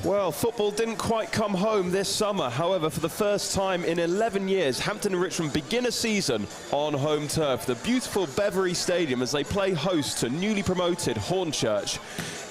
Well, football didn't quite come home this summer. However, for the first time in 11 years, Hampton and Richmond begin a season on home turf, the beautiful Beverley Stadium, as they play host to newly promoted Hornchurch.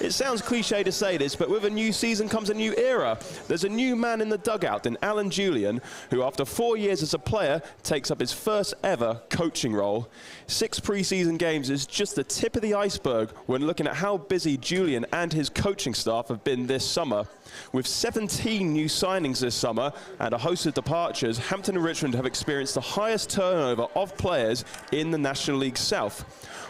It sounds cliche to say this, but with a new season comes a new era. There's a new man in the dugout in Alan Julian, who after 4 years as a player takes up his first ever coaching role. 6 pre-season games is just the tip of the iceberg when looking at how busy Julian and his coaching staff have been this summer. With 17 new signings this summer and a host of departures, Hampton and Richmond have experienced the highest turnover of players in the National League South.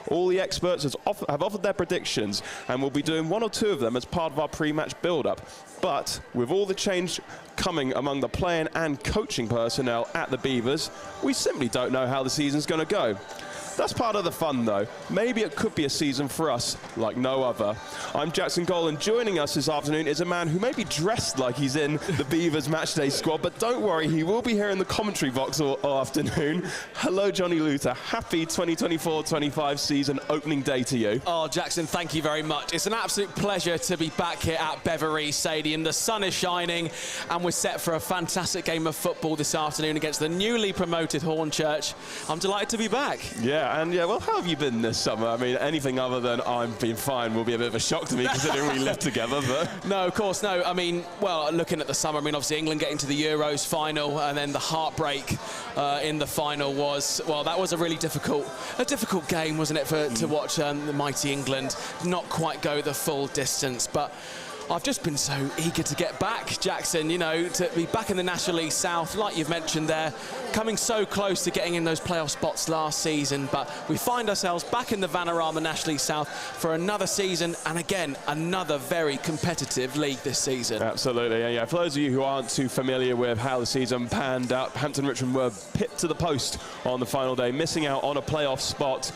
All the experts have offered their predictions, and we'll be doing 1 or 2 of them as part of our pre-match build-up. But with all the change coming among the playing and coaching personnel at the Beavers, we simply don't know how the season's going to go. That's part of the fun, though. Maybe it could be a season for us like no other. I'm Jackson Jonny, and joining us this afternoon is a man who may be dressed like he's in the Beavers matchday squad, but don't worry, he will be here in the commentary box all afternoon. Hello, Johnny Luther. Happy 2024-25 season opening day to you. Oh, Jackson, thank you very much. It's an absolute pleasure to be back here at Beverley Stadium. The sun is shining, and we're set for a fantastic game of football this afternoon against the newly promoted Hornchurch. I'm delighted to be back. Well, how have you been this summer? I mean, anything other than I've been fine will be a bit of a shock to me, considering we lived together. But no, of course, no. I mean, well, looking at the summer, I mean, obviously England getting to the Euros final, and then the heartbreak in the final was, well, that was a really difficult game, wasn't it, to watch the mighty England not quite go the full distance. But I've just been so eager to get back, Jackson, you know, to be back in the National League South, like you've mentioned there, coming so close to getting in those playoff spots last season, but we find ourselves back in the Vanarama National League South for another season, and again, another very competitive league this season. Absolutely, yeah. For those of you who aren't too familiar with how the season panned out, Hampton Richmond were pipped to the post on the final day, missing out on a playoff spot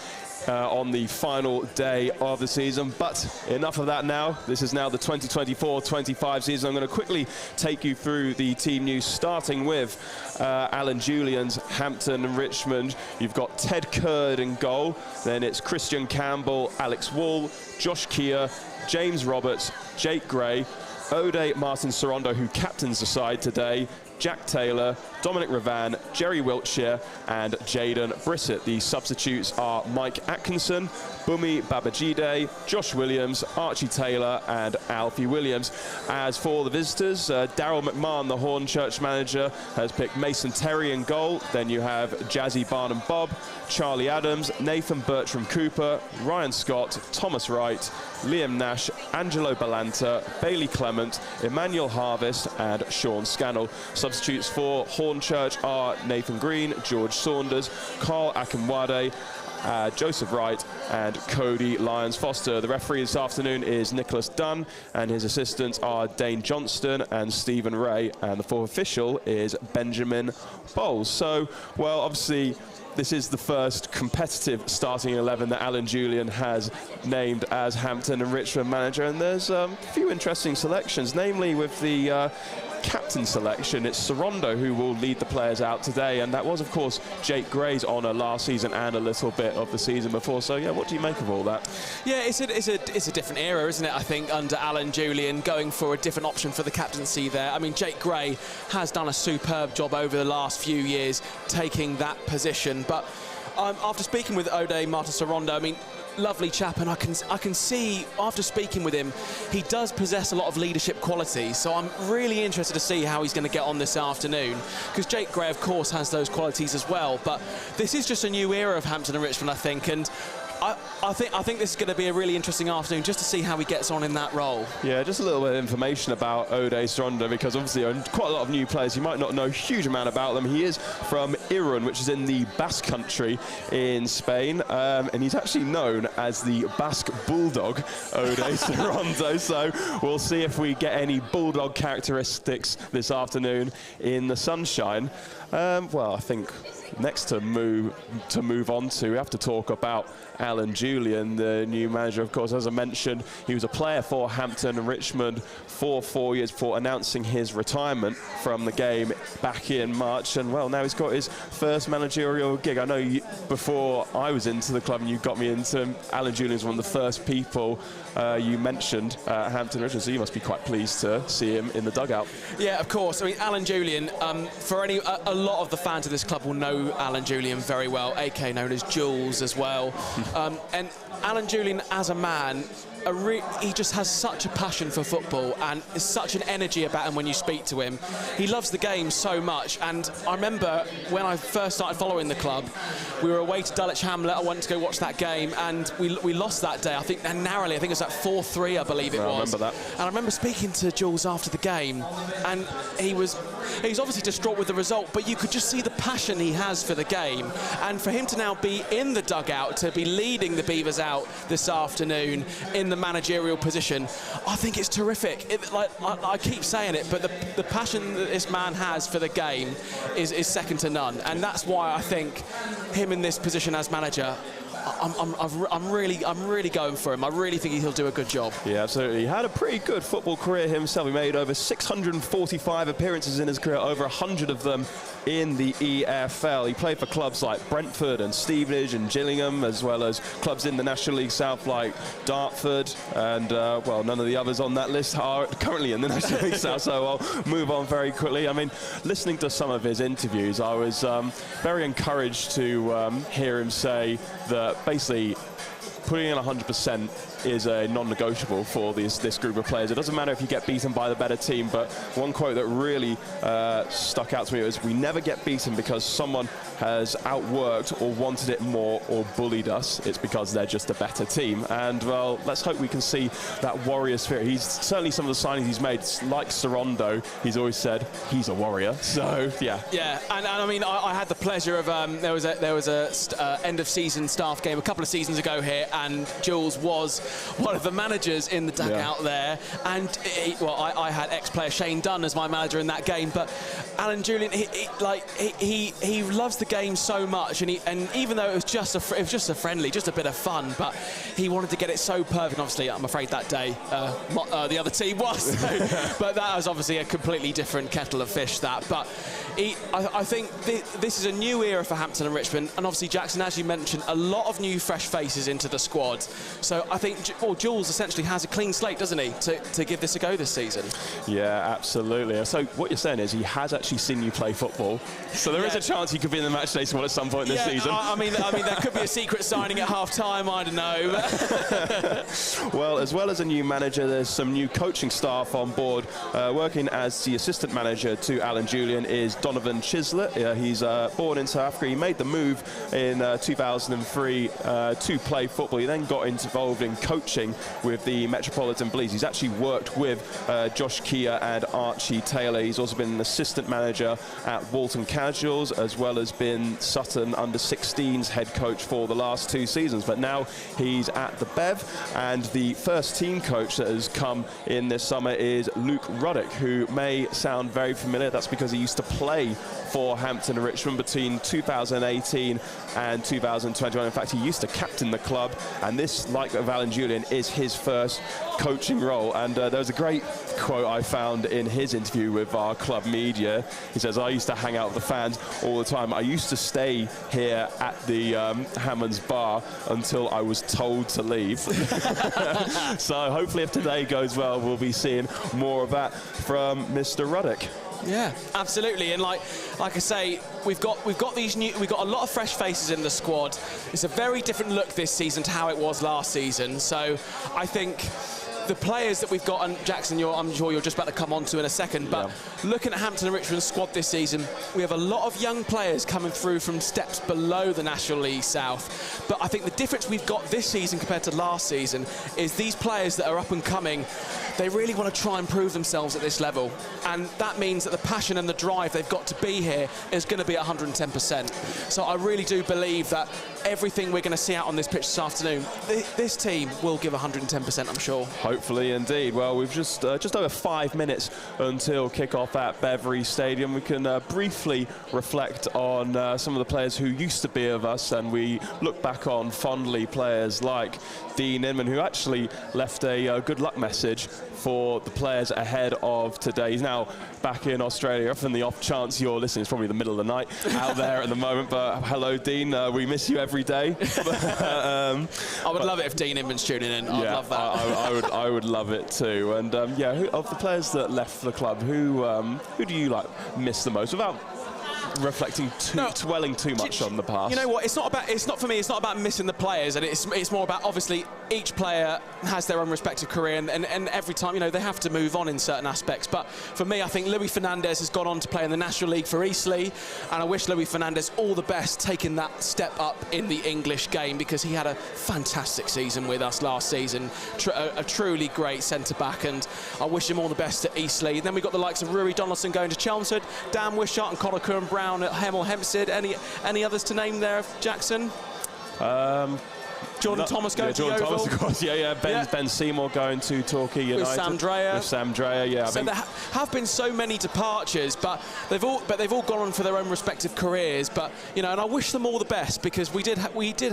on the final day of the season. But enough of that now. This is now the 2024-25 season. I'm going to quickly take you through the team news, starting with Alan Julian's Hampton and Richmond. You've got Ted Curd in goal. Then it's Christian Campbell, Alex Wall, Josh Keir, James Roberts, Jake Gray, O'Day Martin Sorondo, who captains the side today, Jack Taylor, Dominic Ravan, Jerry Wiltshire, and Jaden Brissett. The substitutes are Mike Atkinson, Bumi Babajide, Josh Williams, Archie Taylor, and Alfie Williams. As for the visitors, Daryl McMahon, the Hornchurch manager, has picked Mason Terry in goal. Then you have Jazzy Barnum Bob, Charlie Adams, Nathan Bertram Cooper, Ryan Scott, Thomas Wright, Liam Nash, Angelo Balanta, Bailey Clement, Emmanuel Harvest, and Sean Scannell. Substitutes for Hornchurch are Nathan Green, George Saunders, Carl Akinwade, Joseph Wright, and Cody Lyons Foster. The referee this afternoon is Nicholas Dunn, and his assistants are Dane Johnston and Stephen Ray, and the fourth official is Benjamin Bowles. So, well, obviously, this is the first competitive starting 11 that Alan Julian has named as Hampton and Richmond manager, and there's a few interesting selections, namely with the captain selection. It's Sorondo who will lead the players out today, and that was, of course, Jake Gray's honour last season and a little bit of the season before. So, yeah, what do you make of all that? Yeah, it's a different era, isn't it, I think, under Alan Julian, going for a different option for the captaincy there. I mean, Jake Gray has done a superb job over the last few years taking that position, but after speaking with O'Day Martin Sorondo, I mean, lovely chap, and I can see after speaking with him, he does possess a lot of leadership qualities. So I'm really interested to see how he's going to get on this afternoon, because Jake Gray, of course, has those qualities as well. But this is just a new era of Hampton and Richmond, I think, and I think this is going to be a really interesting afternoon just to see how he gets on in that role. Yeah, just a little bit of information about O'Day Sorondo, because obviously there are quite a lot of new players. You might not know a huge amount about them. He is from Irun, which is in the Basque country in Spain, and he's actually known as the Basque Bulldog, O'Day Sorondo. So we'll see if we get any Bulldog characteristics this afternoon in the sunshine. Well, I think next to move on to, we have to talk about Alan Julian, the new manager. Of course, as I mentioned, he was a player for Hampton and Richmond for 4 years before announcing his retirement from the game back in March. And well, now he's got his first managerial gig. I know before I was into the club and you got me into him, Alan Julian was one of the first people you mentioned at Hampton Richmond, so you must be quite pleased to see him in the dugout. Yeah, of course. I mean, Alan Julian, for a lot of the fans of this club will know Alan Julian very well, aka known as Jules as well. And Alan Julian, as a man, he just has such a passion for football and is such an energy about him when you speak to him. He loves the game so much, and I remember when I first started following the club, we were away to Dulwich Hamlet. I wanted to go watch that game, and we lost that day. I think narrowly. I think it was like 4-3, I believe it was. I remember that. And I remember speaking to Jules after the game, and he's obviously distraught with the result, but you could just see the passion he has for the game. And for him to now be in the dugout, to be leading the Beavers out this afternoon in the managerial position, I think it's terrific. I keep saying it, but the passion that this man has for the game is second to none, and that's why I think him in this position as manager, I'm really going for him. I really think he'll do a good job. Yeah, absolutely. He had a pretty good football career himself. He made over 645 appearances in his career, over 100 of them in the EFL. He played for clubs like Brentford and Stevenage and Gillingham, as well as clubs in the National League South like Dartford, and well, none of the others on that list are currently in the National League South, so I'll move on very quickly. I mean, listening to some of his interviews, I was very encouraged to hear him say that basically putting in 100% is a non-negotiable for this group of players. It doesn't matter if you get beaten by the better team, but one quote that really stuck out to me was, "We never get beaten because someone has outworked or wanted it more or bullied us. It's because they're just a better team." And well, let's hope we can see that warrior spirit. He's certainly, some of the signings he's made, like Sorondo, he's always said he's a warrior. So yeah. Yeah, and I mean, I had the pleasure of there was a end of season staff game a couple of seasons ago here, and Jules was one of the managers in the dugout there, and I had ex-player Shane Dunn as my manager in that game. But Alan Julian, he loves the game so much, and even though it was just a friendly, just a bit of fun, but he wanted to get it so perfect. Obviously, I'm afraid that day the other team was, but that was obviously a completely different kettle of fish. But I think this is a new era for Hampton and Richmond, and obviously Jackson, as you mentioned, a lot of new fresh faces into the squad. So I think Jules essentially has a clean slate, doesn't he, to give this a go this season? Yeah, absolutely. So what you're saying is he has actually seen you play football, so there is a chance he could be in the matchday squad at some point this season. I mean, there could be a secret signing at half-time, I don't know. Well, as well as a new manager, there's some new coaching staff on board. Working as the assistant manager to Alan Julian is Donovan Chislett. He's born in South Africa. He made the move in 2003 to play football. He then got involved in coaching with the Metropolitan Police. He's actually worked with Josh Keir and Archie Taylor. He's also been an assistant manager at Walton Casuals, as well as been Sutton under-16s head coach for the last 2 seasons. But now he's at the Bev, and the first team coach that has come in this summer is Luke Ruddock, who may sound very familiar. That's because he used to play for Hampton and Richmond between 2018 and 2021. In fact, he used to captain the club, and this, like of Alan Julian, is his first coaching role. And there was a great quote I found in his interview with our club media. He says, "I used to hang out with the fans all the time. I used to stay here at the Hammond's bar until I was told to leave." So hopefully, if today goes well, we'll be seeing more of that from Mr. Ruddock. Yeah, absolutely. And like I say, we've got a lot of fresh faces in the squad. It's a very different look this season to how it was last season. So I think the players that we've got, and Jackson, I'm sure you're just about to come on to in a second, but looking at Hampton and Richmond's squad this season, we have a lot of young players coming through from steps below the National League South. But I think the difference we've got this season compared to last season is these players that are up and coming, they really want to try and prove themselves at this level. And that means that the passion and the drive they've got to be here is going to be 110%. So I really do believe that everything we're going to see out on this pitch this afternoon, this team will give 110%, I'm sure. Hopefully, indeed. Well, we've just over 5 minutes until kick-off at Beverley Stadium. We can briefly reflect on some of the players who used to be with us, and we look back on fondly players like Dean Inman, who actually left a good luck message for the players ahead of today. He's now back in Australia. From the off chance you're listening, it's probably the middle of the night out there at the moment, but hello, Dean. We miss you every day. I would love it if Dean Inman's tuning in. I'd love that. I would love it too. And yeah, of the players that left the club, who do you miss the most, without reflecting dwelling too much on the past? You know what, it's not for me, it's not about missing the players, and it's more about, obviously, each player has their own respective career, and every time, they have to move on in certain aspects. But for me, I think Luis Fernandez has gone on to play in the National League for Eastleigh, and I wish Luis Fernandez all the best taking that step up in the English game, because he had a fantastic season with us last season, a truly great centre-back, and I wish him all the best at Eastleigh. And then we've got the likes of Rui Donaldson going to Chelmsford, Dan Wishart and Conor Curran Brown at Hemel Hempstead. Any others to name there, Jackson? Jordan Thomas going to Jordan Yeovil. Thomas, of course. Ben Seymour going to Torquay United. With Sam Dreyer. Yeah. So there have been so many departures, but they've all gone on for their own respective careers. But and I wish them all the best, because we did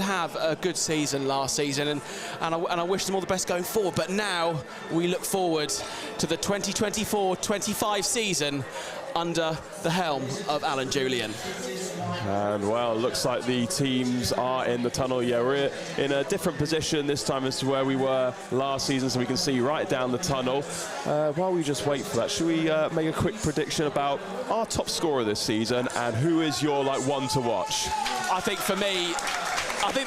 have a good season last season, and I wish them all the best going forward. But now we look forward to the 2024-25 season under the helm of Alan Julian. And well, it looks like the teams are in the tunnel. Yeah, we're in a different position this time as to where we were last season, so we can see right down the tunnel. While we just wait for that, should we make a quick prediction about our top scorer this season, and who is your one to watch? I think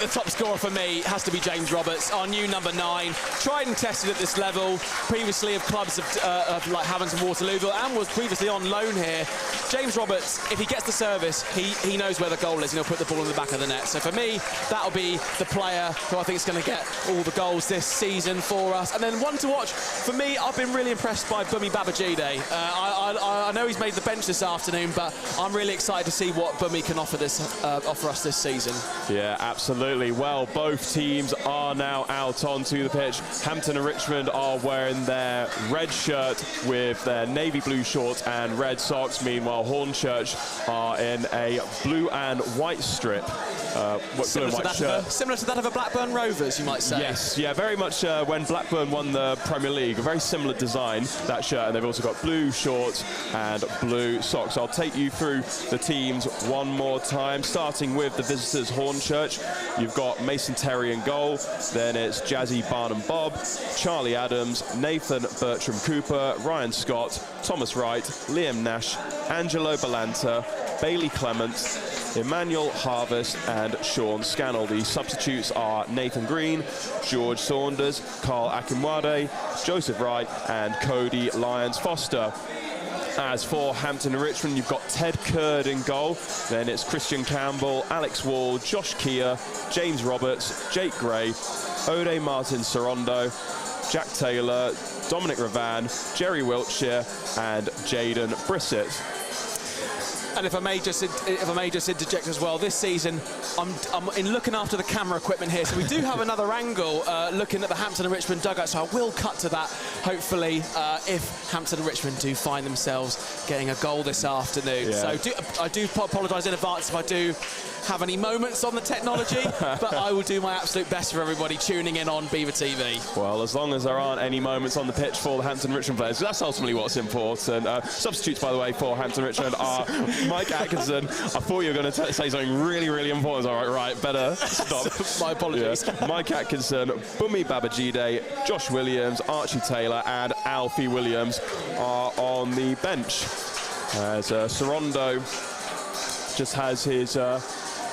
the top scorer for me has to be James Roberts, our new number 9, tried and tested at this level, previously of clubs like Hampton and Waterlooville, and was previously on loan here. James Roberts, if he gets the service, he knows where the goal is, and he'll put the ball in the back of the net. So for me, that'll be the player who I think is going to get all the goals this season for us. And then one to watch, for me, I've been really impressed by Bumi Babajide. I know he's made the bench this afternoon, but I'm really excited to see what Bumi can offer us this season. Yeah, absolutely. Well, both teams are now out onto the pitch. Hampton and Richmond are wearing their red shirt with their navy blue shorts and red socks. Meanwhile, Hornchurch are in a blue and white strip. Similar to that of a Blackburn Rovers, you might say. Yes, yeah, very much when Blackburn won the Premier League. A very similar design, that shirt, and they've also got blue shorts and blue socks. I'll take you through the teams one more time, starting with the visitors, Hornchurch. You've got Mason Terry in goal, then it's Jazzy Barnum Bob, Charlie Adams, Nathan Bertram Cooper, Ryan Scott, Thomas Wright, Liam Nash, Angelo Balanta, Bailey Clement, Emmanuel Harvest and Sean Scannell. The substitutes are Nathan Green, George Saunders, Carl Akinwade, Joseph Wright and Cody Lyons Foster. As for Hampton and Richmond, you've got Ted Curd in goal, then it's Christian Campbell, Alex Wall, Josh Keir, James Roberts, Jake Gray, Ode Martin Sorondo, Jack Taylor, Dominic Ravan, Jerry Wiltshire and Jaden Brissett. And if I may just interject as well, this season I'm in looking after the camera equipment here, so we do have another angle looking at the Hampton and Richmond dugout, so I will cut to that hopefully if Hampton and Richmond do find themselves getting a goal this afternoon. Yeah. So I do apologise in advance if I do have any moments on the technology, but I will do my absolute best for everybody tuning in on Beaver TV. Well, as long as there aren't any moments on the pitch for the Hampton Richmond players, that's ultimately what's important. Substitutes, by the way, for Hampton Richmond are Mike Atkinson. I thought you were going to say something really, really important. All right, better stop. My apologies. Yeah. Mike Atkinson, Bumi Babajide, Josh Williams, Archie Taylor and Alfie Williams are on the bench. As Sorondo just has his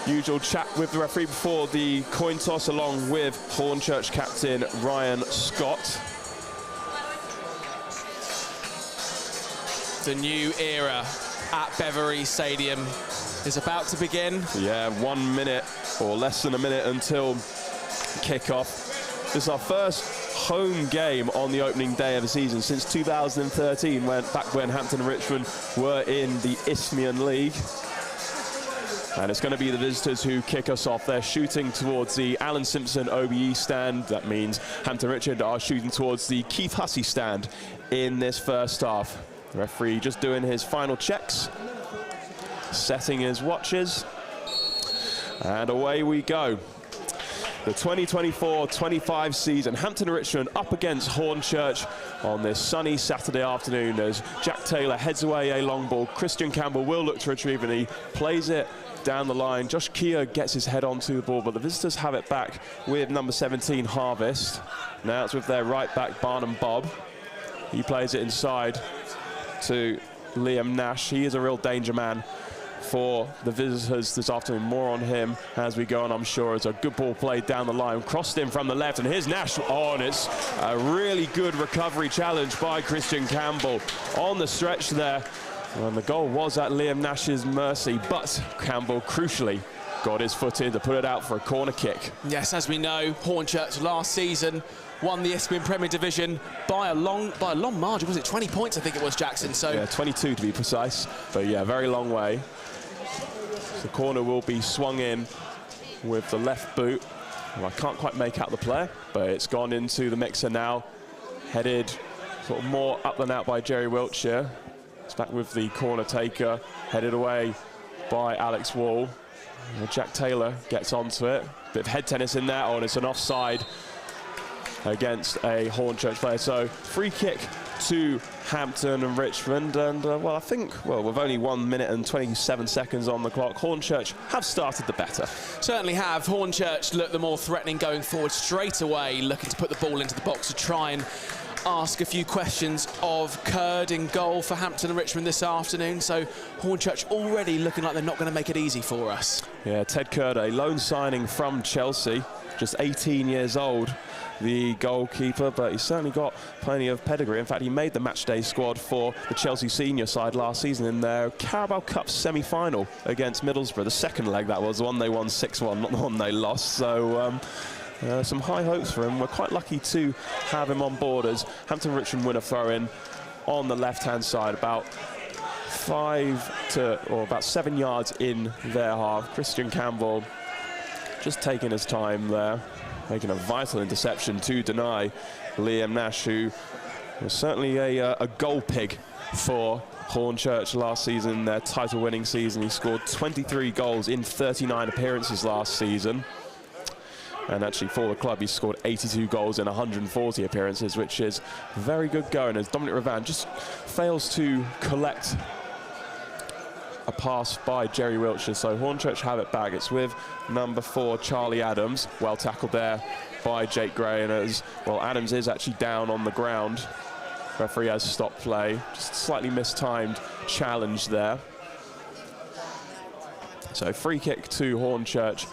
usual chat with the referee before the coin toss, along with Hornchurch captain Ryan Scott. The new era at Beverley Stadium is about to begin. Yeah, 1 minute or less than a minute until kick-off. This is our first home game on the opening day of the season since 2013, back when Hampton and Richmond were in the Isthmian League. And it's going to be the visitors who kick us off. They're shooting towards the Alan Simpson OBE stand. That means Hampton Richmond are shooting towards the Keith Hussey stand in this first half. The referee just doing his final checks, setting his watches, and away we go. The 2024-25 season, Hampton Richmond up against Hornchurch on this sunny Saturday afternoon as Jack Taylor heads away a long ball. Christian Campbell will look to retrieve and he plays it down the line. Josh Keogh gets his head onto the ball, but the visitors have it back with number 17, Harvest. Now it's with their right back, Barnum Bob. He plays it inside to Liam Nash. He is a real danger man for the visitors this afternoon. More on him as we go on, I'm sure. It's a good ball played down the line, crossed in from the left, and here's Nash on. It's a really good recovery challenge by Christian Campbell on the stretch there. And the goal was at Liam Nash's mercy, but Campbell crucially got his foot in to put it out for a corner kick. Yes, as we know, Hornchurch last season won the Isthmian Premier Division by a long margin. Was it 20 points? I think it was, Jackson. So yeah, 22 to be precise. But yeah, very long way. The corner will be swung in with the left boot. Well, I can't quite make out the player, but it's gone into the mixer now. Headed sort of more up than out by Jerry Wiltshire. It's back with the corner taker, headed away by Alex Wall. And Jack Taylor gets onto it. Bit of head tennis in there. Oh, and it's an offside against a Hornchurch player. So free kick to Hampton and Richmond, and well, I think, well, with only 1 minute and 27 seconds on the clock, Hornchurch have started the better. Certainly have. Hornchurch look the more threatening going forward straight away, looking to put the ball into the box to try and ask a few questions of Curd in goal for Hampton and Richmond this afternoon. So Hornchurch already looking like they're not going to make it easy for us. Yeah, Ted Curd, a loan signing from Chelsea, just 18 years old, the goalkeeper, but he's certainly got plenty of pedigree. In fact, he made the matchday squad for the Chelsea senior side last season in their Carabao Cup semi-final against Middlesbrough. The second leg, that was the one they won 6-1, not the one they lost. So some high hopes for him. We're quite lucky to have him on board as Hampton Richmond win a throw-in on the left-hand side, about 7 yards in their half. Christian Campbell just taking his time there, making a vital interception to deny Liam Nash, who was certainly a goal pig for Hornchurch last season, their title-winning season. He scored 23 goals in 39 appearances last season. And actually for the club, he scored 82 goals in 140 appearances, which is very good going, as Dominic Ravan just fails to collect a pass by Jerry Wiltshire. So Hornchurch have it back. It's with number 4, Charlie Adams. Well tackled there by Jake Gray. And as well, Adams is actually down on the ground. Referee has stopped play. Just slightly mistimed challenge there. So free kick to Hornchurch,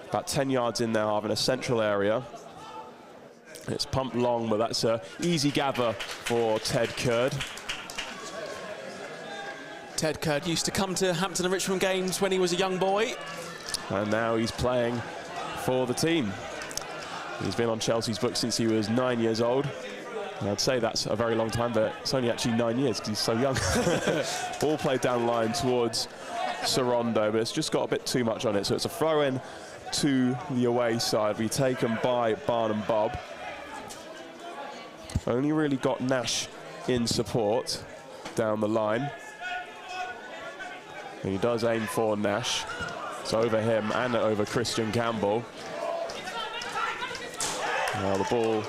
about 10 yards in there, in a central area. It's pumped long, but that's an easy gather for Ted Curd. Ted Curd used to come to Hampton and Richmond games when he was a young boy. And now he's playing for the team. He's been on Chelsea's books since he was 9 years old. And I'd say that's a very long time, but it's only actually 9 years because he's so young. Ball played down the line towards Sorondo, but it's just got a bit too much on it. So it's a throw-in to the away side. Be taken by Barnum Bob. Only really got Nash in support down the line. And he does aim for Nash. It's over him and over Christian Campbell. Now the ball,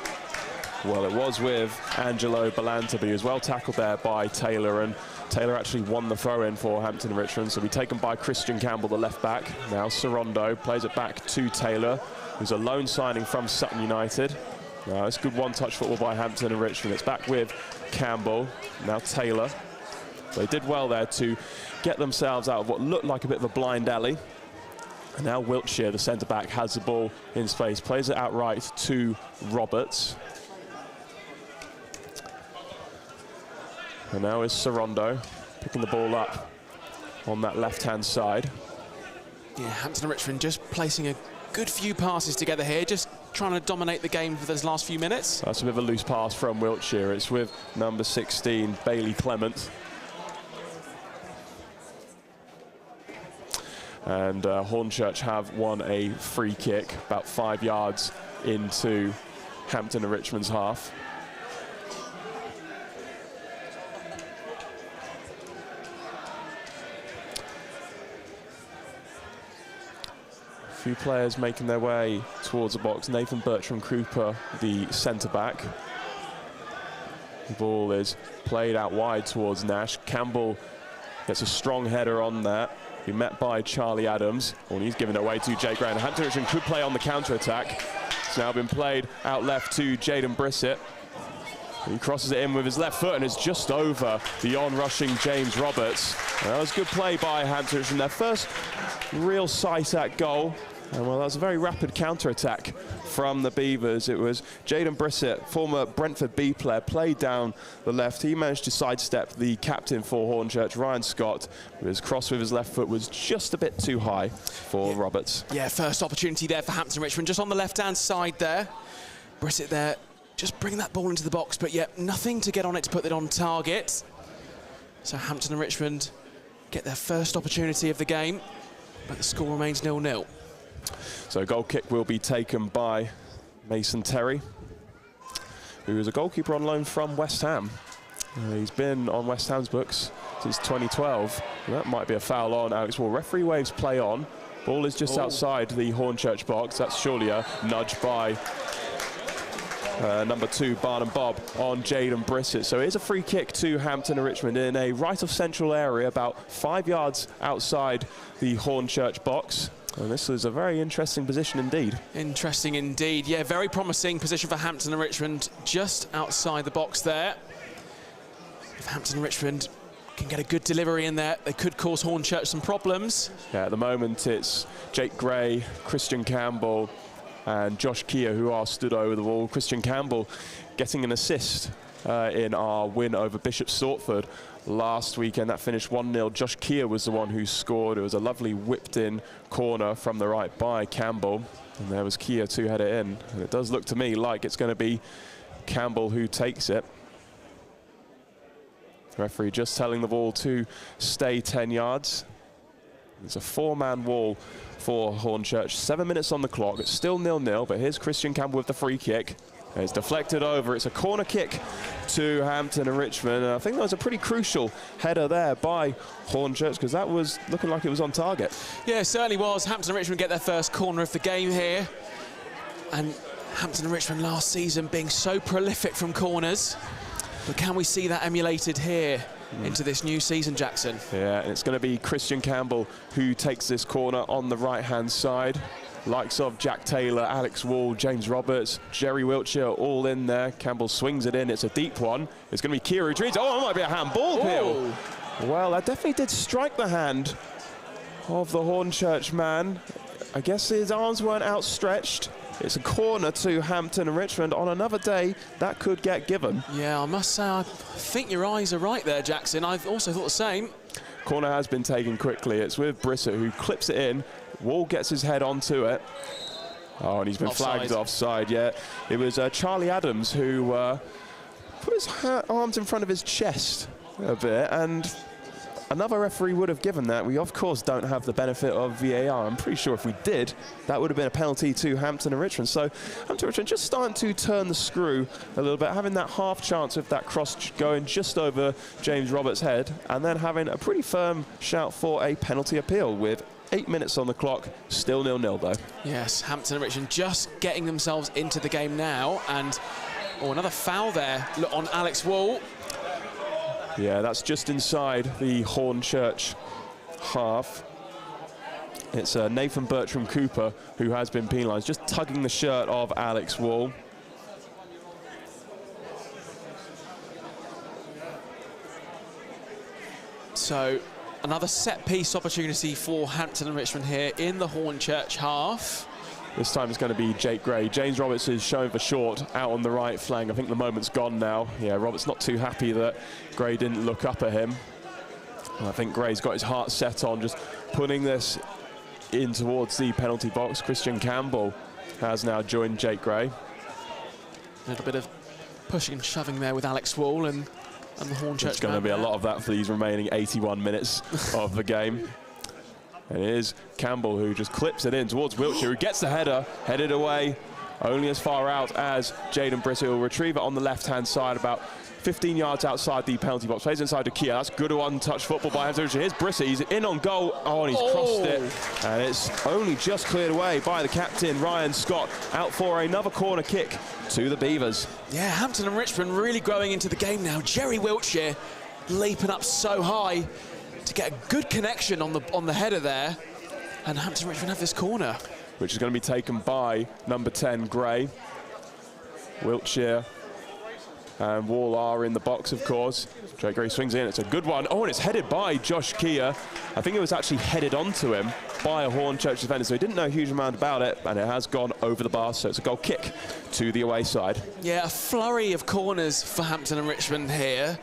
well, it was with Angelo Balanta, but he was well tackled there by Taylor, and Taylor actually won the throw-in for Hampton Richmond. So be taken by Christian Campbell, the left back. Now Sorondo plays it back to Taylor, who's a loan signing from Sutton United. Now it's good one-touch football by Hampton and Richmond. It's back with Campbell, now Taylor. They did well there to get themselves out of what looked like a bit of a blind alley. And now Wiltshire, the centre-back, has the ball in space, plays it outright to Roberts. And now is Sorondo picking the ball up on that left-hand side. Yeah, Hampton and Richmond just placing a good few passes together here, just trying to dominate the game for those last few minutes. That's a bit of a loose pass from Wiltshire. It's with number 16, Bailey Clement. And Hornchurch have won a free kick about 5 yards into Hampton and Richmond's half. A few players making their way towards the box. Nathan Bertram-Cooper, the centre-back. The ball is played out wide towards Nash. Campbell gets a strong header on that. Be met by Charlie Adams. Oh, and he's given it away to Jake Gray. And Hampton Richmond could play on the counter-attack. It's now been played out left to Jaden Brissett. He crosses it in with his left foot and it's just over the on-rushing James Roberts. And that was good play by Hampton Richmond. Their first real sight at goal. And well, that was a very rapid counter-attack from the Beavers. It was Jaden Brissett, former Brentford B player, played down the left. He managed to sidestep the captain for Hornchurch, Ryan Scott. His cross with his left foot was just a bit too high for Roberts. Yeah, first opportunity there for Hampton Richmond, just on the left-hand side there. Brissett there, just bringing that ball into the box, but yet nothing to get on it to put it on target. So Hampton and Richmond get their first opportunity of the game, but the score remains 0-0. So a goal kick will be taken by Mason Terry, who is a goalkeeper on loan from West Ham. He's been on West Ham's books since 2012. That might be a foul on Alex Wall. Referee waves play on. Ball is just outside the Hornchurch box. That's surely a nudge by number 2, Barnum Bob, on Jaden Brissett. So it is a free kick to Hampton and Richmond in a right of central area, about 5 yards outside the Hornchurch box. And this was a very interesting position indeed. Interesting indeed. Yeah, very promising position for Hampton and Richmond, just outside the box there. If Hampton and Richmond can get a good delivery in there, they could cause Hornchurch some problems. Yeah, at the moment it's Jake Gray, Christian Campbell and Josh Keir who are stood over the wall. Christian Campbell getting an assist in our win over Bishop Stortford last weekend. That finished 1-0. Josh Keir was the one who scored. It was a lovely whipped-in corner from the right by Campbell. And there was Keir to head it in. And it does look to me like it's going to be Campbell who takes it. The referee just telling the ball to stay 10 yards. It's a 4-man wall for Hornchurch. 7 minutes on the clock. It's still 0-0, but here's Christian Campbell with the free kick. It's deflected over. It's a corner kick to Hampton and Richmond. And I think that was a pretty crucial header there by Hornchurch, because that was looking like it was on target. Yeah, it certainly was. Hampton and Richmond get their first corner of the game here. And Hampton and Richmond last season being so prolific from corners. But can we see that emulated here into this new season, Jackson? Yeah, and it's going to be Christian Campbell who takes this corner on the right-hand side. Likes of Jack Taylor, Alex Wall, James Roberts, Jerry Wiltshire all in there. Campbell swings it in. It's a deep one. It's going to be Keir who treats. Oh, it might be a handball, Peel. Well, that definitely did strike the hand of the Hornchurch man. I guess his arms weren't outstretched. It's a corner to Hampton and Richmond. On another day, that could get given. Yeah, I must say, I think your eyes are right there, Jackson. I've also thought the same. Corner has been taken quickly. It's with Brissett who clips it in. Wall gets his head onto it. Oh, and he's been flagged offside. Yeah, it was Charlie Adams who put his arms in front of his chest a bit, and another referee would have given that. We, of course, don't have the benefit of VAR. I'm pretty sure if we did, that would have been a penalty to Hampton and Richmond. So Hampton and Richmond just starting to turn the screw a little bit, having that half chance with that cross going just over James Roberts' head, and then having a pretty firm shout for a penalty appeal with 8 minutes on the clock, still 0-0 though. Yes, Hampton and Richmond just getting themselves into the game now, and another foul there on Alex Wall. Yeah, that's just inside the Hornchurch half. It's Nathan Bertram-Cooper who has been penalised, just tugging the shirt of Alex Wall. So another set-piece opportunity for Hampton and Richmond here in the Hornchurch half. This time it's going to be Jake Gray. James Roberts is showing for short out on the right flank. I think the moment's gone now. Yeah, Roberts not too happy that Gray didn't look up at him. And I think Gray's got his heart set on just putting this in towards the penalty box. Christian Campbell has now joined Jake Gray. A little bit of pushing and shoving there with Alex Wall and the Hornchurch. There's going to be a lot of that for these remaining 81 minutes of the game. And it is Campbell who just clips it in towards Wiltshire, who gets the header, headed away, only as far out as Jaden Brissett will retrieve it on the left-hand side, about 15 yards outside the penalty box. Plays inside to Kia. That's good one-touch football by Hampton. Here's Brissett. He's in on goal. Oh, and he's crossed it. And it's only just cleared away by the captain, Ryan Scott, out for another corner kick to the Beavers. Yeah, Hampton and Richmond really growing into the game now. Jerry Wiltshire leaping up so high to get a good connection on the header there. And Hampton and Richmond have this corner, which is going to be taken by number 10, Gray. Wiltshire and Wall are in the box, of course. Jake Gray swings in. It's a good one. Oh, and it's headed by Josh Kia. I think it was actually headed onto him by a Hornchurch defender, so he didn't know a huge amount about it, and it has gone over the bar, so it's a goal kick to the away side. Yeah, a flurry of corners for Hampton and Richmond here.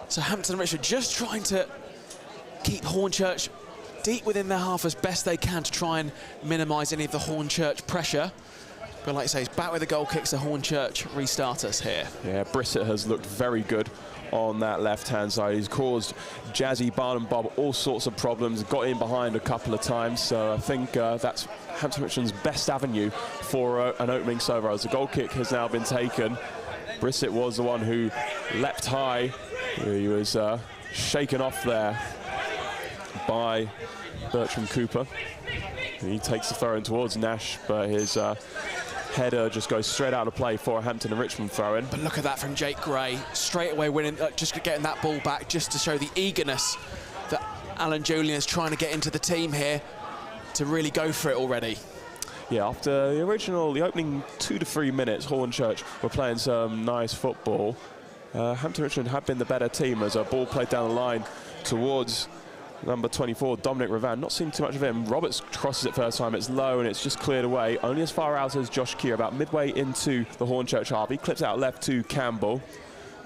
So Hampton and Richmond just trying to keep Hornchurch deep within their half as best they can to try and minimise any of the Hornchurch pressure. But like I say, he's back with the goal kicks, the Hornchurch restart us here. Yeah, Brissett has looked very good on that left-hand side. He's caused Jazzy, Barnum Bob all sorts of problems, got in behind a couple of times, so I think that's Hampton Richmond's best avenue for an opening serve. As the goal kick has now been taken, Brissett was the one who leapt high. He was shaken off there by Bertram Cooper. And he takes the throw in towards Nash, but his header just goes straight out of play for a Hampton and Richmond throw-in. But look at that from Jake Gray, straight away winning, just getting that ball back, just to show the eagerness that Alan Julian is trying to get into the team here to really go for it already. Yeah, after the opening 2 to 3 minutes, Hornchurch were playing some nice football. Hampton Richmond had been the better team as a ball played down the line towards number 24, Dominic Ravan. Not seen too much of him. Roberts crosses it first time. It's low and it's just cleared away. Only as far out as Josh Keir, about midway into the Hornchurch half. He clips out left to Campbell.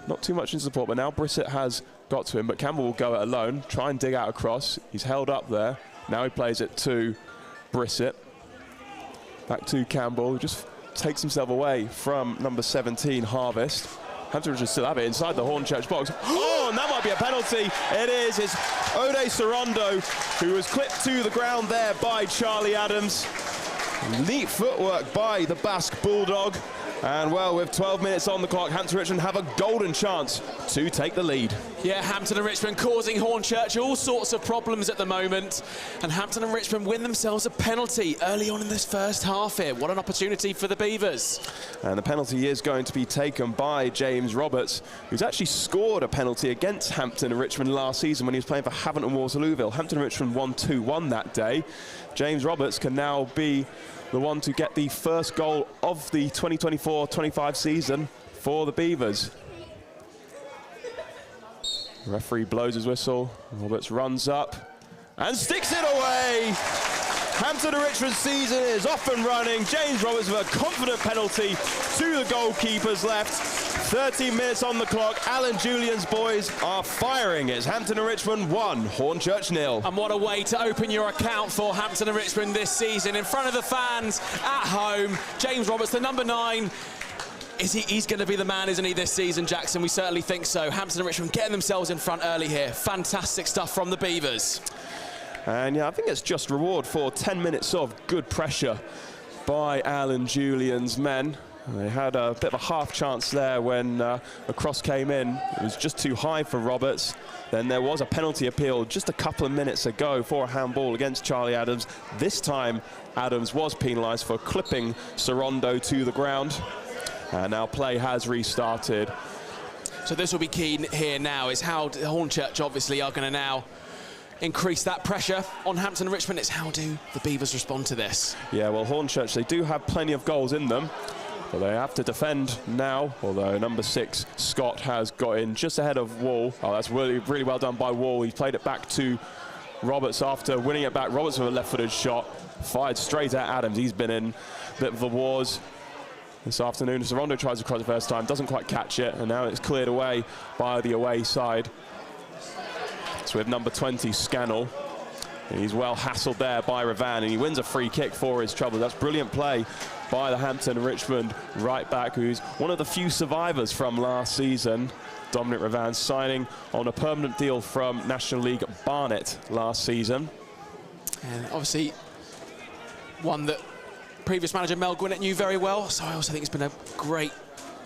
Not too much in support, but now Brissett has got to him. But Campbell will go it alone, try and dig out across. He's held up there. Now he plays it to Brissett. Back to Campbell, who just takes himself away from number 17, Harvest. Hampton Richmond still have it inside the Hornchurch box. Oh, and that might be a penalty. It is. It's Ode Sorondo, who was clipped to the ground there by Charlie Adams. Neat footwork by the Basque Bulldog. And, well, with 12 minutes on the clock, Hampton Richmond have a golden chance to take the lead. Yeah, Hampton and Richmond causing Hornchurch all sorts of problems at the moment. And Hampton and Richmond win themselves a penalty early on in this first half here. What an opportunity for the Beavers. And the penalty is going to be taken by James Roberts, who's actually scored a penalty against Hampton and Richmond last season when he was playing for Havant and Waterlooville. Hampton and Richmond won 2-1 that day. James Roberts can now be the one to get the first goal of the 2024-25 season for the Beavers. The referee blows his whistle. Roberts runs up and sticks it away. Hampton and Richmond's season is off and running. James Roberts with a confident penalty to the goalkeeper's left. 13 minutes on the clock. Alan Julian's boys are firing. It's Hampton and Richmond 1, Hornchurch 0. And what a way to open your account for Hampton and Richmond this season. In front of the fans, at home. James Roberts, the number 9. He's going to be the man, isn't he, this season, Jackson? We certainly think so. Hampton and Richmond getting themselves in front early here. Fantastic stuff from the Beavers. And yeah, I think it's just reward for 10 minutes of good pressure by Alan Julian's men. They had a bit of a half chance there when a cross came in. It was just too high for Roberts. Then there was a penalty appeal just a couple of minutes ago for a handball against Charlie Adams. This time, Adams was penalised for clipping Sorondo to the ground. And now play has restarted. So this will be key here now, is how Hornchurch obviously are going to now increase that pressure on Hampton and Richmond. It's how do the Beavers respond to this? Yeah, well, Hornchurch, they do have plenty of goals in them, but they have to defend now, although number 6, Scott, has got in just ahead of Wall. Oh, that's really well done by Wall. He played it back to Roberts after winning it back. Roberts with a left-footed shot, fired straight at Adams. He's been in a bit of the wars this afternoon. Sorondo tries to cross the first time, doesn't quite catch it, and now it's cleared away by the away side. It's with number 20, Scannell. And he's well hassled there by Ravan, and he wins a free kick for his trouble. That's brilliant play by the Hampton and Richmond right back, who's one of the few survivors from last season. Dominic Ravan signing on a permanent deal from National League Barnet last season. And obviously, one that previous manager Mel Gwinnett knew very well, so I also think it's been a great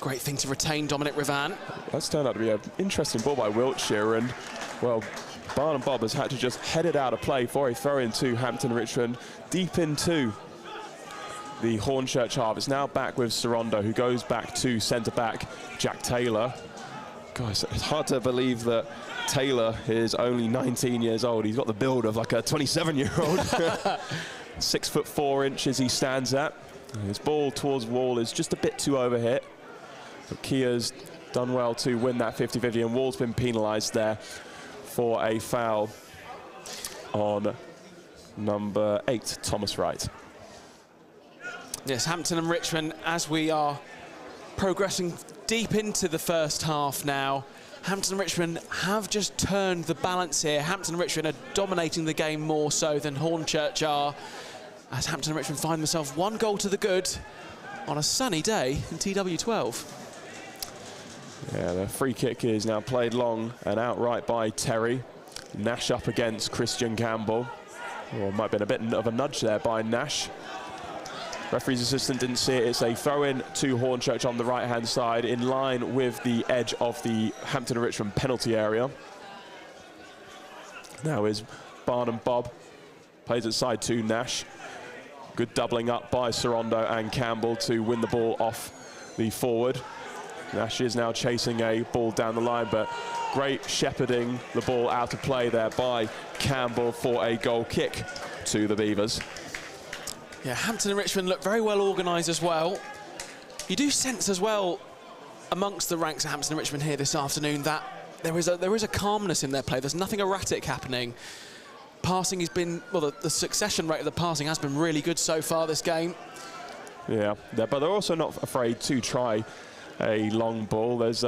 thing to retain Dominic Rivan. That's turned out to be an interesting ball by Wiltshire, and, well, Barnum Bob has had to just head it out of play for a throw into Hampton Richmond, deep into the Hornchurch half. It's now back with Sorondo, who goes back to centre-back Jack Taylor. Guys, it's hard to believe that Taylor is only 19 years old. He's got the build of like a 27-year-old. 6'4" he stands at. His ball towards Wall is just a bit too overhit. But Kia's done well to win that 50-50, and Wall's been penalised there for a foul on number 8, Thomas Wright. Yes, Hampton and Richmond, as we are progressing deep into the first half now, Hampton and Richmond have just turned the balance here. Hampton and Richmond are dominating the game more so than Hornchurch are, as Hampton and Richmond find themselves 1 goal to the good on a sunny day in TW12. Yeah, the free kick is now played long and outright by Terry. Nash up against Christian Campbell. Or might have been a bit of a nudge there by Nash. Referee's assistant didn't see it. It's a throw-in to Hornchurch on the right-hand side, in line with the edge of the Hampton and Richmond penalty area. Now is Barnum Bob. Plays it side to Nash. Good doubling up by Sorondo and Campbell to win the ball off the forward. Nash is now chasing a ball down the line, but great shepherding the ball out of play there by Campbell for a goal kick to the Beavers. Yeah, Hampton and Richmond look very well organised as well. You do sense as well amongst the ranks of Hampton and Richmond here this afternoon that there is a calmness in their play. There's nothing erratic happening. Passing has been, well, the succession rate of the passing has been really good so far this game. Yeah, but they're also not afraid to try a long ball. There's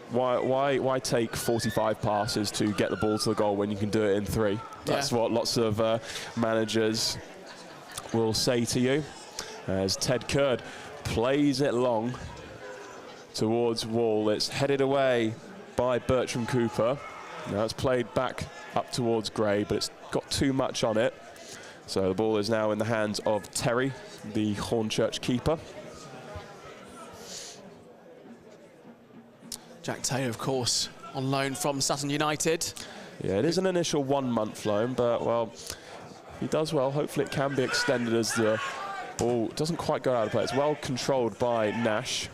why take 45 passes to get the ball to the goal when you can do it in 3? That's what lots of managers will say to you. As Ted Curd plays it long towards Wall. It's headed away by Bertram Cooper. Now it's played back up towards Gray, but it's got too much on it. So the ball is now in the hands of Terry, the Hornchurch keeper. Jack Taylor, of course, on loan from Sutton United. Yeah, it is an initial 1-month loan, but, well, he does well. Hopefully it can be extended as the ball doesn't quite go out of play. It's well controlled by Nash.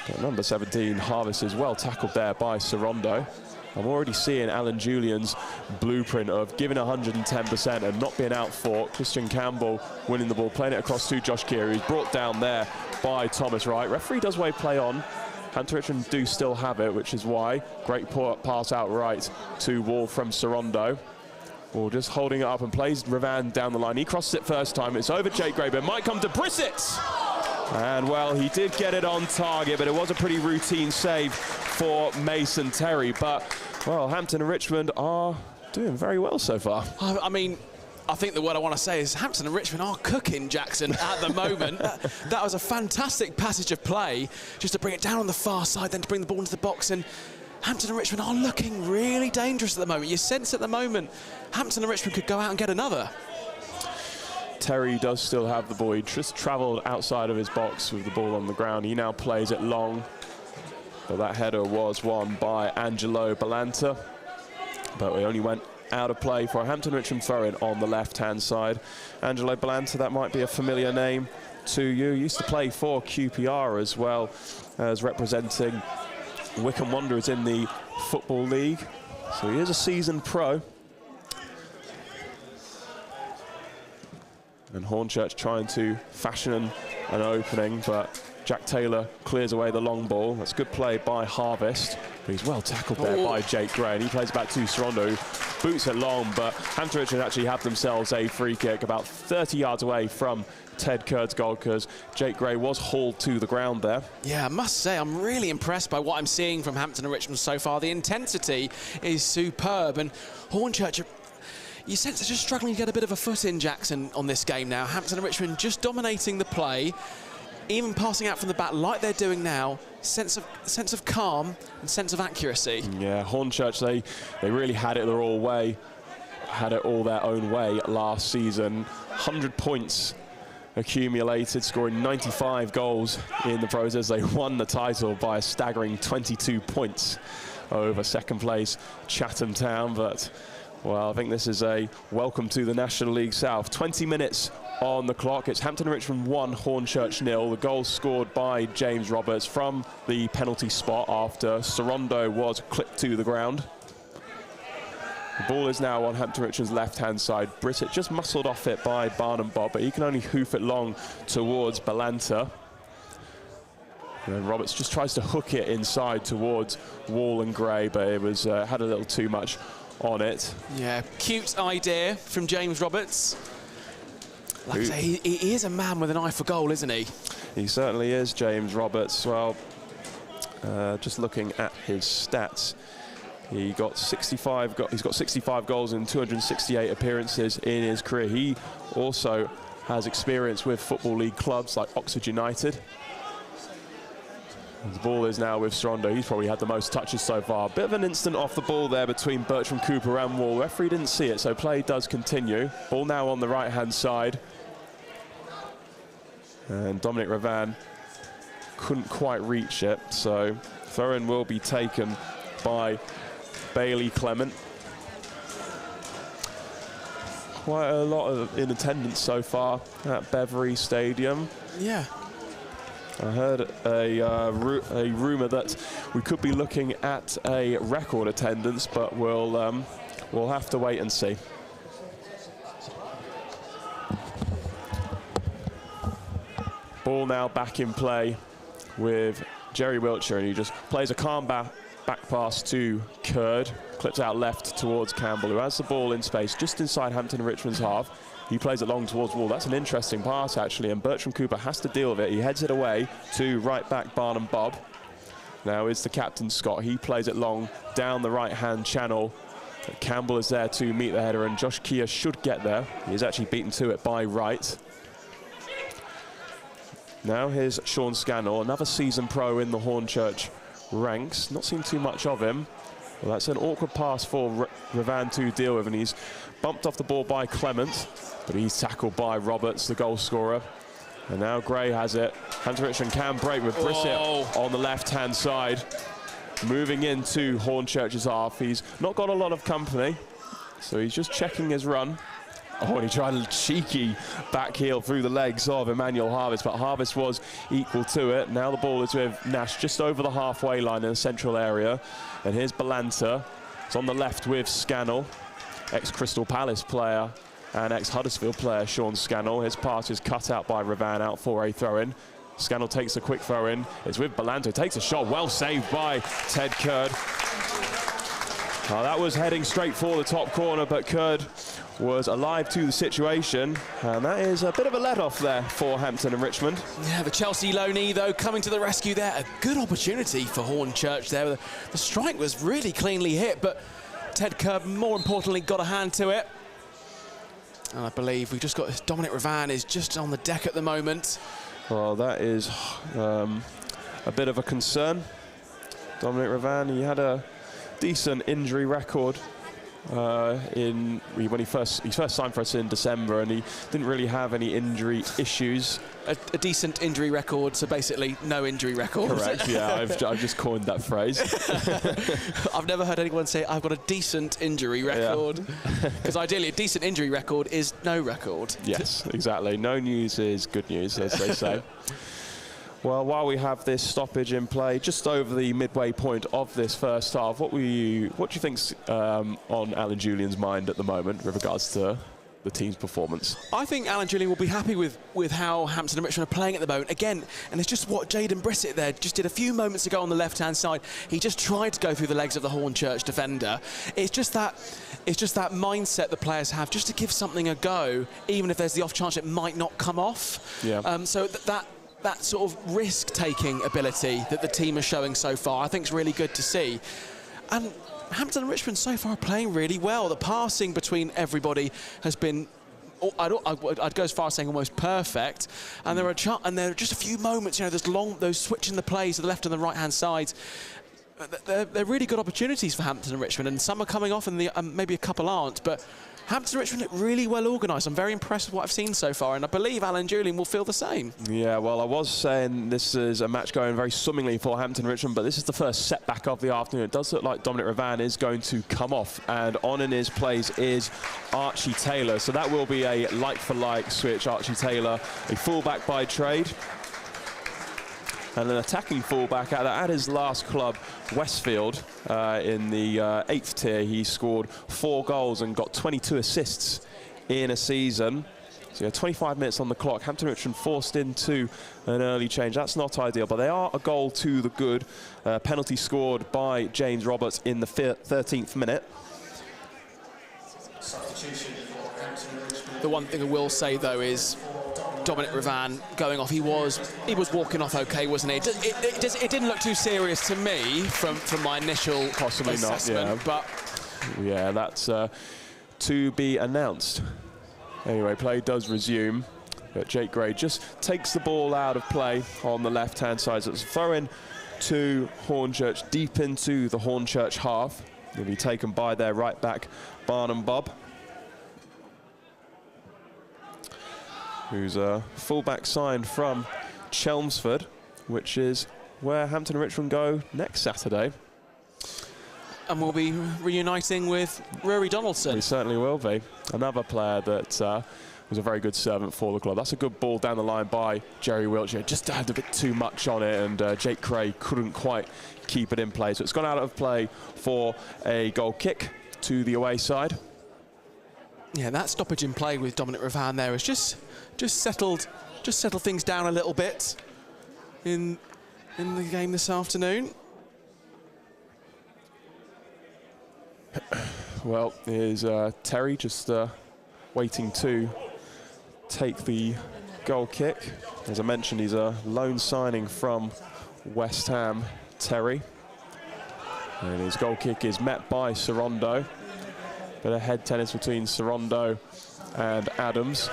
But number 17, Harvest, is well tackled there by Sorondo. I'm already seeing Alan Julian's blueprint of giving 110% and not being outfought. Christian Campbell winning the ball, playing it across to Josh Keary, who's brought down there by Thomas Wright. Referee does wave play on. Hampton Richmond do still have it, which is why. Great pass out right to Wall from Sorondo. Wall just holding it up and plays Rivan down the line. He crosses it first time. It's over Jake Gray, but might come to Brissett. And, well, he did get it on target, but it was a pretty routine save for Mason Terry. But, well, Hampton and Richmond are doing very well so far. I mean, I think the word I want to say is Hampton and Richmond are cooking, Jackson, at the moment. That was a fantastic passage of play, just to bring it down on the far side, then to bring the ball into the box. And Hampton and Richmond are looking really dangerous at the moment. You sense at the moment Hampton and Richmond could go out and get another. Terry does still have the ball. He just travelled outside of his box with the ball on the ground. He now plays it long. But that header was won by Angelo Balanta. But we only went out of play for a Hampton Richmond throw-in on the left-hand side. Angelo Balanta, that might be a familiar name to you. Used to play for QPR as well as representing Wycombe Wanderers in the Football League. So he is a seasoned pro. And Hornchurch trying to fashion an opening, but Jack Taylor clears away the long ball. That's good play by Harvest. But he's well tackled there by Jake Gray, and he plays back to Sorondo, boots it long, but Hampton Richmond actually have themselves a free kick about 30 yards away from Ted Curd's goal, because Jake Gray was hauled to the ground there. Yeah, I must say, I'm really impressed by what I'm seeing from Hampton and Richmond so far. The intensity is superb, and Hornchurch, you sense they're just struggling to get a bit of a foot in, Jackson, on this game now. Hampton and Richmond just dominating the play, even passing out from the back like they're doing now. Sense of calm and sense of accuracy. Yeah, Hornchurch, they really had it their all way. had it all their own way last season. 100 points accumulated, scoring 95 goals in the process. They won the title by a staggering 22 points over second place Chatham Town. But, well, I think this is a welcome to the National League South. 20 minutes on the clock. It's Hampton and Richmond 1, Hornchurch 0. The goal scored by James Roberts from the penalty spot after Sorondo was clipped to the ground. The ball is now on Hampton Richmond's left-hand side. Brissett just muscled off it by Barnum Bob, but he can only hoof it long towards Balanta. And then Roberts just tries to hook it inside towards Wall and Gray, but it was had a little too much on it. Yeah, cute idea from James Roberts. Like I say, he is a man with an eye for goal, isn't he? He certainly is, James Roberts. Well, just looking at his stats, he's got 65 goals in 268 appearances in his career. He also has experience with Football League clubs like Oxford United. The ball is now with Sorondo. He's probably had the most touches so far. Bit of an instant off the ball there between Bertram Cooper and Wall. Referee didn't see it, so play does continue. Ball now on the right-hand side. And Dominic Ravan couldn't quite reach it, so throw-in will be taken by Bailey Clement. Quite a lot in attendance so far at Beverley Stadium. Yeah. I heard a rumour that we could be looking at a record attendance, but we'll have to wait and see. Ball now back in play with Jerry Wiltshire, and he just plays a calm back pass to Curd, clips out left towards Campbell, who has the ball in space just inside Hampton and Richmond's half. He plays it long towards Wall. That's an interesting pass, actually, and Bertram Cooper has to deal with it. He heads it away to right back Barnum Bob. Now is the captain, Scott. He plays it long down the right-hand channel. Campbell is there to meet the header, and Josh Keir should get there. He's actually beaten to it by Wright. Now here's Sean Scannell, another season pro in the Hornchurch ranks. Not seen too much of him. Well, that's an awkward pass for Ravan to deal with, and he's bumped off the ball by Clement, but he's tackled by Roberts, the goal scorer. And now Gray has it. Hampton Richmond can break with Brissett on the left-hand side. Moving into Hornchurch's half. He's not got a lot of company, so he's just checking his run. Oh, and he tried a cheeky back heel through the legs of Emmanuel Harvest, but Harvest was equal to it. Now the ball is with Nash just over the halfway line in the central area. And here's Balanta. It's on the left with Scannell, ex-Crystal Palace player and ex-Huddersfield player Sean Scannell. His pass is cut out by Ravan, out for a throw-in. Scannell takes a quick throw-in. It's with Balanta, takes a shot, well saved by Ted Curd. That was heading straight for the top corner, but Curd was alive to the situation, and that is a bit of a let-off there for Hampton and Richmond. Yeah, the Chelsea loanee, though, coming to the rescue there. A good opportunity for Hornchurch there. The strike was really cleanly hit, but Ted Curd, more importantly, got a hand to it. And I believe we've just got Dominic Ravan is just on the deck at the moment. Well, that is a bit of a concern. Dominic Ravan, he had a decent injury record when he first signed for us in December, and he didn't really have any injury issues. A decent injury record, so basically no injury record. Correct, yeah, I've just coined that phrase. I've never heard anyone say, I've got a decent injury record. Because ideally, a decent injury record is no record. Yes, exactly. No news is good news, as they say. Well, while we have this stoppage in play, just over the midway point of this first half, what do you think's on Alan Julian's mind at the moment with regards to the team's performance? I think Alan Julian will be happy with how Hampton and Richmond are playing at the moment. Again, and it's just what Jaden Brissett there just did a few moments ago on the left-hand side. He just tried to go through the legs of the Hornchurch defender. It's just that mindset the players have, just to give something a go, even if there's the off chance it might not come off. Yeah. So that sort of risk-taking ability that the team is showing so far, I think is really good to see. And Hampton and Richmond so far are playing really well. The passing between everybody has been, I'd go as far as saying almost perfect. And there are just a few moments, you know, those switching the plays to the left and the right-hand sides. They're really good opportunities for Hampton and Richmond, and some are coming off and maybe a couple aren't, but Hampton Richmond look really well organised. I'm very impressed with what I've seen so far, and I believe Alan Julian will feel the same. Yeah, well, I was saying this is a match going very swimmingly for Hampton Richmond, but this is the first setback of the afternoon. It does look like Dominic Ravan is going to come off, and on in his place is Archie Taylor. So that will be a like-for-like switch. Archie Taylor, a fullback by trade, and an attacking fullback at his last club, Westfield, in the 8th tier. He scored 4 goals and got 22 assists in a season. So 25 minutes on the clock. Hampton Richmond forced into an early change. That's not ideal, but they are a goal to the good. Penalty scored by James Roberts in the 13th minute. The one thing I will say, though, is Dominic Ravan going off. He was walking off okay, wasn't he? It didn't look too serious to me from my initial assessment. Not, yeah. But yeah, that's to be announced. Anyway, play does resume, but Jake Gray just takes the ball out of play on the left-hand side. So it's a throw-in to Hornchurch, deep into the Hornchurch half. He'll be taken by their right-back, Barnum Bob, who's a fullback signed from Chelmsford, which is where Hampton and Richmond go next Saturday. And we'll be reuniting with Rory Donaldson. We certainly will be. Another player that was a very good servant for the club. That's a good ball down the line by Jerry Wiltshire. Just had a bit too much on it, and Jake Cray couldn't quite keep it in play. So it's gone out of play for a goal kick to the away side. Yeah, that stoppage in play with Dominic Ravan there has just settled things down a little bit in the game this afternoon. Well, here's Terry just waiting to take the goal kick. As I mentioned, he's a loan signing from West Ham, Terry. And his goal kick is met by Sorondo. Bit of head tennis between Sorondo and Adams.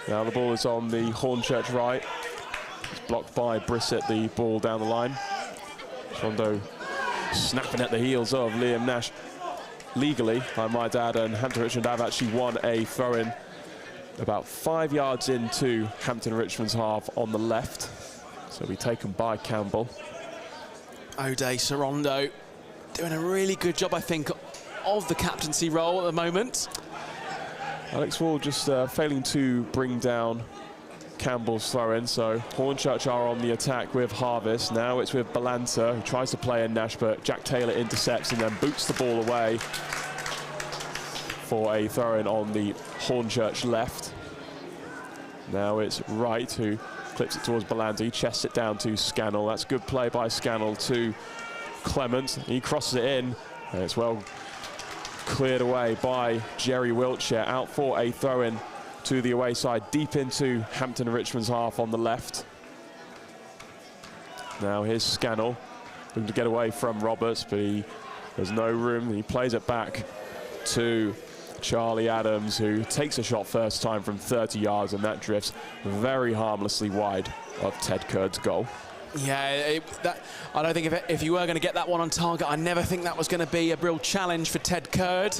Now the ball is on the Hornchurch right. It's blocked by Brissett, the ball down the line. Sorondo snapping at the heels of Liam Nash. Legally, I might add, and Hampton Richmond have actually won a throw-in about 5 yards into Hampton Richmond's half on the left. So it'll be taken by Campbell. O'Day Sorondo doing a really good job, I think, of the captaincy role at the moment. Alex Ward just failing to bring down Campbell's throw-in, so Hornchurch are on the attack with Harvest. Now it's with Balanta, who tries to play in Nash, but Jack Taylor intercepts and then boots the ball away for a throw-in on the Hornchurch left. Now it's Wright who clips it towards Balanta. He chests it down to Scannell. That's good play by Scannell to Clement. He crosses it in, and it's well cleared away by Jerry Wiltshire, out for a throw-in to the away side, deep into Hampton and Richmond's half on the left. Now here's Scannell, looking to get away from Roberts, but there's no room. He plays it back to Charlie Adams, who takes a shot first time from 30 yards, and that drifts very harmlessly wide of Ted Curd's goal. Yeah, I don't think if you were going to get that one on target, I never think that was going to be a real challenge for Ted Curd.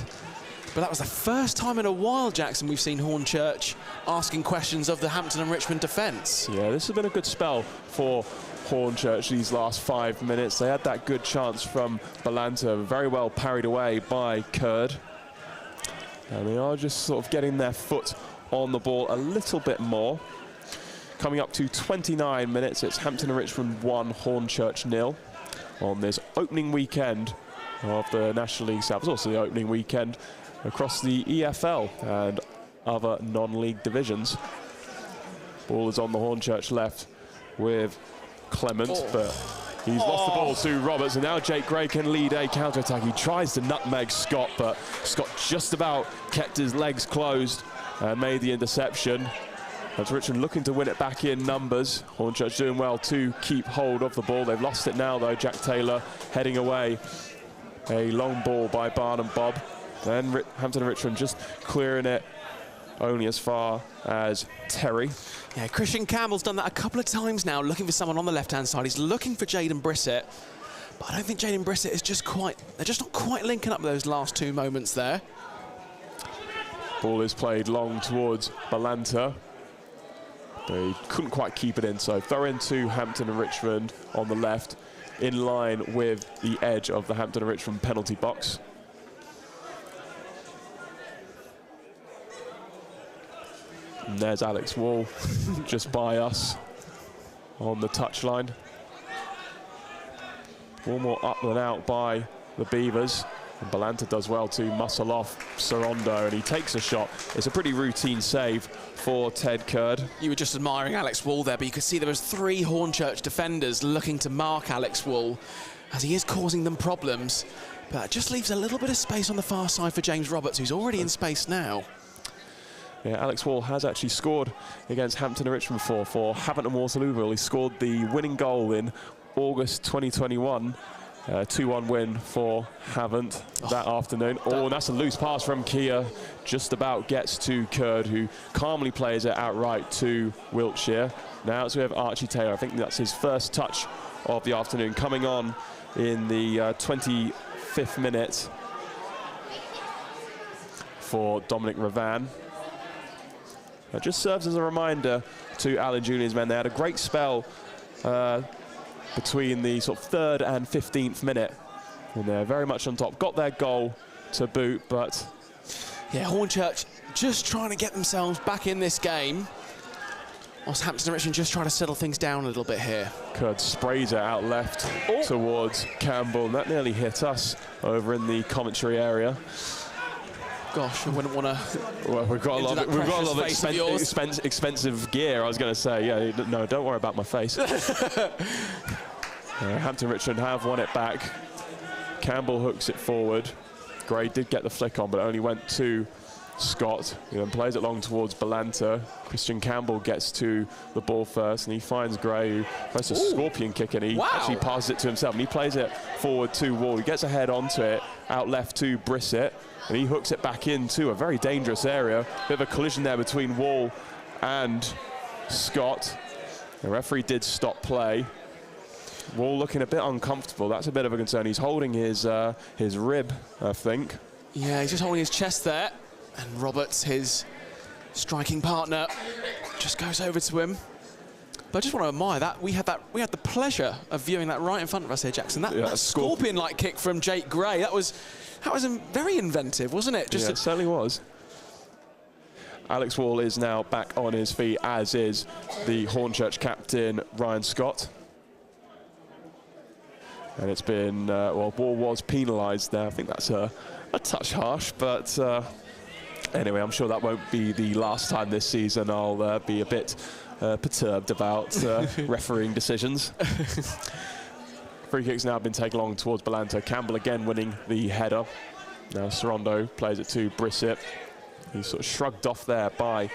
But that was the first time in a while, Jackson, we've seen Hornchurch asking questions of the Hampton and Richmond defence. Yeah, this has been a good spell for Hornchurch these last 5 minutes. They had that good chance from Balanta, very well parried away by Curd. And they are just sort of getting their foot on the ball a little bit more. Coming up to 29 minutes, it's Hampton and Richmond 1, Hornchurch 0 on this opening weekend of the National League South. It's also the opening weekend across the EFL and other non-league divisions. Ball is on the Hornchurch left with Clement, but he's lost the ball to Roberts, and now Jake Gray can lead a counter-attack. He tries to nutmeg Scott, but Scott just about kept his legs closed and made the interception. That's Richmond looking to win it back in numbers. Hornchurch doing well to keep hold of the ball. They've lost it now, though. Jack Taylor heading away. A long ball by Barnum Bob. Then Hampton and Richmond just clearing it only as far as Terry. Yeah, Christian Campbell's done that a couple of times now, looking for someone on the left-hand side. He's looking for Jaden Brissett, but I don't think Jaden Brissett is they're just not quite linking up those last 2 moments there. Ball is played long towards Balanta. They couldn't quite keep it in, so throw into Hampton and Richmond on the left, in line with the edge of the Hampton and Richmond penalty box. And there's Alex Wall just by us on the touchline. One more up than out by the Beavers. And Balanta does well to muscle off Sorondo, and he takes a shot. It's a pretty routine save for Ted Curd. You were just admiring Alex Wall there, but you could see there was 3 Hornchurch defenders looking to mark Alex Wall, as he is causing them problems. But that just leaves a little bit of space on the far side for James Roberts, who's already in space now. Yeah, Alex Wall has actually scored against Hampton and Richmond for Hampton and Waterlooville. He scored the winning goal in August 2021. 2-1 win for Havant that afternoon. Oh, and that's a loose pass from Kia. Just about gets to Curd, who calmly plays it outright to Wiltshire. Now it's with Archie Taylor. I think that's his first touch of the afternoon, coming on in the 25th minute for Dominic Ravan. That just serves as a reminder to Alan Julian's men. They had a great spell between the sort of 3rd and 15th minute, and they're very much on top. Got their goal to boot, but yeah, Hornchurch just trying to get themselves back in this game, whilst Hampton and Richmond just trying to settle things down a little bit here. Curd sprays it out left towards Campbell, and that nearly hit us over in the commentary area. Gosh, I wouldn't want to. Well, we've got a lot of expensive gear. I was going to say, yeah, no, don't worry about my face. Hampton Richmond have won it back. Campbell hooks it forward. Gray did get the flick on, but it only went to Scott. He then plays it long towards Balanta. Christian Campbell gets to the ball first, and he finds Gray, who throws a scorpion kick, and he actually passes it to himself, and he plays it forward to Wall. He gets a head onto it, out left to Brissett, and he hooks it back into a very dangerous area. Bit of a collision there between Wall and Scott. The referee did stop play. Wall looking a bit uncomfortable. That's a bit of a concern. He's holding his rib, I think. Yeah, he's just holding his chest there. And Roberts, his striking partner, just goes over to him. But I just want to admire that. We had the pleasure of viewing that right in front of us here, Jackson. That scorpion-like kick from Jake Gray. That was very inventive, wasn't it? Just it certainly was. Alex Wall is now back on his feet, as is the Hornchurch captain, Ryan Scott. And it's been, well, Wall was penalised there. I think that's a touch harsh, but anyway, I'm sure that won't be the last time this season I'll be a bit perturbed about refereeing decisions. Free kick's now been taken along towards Balanta. Campbell again winning the header. Now Sorondo plays it to Brissett. He's sort of shrugged off there by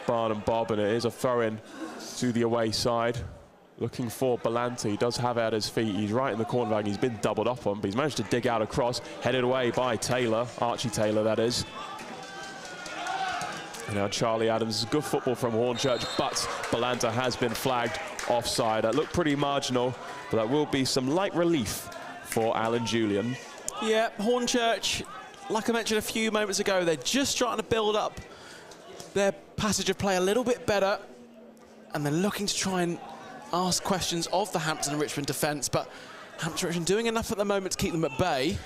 Barn and Bob, and it is a throw-in to the away side. Looking for Balanta. He does have it at his feet. He's right in the corner bag. He's been doubled up on, but he's managed to dig out a cross, headed away by Taylor, Archie Taylor, that is. And now Charlie Adams. Good football from Hornchurch, but Balanta has been flagged offside. That looked pretty marginal, but that will be some light relief for Alan Julian. Yeah, Hornchurch, like I mentioned a few moments ago, they're just trying to build up their passage of play a little bit better, and they're looking to try and ask questions of the Hampton and Richmond defence, but Hampton and Richmond doing enough at the moment to keep them at bay.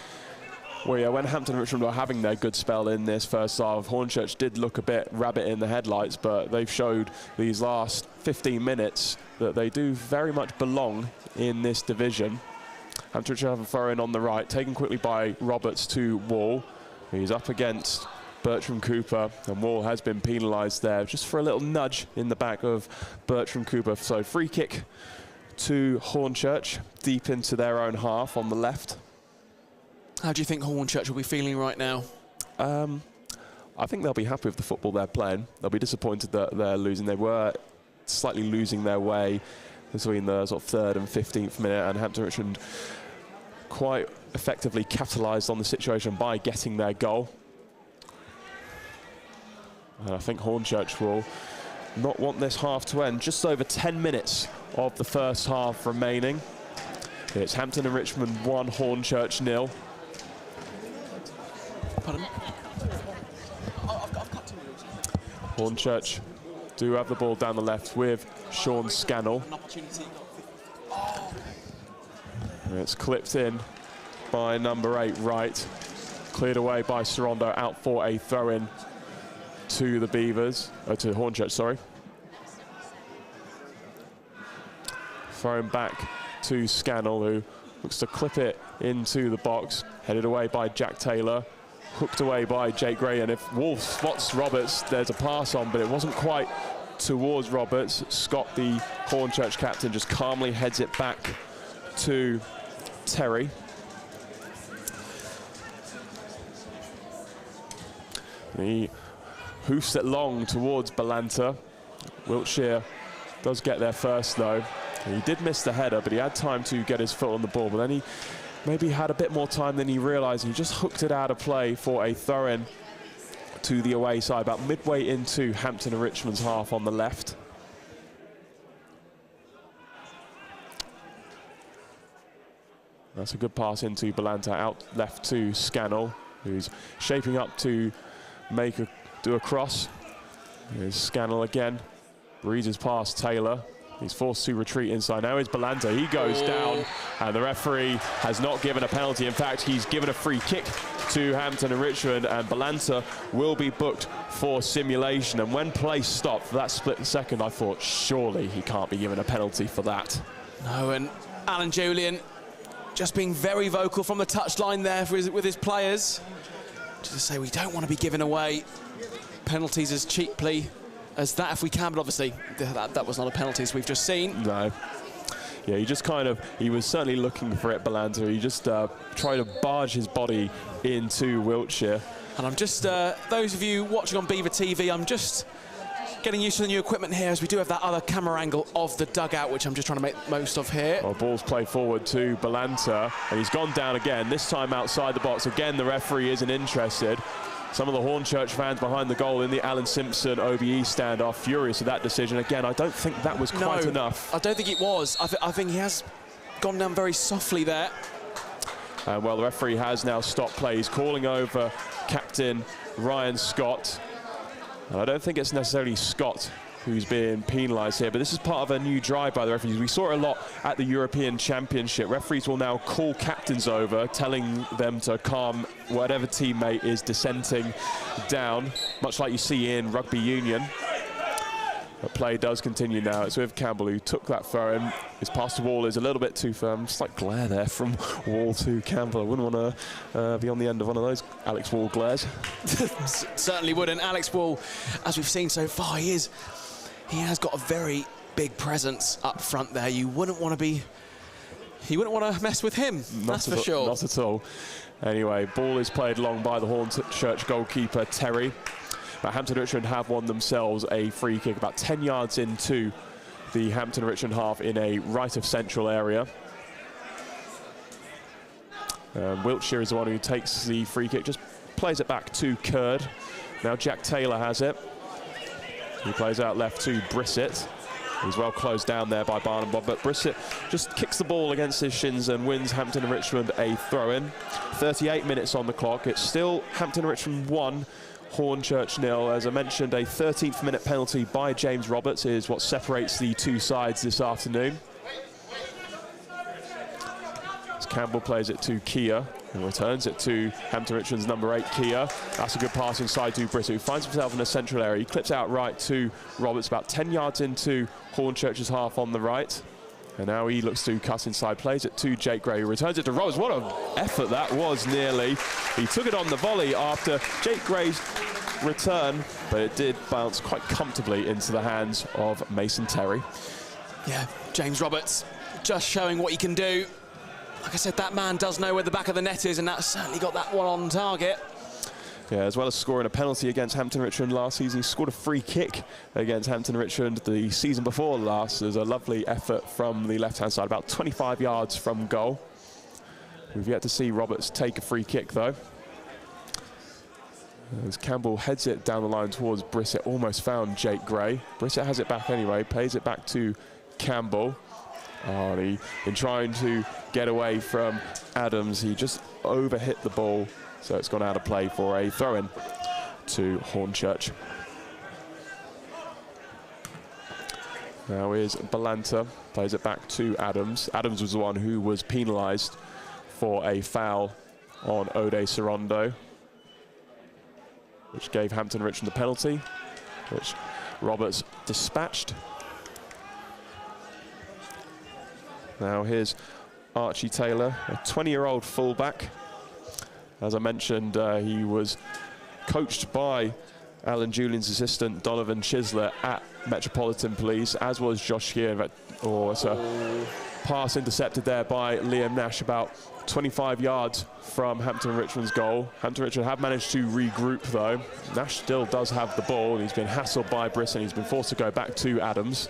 Well, yeah, when Hampton and Richmond were having their good spell in this first half, Hornchurch did look a bit rabbit in the headlights, but they've showed these last 15 minutes that they do very much belong in this division. Hampton Richmond have a throw-in on the right, taken quickly by Roberts to Wall. He's up against Bertram Cooper, and Wall has been penalised there just for a little nudge in the back of Bertram Cooper. So free kick to Hornchurch, deep into their own half on the left. How do you think Hornchurch will be feeling right now? I think they'll be happy with the football they're playing. They'll be disappointed that they're losing. They were slightly losing their way between the sort of 3rd and 15th minute, and Hampton Richmond quite effectively capitalised on the situation by getting their goal. And I think Hornchurch will not want this half to end. Just over 10 minutes of the first half remaining. It's Hampton and Richmond 1, Hornchurch 0. Pardon? I've got to. Hornchurch do have the ball down the left with Sean Scannell. It's clipped in by number 8, Wright. Cleared away by Sorondo, out for a throw-in to the Beavers, to Hornchurch, sorry. Thrown back to Scannell, who looks to clip it into the box. Headed away by Jack Taylor. Hooked away by Jake Gray, and if Wolf spots Roberts, there's a pass on, but it wasn't quite towards Roberts. Scott, the Hornchurch captain, just calmly heads it back to Terry. He hoofs it long towards Balanta. Wiltshire does get there first, though. He did miss the header, but he had time to get his foot on the ball, but then he maybe had a bit more time than he realised. He just hooked it out of play for a throw-in to the away side, about midway into Hampton and Richmond's half on the left. That's a good pass into Balanta, out left to Scannell, who's shaping up to do a cross. Here's Scannell again, breezes past Taylor. He's forced to retreat inside. Now is Balanta. He goes down, and the referee has not given a penalty. In fact, he's given a free kick to Hampton and Richmond, and Balanta will be booked for simulation. And when play stopped for that split second, I thought, surely he can't be given a penalty for that. No, and Alan Julian just being very vocal from the touchline there with his players. Just to say we don't want to be giving away penalties as cheaply as that if we can, but obviously that was not a penalty as we've just seen. No. Yeah, he was certainly looking for it, Balanta. He just tried to barge his body into Wiltshire. And I'm just, those of you watching on Beaver TV, I'm just getting used to the new equipment here, as we do have that other camera angle of the dugout, which I'm just trying to make most of here. Well, ball's played forward to Balanta, and he's gone down again, this time outside the box. Again, the referee isn't interested. Some of the Hornchurch fans behind the goal in the Alan Simpson OBE stand are furious at that decision. Again, I don't think that was quite enough. I don't think it was. I think he has gone down very softly there. And well, the referee has now stopped play. He's calling over captain Ryan Scott. And I don't think it's necessarily Scott who's being penalised here, but this is part of a new drive by the referees. We saw it a lot at the European Championship. Referees will now call captains over, telling them to calm whatever teammate is dissenting down, much like you see in rugby union. The play does continue now. It's with Campbell, who took that throw in. His pass to Wall is a little bit too firm. Slight glare there from Wall to Campbell. I wouldn't want to be on the end of one of those Alex Wall glares. Certainly wouldn't. Alex Wall, as we've seen so far, he has got a very big presence up front there. You wouldn't want to mess with him, that's for sure. Not at all. Anyway, ball is played long by the Hornchurch goalkeeper, Terry. But Hampton Richmond have won themselves a free kick about 10 yards into the Hampton Richmond half in a right of central area. Wiltshire is the one who takes the free kick, just plays it back to Curd. Now Jack Taylor has it. He plays out left to Brissett. He's well closed down there by Barnum Bob, but Brissett just kicks the ball against his shins and wins Hampton and Richmond a throw-in. 38 minutes on the clock. It's still Hampton and Richmond 1, Hornchurch 0. As I mentioned, a 13th minute penalty by James Roberts is what separates the two sides this afternoon. As Campbell plays it to Kia and returns it to Hampton Richmond's number 8, Kia. That's a good pass inside to Brissett, who finds himself in a central area. He clips out right to Roberts, about 10 yards into Hornchurch's half on the right. And now he looks to cut inside, plays it to Jake Gray, who returns it to Roberts. What an effort that was, nearly. He took it on the volley after Jake Gray's return, but it did bounce quite comfortably into the hands of Mason Terry. Yeah, James Roberts just showing what he can do. Like I said, that man does know where the back of the net is, and that's certainly got that one on target. Yeah, as well as scoring a penalty against Hampton Richmond last season, he scored a free kick against Hampton Richmond the season before last. There's a lovely effort from the left-hand side, about 25 yards from goal. We've yet to see Roberts take a free kick, though. As Campbell heads it down the line towards Brissett, almost found Jake Gray. Brissett has it back anyway, plays it back to Campbell. Oh, and he, in trying to get away from Adams, he just overhit the ball, so it's gone out of play for a throw-in to Hornchurch. Now here's Balanta, plays it back to Adams. Adams was the one who was penalised for a foul on Ode Sorondo, which gave Hampton Richmond the penalty, which Roberts dispatched. Now here's Archie Taylor, a 20-year-old fullback. As I mentioned, he was coached by Alan Julian's assistant, Donovan Chisler, at Metropolitan Police, as was Josh Shear. It's a pass intercepted there by Liam Nash, about 25 yards from Hampton Richmond's goal. Hampton Richmond have managed to regroup, though. Nash still does have the ball, and he's been hassled by Brisson. He's been forced to go back to Adams.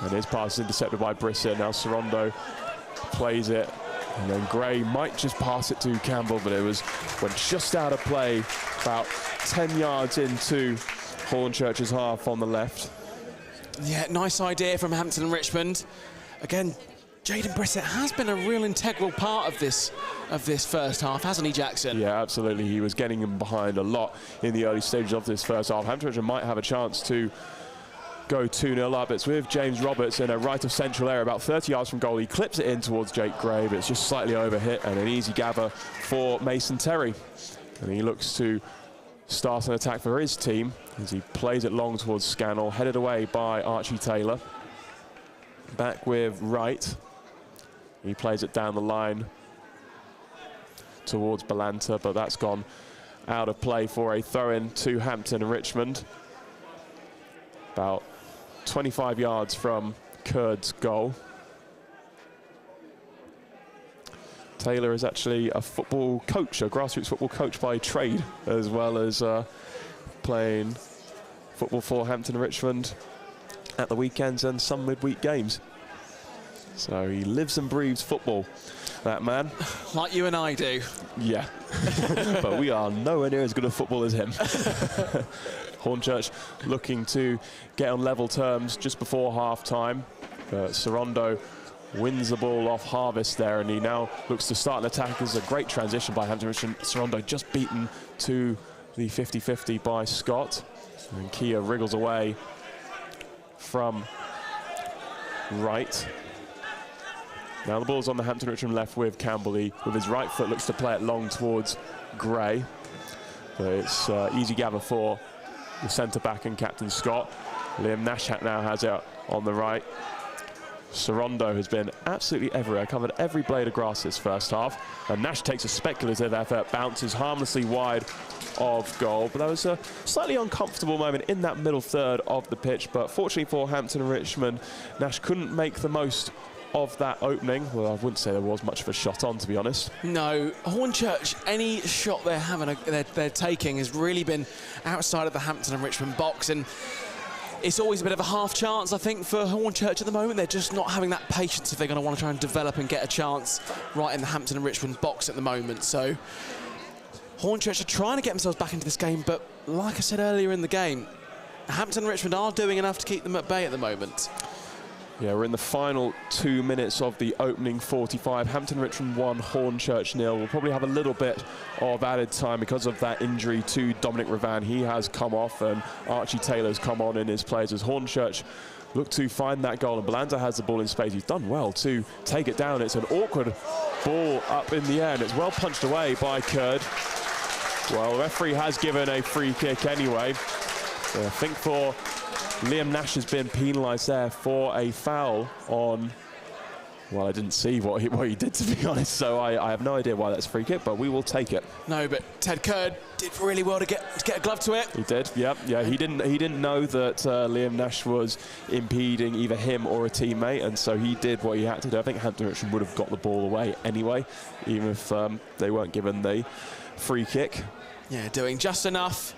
And his pass is intercepted by Brisson. Now Sorondo plays it, and then Gray might just pass it to Campbell, but it went just out of play, about 10 yards into Hornchurch's half on the left. Yeah, nice idea from Hampton and Richmond. Again, Jaden Brissett has been a real integral part of this first half, hasn't he, Jackson? Yeah, absolutely. He was getting him behind a lot in the early stages of this first half. Hampton Richmond might have a chance to go 2-0 up. It's with James Roberts in a right of central area, about 30 yards from goal. He clips it in towards Jake Gray, but it's just slightly overhit, and an easy gather for Mason Terry. And he looks to start an attack for his team as he plays it long towards Scannell, headed away by Archie Taylor. Back with Wright. He plays it down the line towards Balanta, but that's gone out of play for a throw-in to Hampton and Richmond. About 25 yards from Kurd's goal. Taylor is actually a football coach, a grassroots football coach by trade, as well as playing football for Hampton and Richmond at the weekends and some midweek games. So he lives and breathes football, that man. Like you and I do. Yeah, but we are nowhere near as good at football as him. Hornchurch looking to get on level terms just before half-time. Sorondo wins the ball off Harvest there, and he now looks to start an attack. This is a great transition by Hampton Richmond. Sorondo just beaten to the 50-50 by Scott. And Kia wriggles away from Wright. Now the ball's on the Hampton Richmond left with Campbell. He, with his right foot, looks to play it long towards Gray. But it's easy gather for the centre-back and captain Scott. Liam Nash now has it on the right. Sorondo has been absolutely everywhere, covered every blade of grass this first half. And Nash takes a speculative effort, bounces harmlessly wide of goal. But that was a slightly uncomfortable moment in that middle third of the pitch. But fortunately for Hampton and Richmond, Nash couldn't make the most of that opening. Well, I wouldn't say there was much of a shot on, to be honest. No, Hornchurch, any shot they're having, they're taking has really been outside of the Hampton and Richmond box, and it's always a bit of a half chance, I think, for Hornchurch at the moment. They're just not having that patience if they're going to want to try and develop and get a chance right in the Hampton and Richmond box at the moment. So Hornchurch are trying to get themselves back into this game, but like I said earlier in the game, Hampton and Richmond are doing enough to keep them at bay at the moment. Yeah, we're in the final 2 minutes of the opening 45. Hampton Richmond 1, Hornchurch 0. We'll probably have a little bit of added time because of that injury to Dominic Ravan. He has come off, and Archie Taylor's come on in his place as Hornchurch look to find that goal. And Balanta has the ball in space. He's done well to take it down. It's an awkward ball up in the air, and it's well punched away by Kurd. Well, the referee has given a free kick anyway. So I think for Liam Nash has been penalised there for a foul on, well, I didn't see what he did, to be honest, so I have no idea why that's a free kick, but we will take it. No, but Ted Kurd did really well to get a glove to it. He did, yeah. He didn't know that Liam Nash was impeding either him or a teammate, and so he did what he had to do. I think Hampton Richmond would have got the ball away anyway, even if they weren't given the free kick. Yeah, doing just enough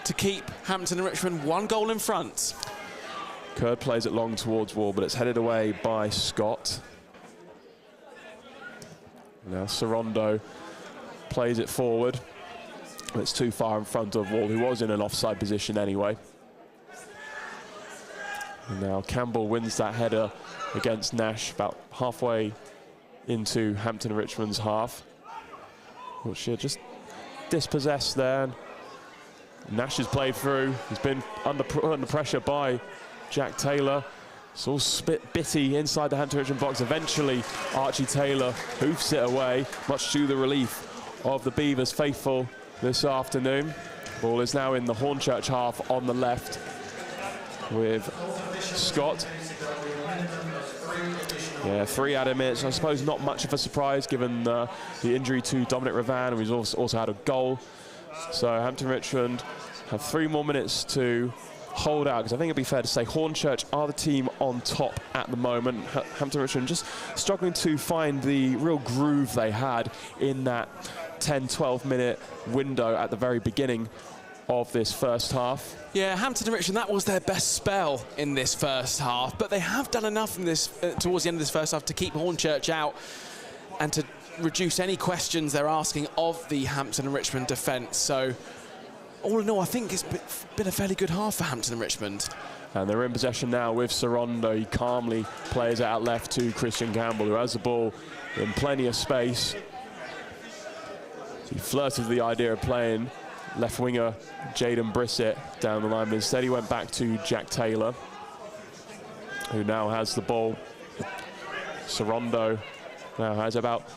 to keep Hampton and Richmond 1 goal in front. Kurd plays it long towards Wall, but it's headed away by Scott. Now Sorondo plays it forward. It's too far in front of Wall, who was in an offside position anyway. And now Campbell wins that header against Nash about halfway into Hampton and Richmond's half. Which just dispossessed there. Nash has played through. He's been under pressure by Jack Taylor. It's all bitty inside the Hampton Richmond box. Eventually, Archie Taylor hoofs it away, much to the relief of the Beavers faithful this afternoon. Ball is now in the Hornchurch half on the left with Scott. Yeah, 3 added minutes. I suppose not much of a surprise given the injury to Dominic Ravan, who's also had a goal. So Hampton Richmond have 3 more minutes to hold out, because I think it'd be fair to say Hornchurch are the team on top at the moment. Hampton Richmond just struggling to find the real groove they had in that 10-12 minute window at the very beginning of this first half. Yeah, Hampton and Richmond, that was their best spell in this first half, but they have done enough in this towards the end of this first half to keep Hornchurch out and to reduce any questions they're asking of the Hampton and Richmond defence. So all in all, I think it's been a fairly good half for Hampton and Richmond. And they're in possession now with Sorondo. He calmly plays it out left to Christian Campbell, who has the ball in plenty of space. He flirted with the idea of playing left winger Jaden Brissett down the line, but instead he went back to Jack Taylor, who now has the ball. Sorondo now has about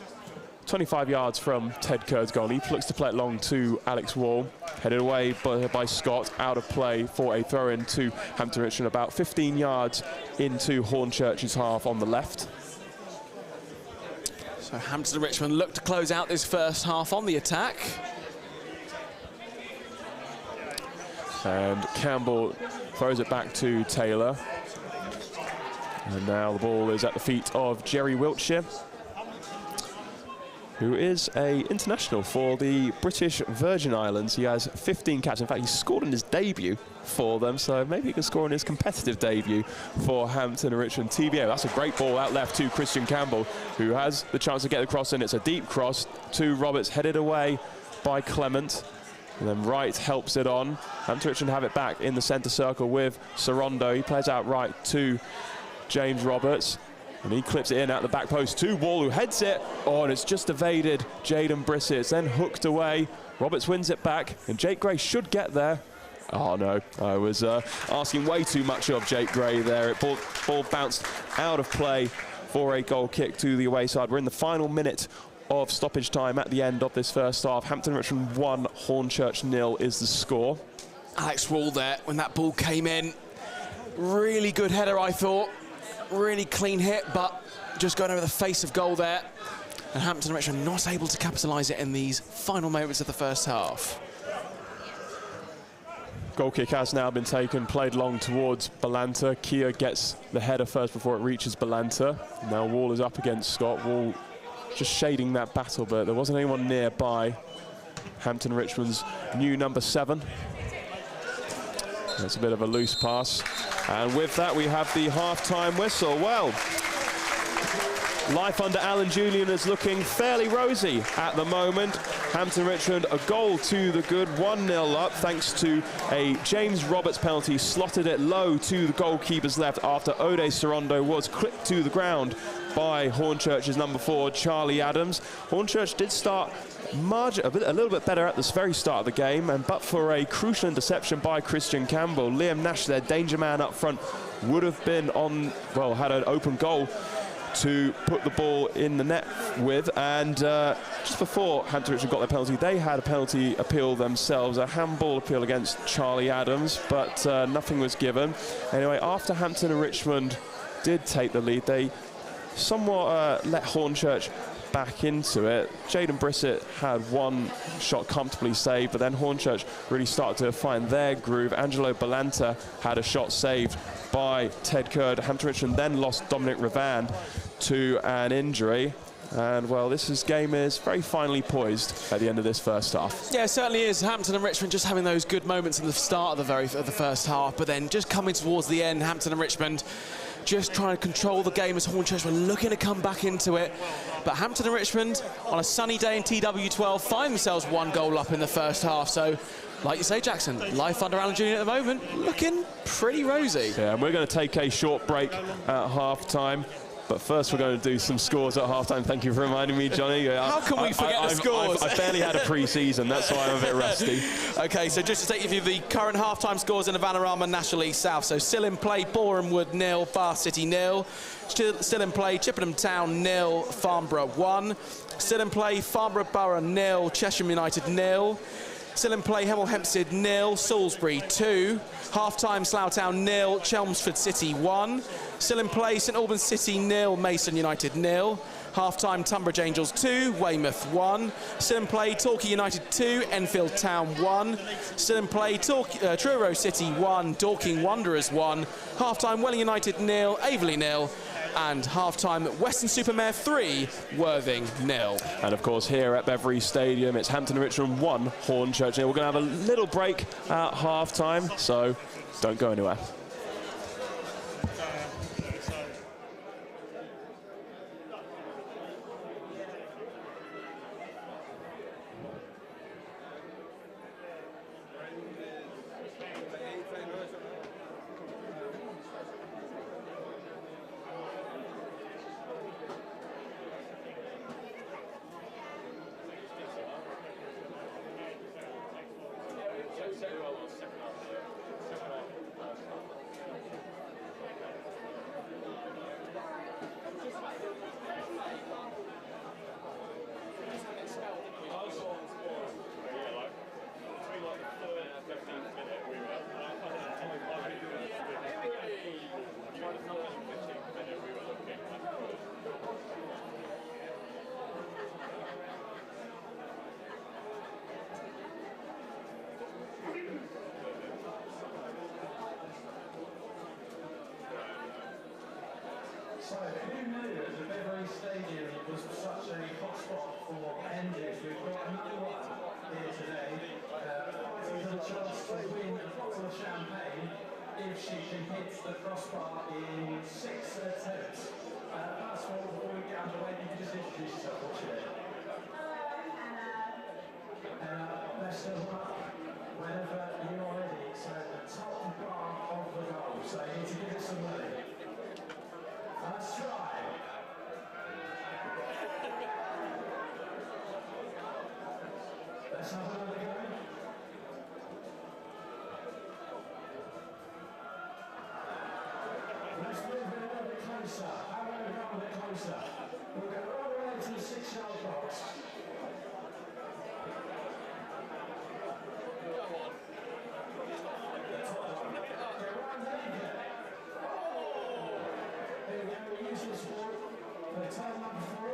25 yards from Ted Kerr's goal. He looks to play it long to Alex Wall. Headed away by Scott, out of play for a throw-in to Hampton Richmond, about 15 yards into Hornchurch's half on the left. So Hampton and Richmond look to close out this first half on the attack. And Campbell throws it back to Taylor. And now the ball is at the feet of Jerry Wiltshire, who is an international for the British Virgin Islands. He has 15 caps. In fact, he scored in his debut for them, so maybe he can score in his competitive debut for Hampton and Richmond. TBO, that's a great ball out left to Christian Campbell, who has the chance to get the cross in. It's a deep cross to Roberts, headed away by Clement. And then Wright helps it on. Hampton Richmond have it back in the centre circle with Sorondo. He plays out right to James Roberts. And he clips it in at the back post to Wall, who heads it. Oh, and it's just evaded Jaden Brissett. It's then hooked away. Roberts wins it back, and Jake Gray should get there. Oh, no. I was asking way too much of Jake Gray there. Ball bounced out of play for a goal kick to the away side. We're in the final minute of stoppage time at the end of this first half. Hampton Richmond 1, Hornchurch 0 is the score. Alex Wall there when that ball came in. Really good header, I thought. Really clean hit, but just going over the face of goal there. And Hampton and Richmond not able to capitalise it in these final moments of the first half. Goal kick has now been taken, played long towards Balanta. Kia gets the header first before it reaches Balanta. Now Wall is up against Scott. Wall just shading that battle, but there wasn't anyone nearby. Hampton Richmond's new number 7. That's a bit of a loose pass. And with that, we have the half-time whistle. Well, life under Alan Julian is looking fairly rosy at the moment. Hampton Richmond, a goal to the good, 1-0 up, thanks to a James Roberts penalty, slotted it low to the goalkeeper's left after Ode Sorondo was clipped to the ground by Hornchurch's number 4, Charlie Adams. Hornchurch did start a little bit better at the very start of the game, and but for a crucial interception by Christian Campbell, Liam Nash, their danger man up front, would have been had an open goal to put the ball in the net with. And just before Hampton Richmond got their penalty, they had a penalty appeal themselves, a handball appeal against Charlie Adams, but nothing was given. Anyway, after Hampton and Richmond did take the lead, they somewhat let Hornchurch back into it. Jaden Brissett had one shot comfortably saved, but then Hornchurch really started to find their groove. Angelo Balanta had a shot saved by Ted Kerr. Hampton Richmond then lost Dominic Ravan to an injury. And, well, this game is very finely poised at the end of this first half. Yeah, it certainly is. Hampton and Richmond just having those good moments in the start of the first half, but then just coming towards the end, Hampton and Richmond just trying to control the game as Hornchurch were looking to come back into it. But Hampton and Richmond, on a sunny day in TW12, find themselves 1 goal up in the first half. So, like you say, Jackson, life under Alan Julian at the moment, looking pretty rosy. Yeah, and we're going to take a short break at half-time. But first, we're going to do some scores at halftime. Thank you for reminding me, Johnny. How can we forget the scores? I barely had a pre-season. That's why I'm a bit rusty. OK, so just to take you through the current halftime scores in the Vanarama National League South. So still in play, Boreham Wood 0, Bath City 0. Still in play, Chippenham Town 0, Farnborough 1. Still in play, Farnborough Borough 0, Chesham United 0. Still in play, Hemel Hempstead 0, Salisbury 2. Half-time, Slough Town 0, Chelmsford City 1. Still in play, St Albans City 0, Mason United 0. Half-time, Tunbridge Angels 2, Weymouth 1. Still in play, Torquay United 2, Enfield Town 1. Still in play, Truro City 1, Dorking Wanderers 1. Half-time, Welling United 0, Averley 0. And half-time, Weston-super-Mare 3, Worthing 0. And of course, here at Beverley Stadium, it's Hampton and Richmond 1, Hornchurch 0. We're going to have a little break at half-time, so don't go anywhere. So, who knew that the Beverley Stadium was such a hot spot for endings? We've got another one here today, fighting for the chance to win a bottle of champagne if she can hit the crossbar in 6 attempts. First of all, before we get underway, you can just introduce yourself, what's your name? Best of luck whenever you're ready. So, the top bar of the goal. So, you need to give it some money. Let's try. Let's have another go. Let's move it a little bit closer. How about we go a bit closer? We'll go all the way to the 6-yard box. Time number 4.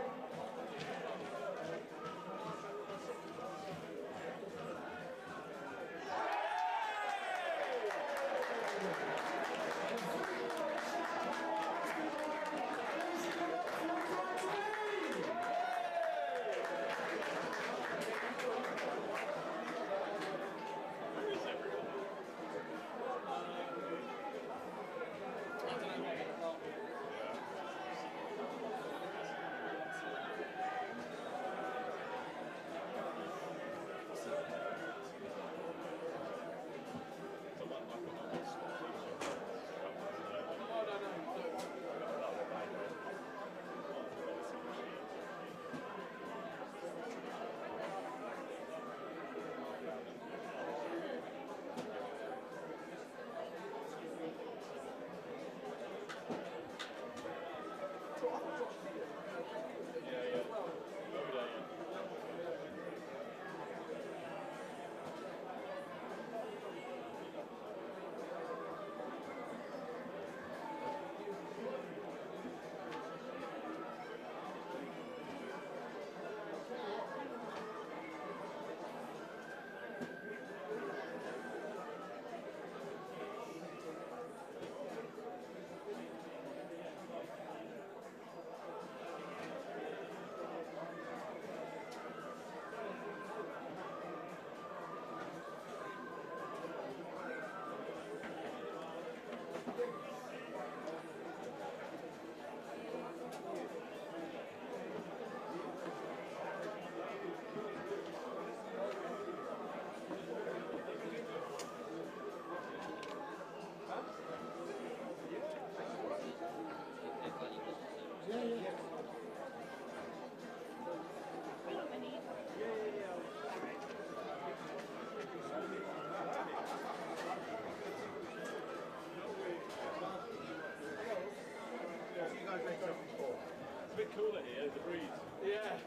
cooler here, the breeze. Yeah.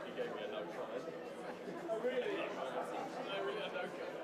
He gave me a no comment. Oh really? I really had no comment.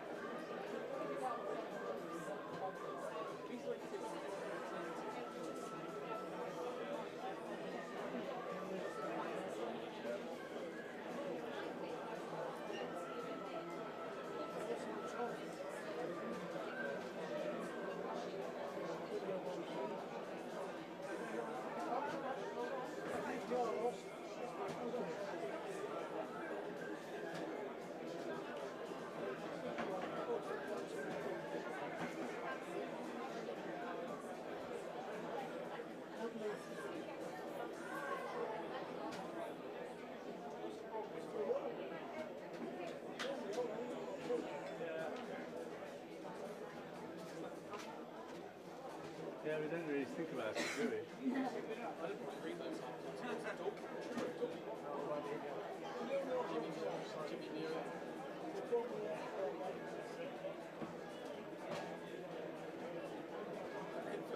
Yeah, we don't really think about it, do we?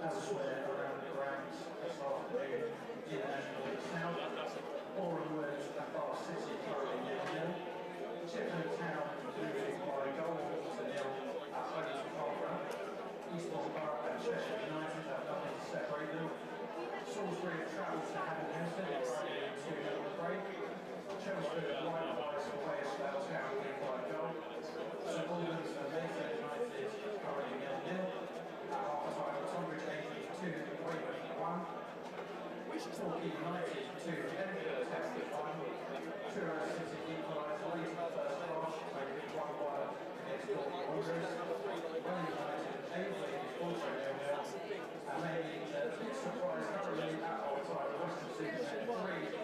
Elsewhere around the grounds this afternoon, international sound, Boreham Wood and Bath City currently 0-0. Chippenham Town losing by a goal to 0 at home to Farnborough. Eastbourne Borough and Cheshire United have nothing to separate them. Salisbury have travelled to Hampton, it's currently 2-0 the break. Chelmsford likewise away at Slough Town winning by a goal. St Albans and Mayfair United currently 0-0. At half-time, Tonbridge 82, Weymouth 1. Torquay United 2, Enfield 1. Truro City equalised late in the first half, making it 1-1 against Dorking Wanderers. Welling United 8 also 0-0. And maybe a big surprise, currently at half-time, Western Superman 3.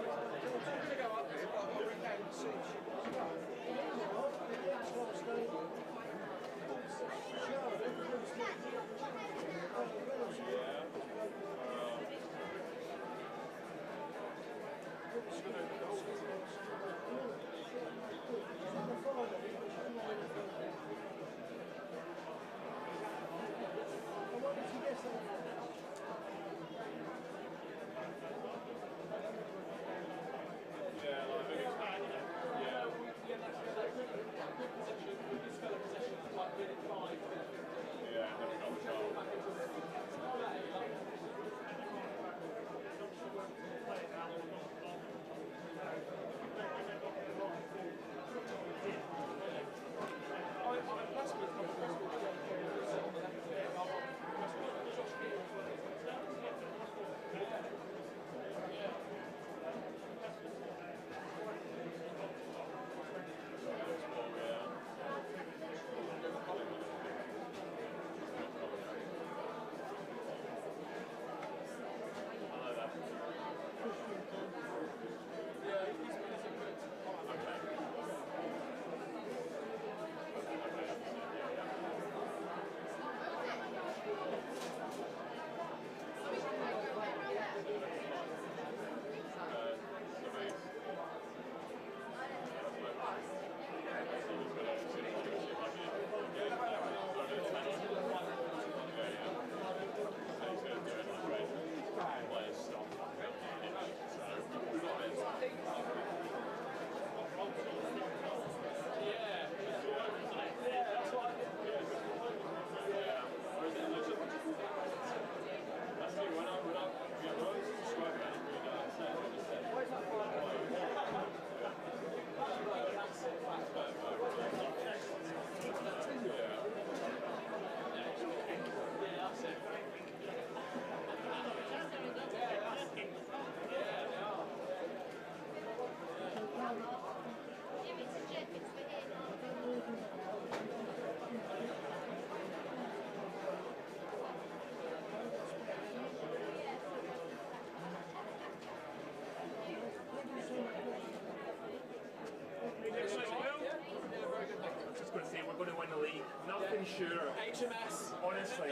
such a mess. Honestly,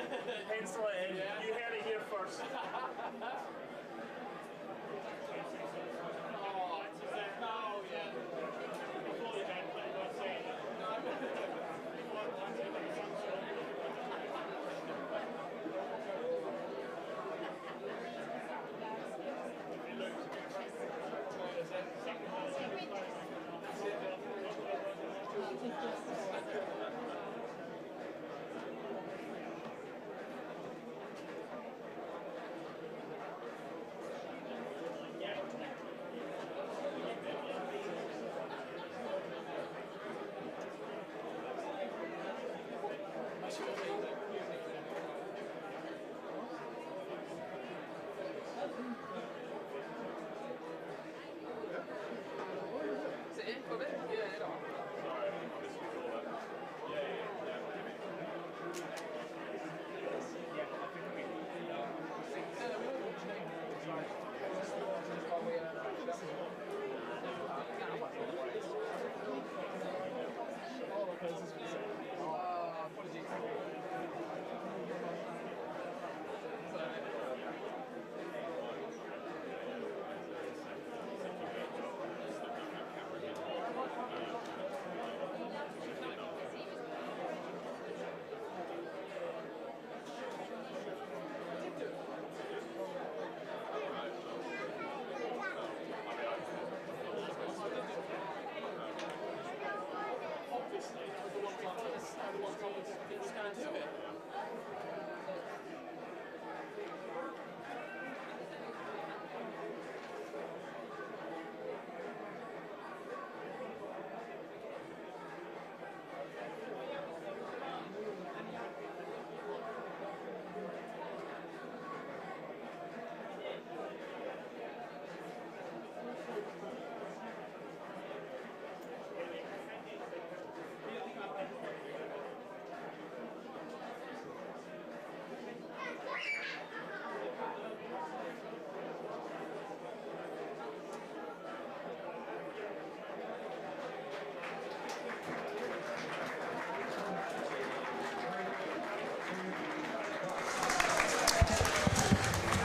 pencil it in. You heard it here first. Oh, yeah.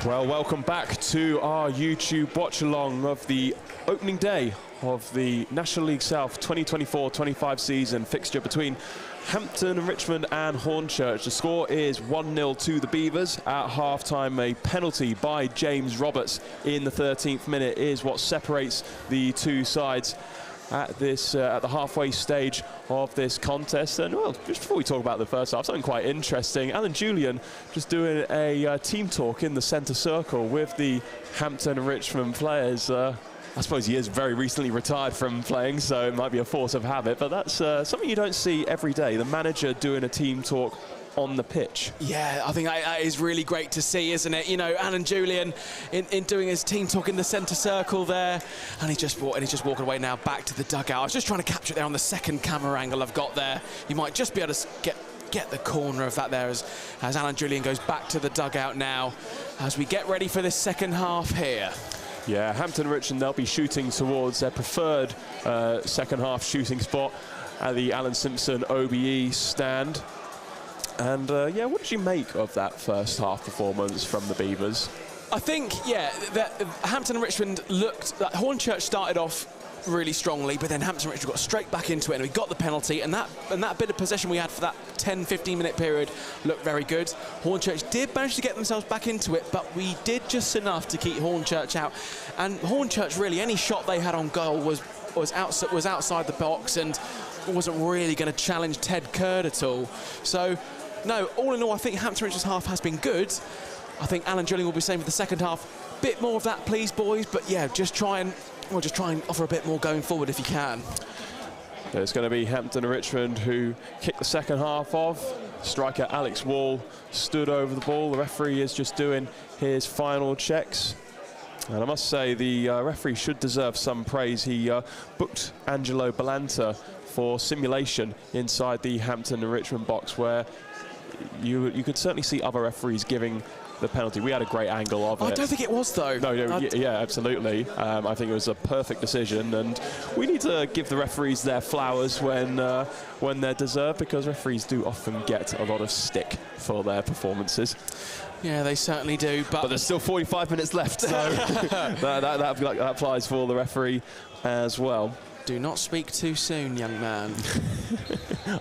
Well, welcome back to our YouTube watch-along of the opening day of the National League South 2024-25 season fixture between Hampton and Richmond and Hornchurch. The score is 1-0 to the Beavers. At half-time, a penalty by James Roberts in the 13th minute is what separates the two sides at this at the halfway stage of this contest. And well, just before we talk about the first half, something quite interesting. Alan Julian just doing a team talk in the centre circle with the Hampton and Richmond players. I suppose he is very recently retired from playing, so it might be a force of habit, but that's something you don't see every day, the manager doing a team talk on the pitch. Yeah, I think that is really great to see, isn't it? You know, Alan Julian in doing his team talk in the centre circle there, and he's just walking away now back to the dugout. I was just trying to capture it there on the second camera angle I've got there. You might just be able to get the corner of that there as Alan Julian goes back to the dugout now as we get ready for this second half here. Yeah, Hampton and Richmond, they'll be shooting towards their preferred second half shooting spot at the Alan Simpson OBE stand. And yeah, what did you make of that first half performance from the Beavers? I think, yeah, that Hampton and Richmond looked, that Hornchurch started off really strongly, but then Hampton and Richmond got straight back into it and we got the penalty, and that bit of possession we had for that 10-15 minute period looked very good. Hornchurch did manage to get themselves back into it, but we did just enough to keep Hornchurch out. And Hornchurch, really, any shot they had on goal was outside the box and wasn't really going to challenge Ted Curd at all. So, no, all in all, I think Hampton Richmond's half has been good. I think Alan Julian will be saying for the second half, bit more of that, please, boys. But yeah, just try and offer a bit more going forward if you can. It's going to be Hampton and Richmond who kick the second half off. Striker Alex Wall stood over the ball. The referee is just doing his final checks. And I must say, the referee should deserve some praise. He booked Angelo Balanta for simulation inside the Hampton and Richmond box, where you could certainly see other referees giving the penalty. We had a great angle of it. I don't think it was, though. No, yeah, absolutely. I think it was a perfect decision, and we need to give the referees their flowers when they're deserved, because referees do often get a lot of stick for their performances. Yeah, they certainly do. But there's still 45 minutes left, so that applies for the referee as well. Do not speak too soon, young man.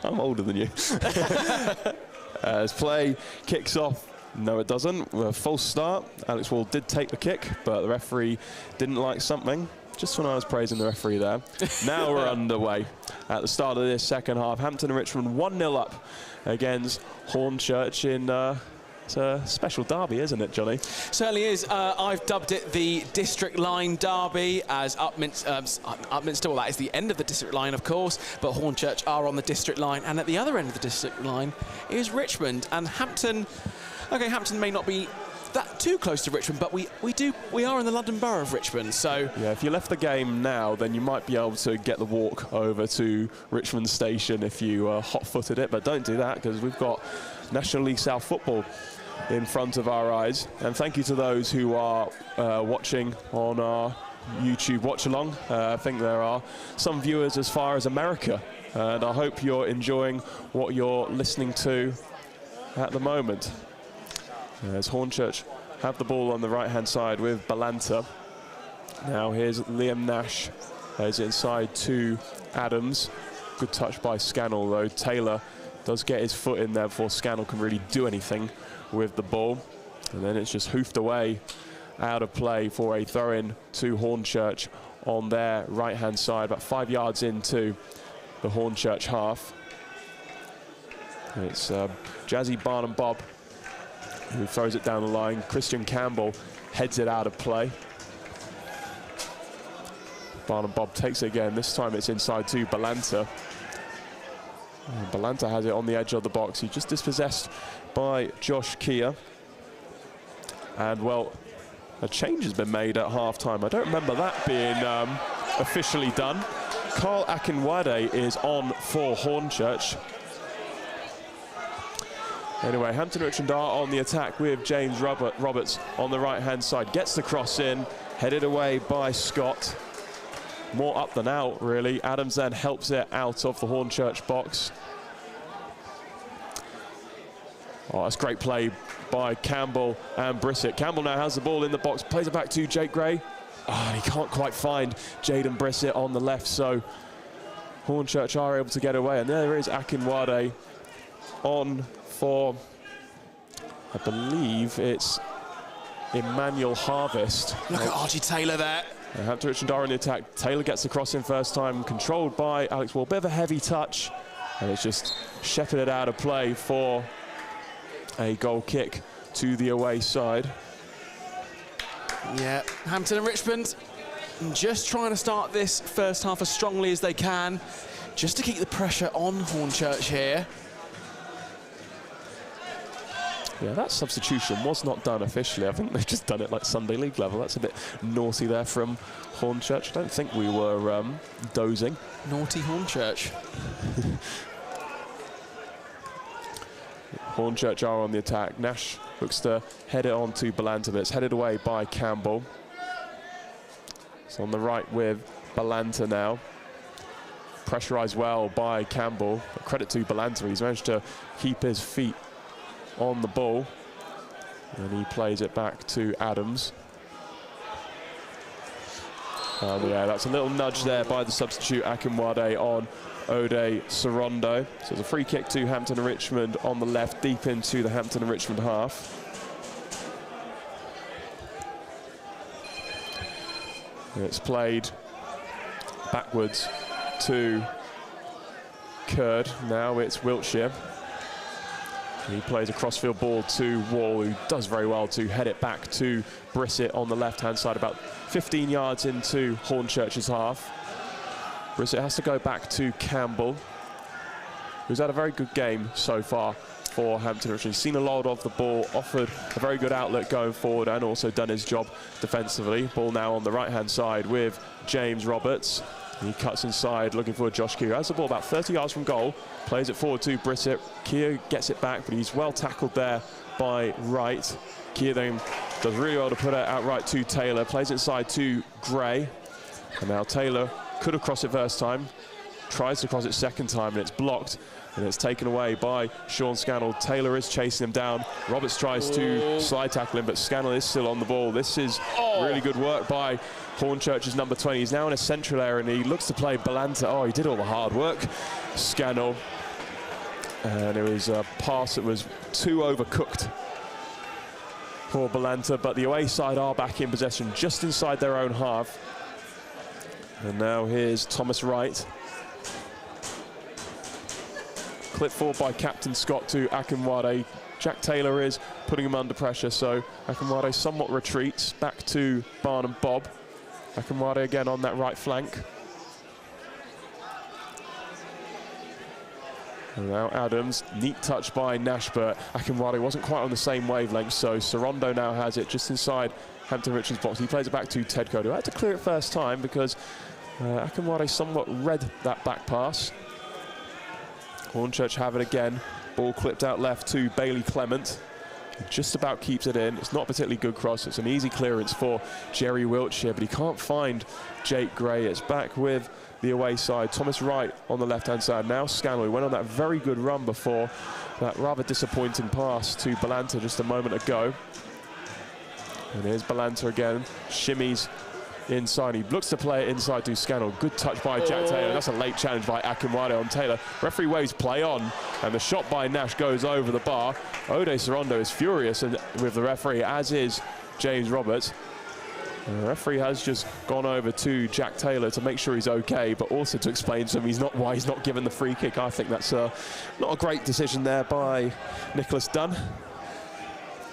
I'm older than you. As play kicks off. No, it doesn't. A false start. Alex Wall did take the kick, but the referee didn't like something. Just when I was praising the referee there. Now we're underway. At the start of this second half, Hampton and Richmond 1-0 up against Hornchurch in... It's a special derby, isn't it, Johnny? Certainly is. I've dubbed it the District Line Derby, as Upminster, well, that is the end of the District Line, of course, but Hornchurch are on the District Line, and at the other end of the District Line is Richmond. And Hampton, okay, Hampton may not be that too close to Richmond, but we are in the London Borough of Richmond, so... Yeah, if you left the game now, then you might be able to get the walk over to Richmond Station if you hot-footed it, but don't do that, because we've got National League South football in front of our eyes. And thank you to those who are watching on our YouTube watch-along. I think there are some viewers as far as America, and I hope you're enjoying what you're listening to at the moment. As Hornchurch have the ball on the right-hand side with Balanta. Now here's Liam Nash as inside to Adams. Good touch by Scannell, though. Taylor does get his foot in there before Scannell can really do anything with the ball. And then it's just hoofed away out of play for a throw-in to Hornchurch on their right-hand side, about 5 yards into the Hornchurch half. It's Jazzy Barnum Bob who throws it down the line. Christian Campbell heads it out of play. Barnum Bob takes it again. This time it's inside to Balanta. Balanta has it on the edge of the box. He's just dispossessed by Josh Kia. And, well, a change has been made at half-time. I don't remember that being officially done. Carl Akinwade is on for Hornchurch. Anyway, Hampton Richmond are on the attack with James Roberts on the right-hand side. Gets the cross in, headed away by Scott. More up than out, really. Adams then helps it out of the Hornchurch box. Oh, that's great play by Campbell and Brissett. Campbell now has the ball in the box, plays it back to Jake Gray. Oh, he can't quite find Jaden Brissett on the left, so Hornchurch are able to get away. And there is Akinwade on for, I believe it's Emmanuel Harvest. Look at Archie Taylor there. Hampton Richmond are in the attack. Taylor gets the cross in first time, controlled by Alex Wall. Bit of a heavy touch, and it's just shepherded out of play for a goal kick to the away side. Yeah, Hampton and Richmond just trying to start this first half as strongly as they can, just to keep the pressure on Hornchurch here. Yeah, that substitution was not done officially. I think they've just done it like Sunday League level. That's a bit naughty there from Hornchurch. I don't think we were dozing. Naughty Hornchurch. Hornchurch are on the attack. Nash looks to head it on to Balanta, but it's headed away by Campbell. It's on the right with Balanta now. Pressurised well by Campbell. Credit to Balanta, he's managed to keep his feet on the ball, and he plays it back to Adams. Yeah, that's a little nudge there by the substitute Akinwade on Ode Sorondo. So it's a free kick to Hampton and Richmond on the left, deep into the Hampton and Richmond half. And it's played backwards to Curd. Now it's Wiltshire. He plays a crossfield ball to Wall, who does very well to head it back to Brissett on the left-hand side, about 15 yards into Hornchurch's half. Brissett has to go back to Campbell, who's had a very good game so far for Hampton Richmond. He's seen a lot of the ball, offered a very good outlet going forward, and also done his job defensively. Ball now on the right-hand side with James Roberts. He cuts inside, looking for Josh Keogh. Has the ball about 30 yards from goal. Plays it forward to Brissett. Keogh gets it back, but he's well tackled there by Wright. Keogh then does really well to put it outright to Taylor. Plays it inside to Gray. And now Taylor could have crossed it first time. Tries to cross it second time, and it's blocked. And it's taken away by Sean Scannell. Taylor is chasing him down. Roberts tries to slide tackle him, but Scannell is still on the ball. This is really good work by Hornchurch's number 20. He's now in a central area, and he looks to play Balanta. Oh, he did all the hard work. Scannell. And it was a pass that was too overcooked for Balanta, but the away side are back in possession just inside their own half. And now here's Thomas Wright. Clipped forward by Captain Scott to Akinwade. Jack Taylor is putting him under pressure, so Akinwade somewhat retreats back to Barnum Bob. Akinwade again on that right flank. And now Adams, neat touch by Nash, but Akinwade wasn't quite on the same wavelength, so Sorondo now has it just inside Hampton Richmond's box. He plays it back to Ted Code, who had to clear it first time because Akinwade somewhat read that back pass. Hornchurch have it again. Ball clipped out left to Bailey Clement. He just about keeps it in. It's not a particularly good cross. It's an easy clearance for Jerry Wiltshire, but he can't find Jake Gray. It's back with the away side. Thomas Wright on the left-hand side. Now Scannell, who went on that very good run before that rather disappointing pass to Balanta just a moment ago. And here's Balanta again. Shimmies inside. He looks to play it inside to Scannell. Good touch by Jack Taylor. That's a late challenge by Akinwade on Taylor. Referee waves play on, and the shot by Nash goes over the bar. Ode Sorondo is furious with the referee, as is James Roberts. And the referee has just gone over to Jack Taylor to make sure he's okay, but also to explain to him why he's not given the free kick. I think that's not a great decision there by Nicholas Dunn.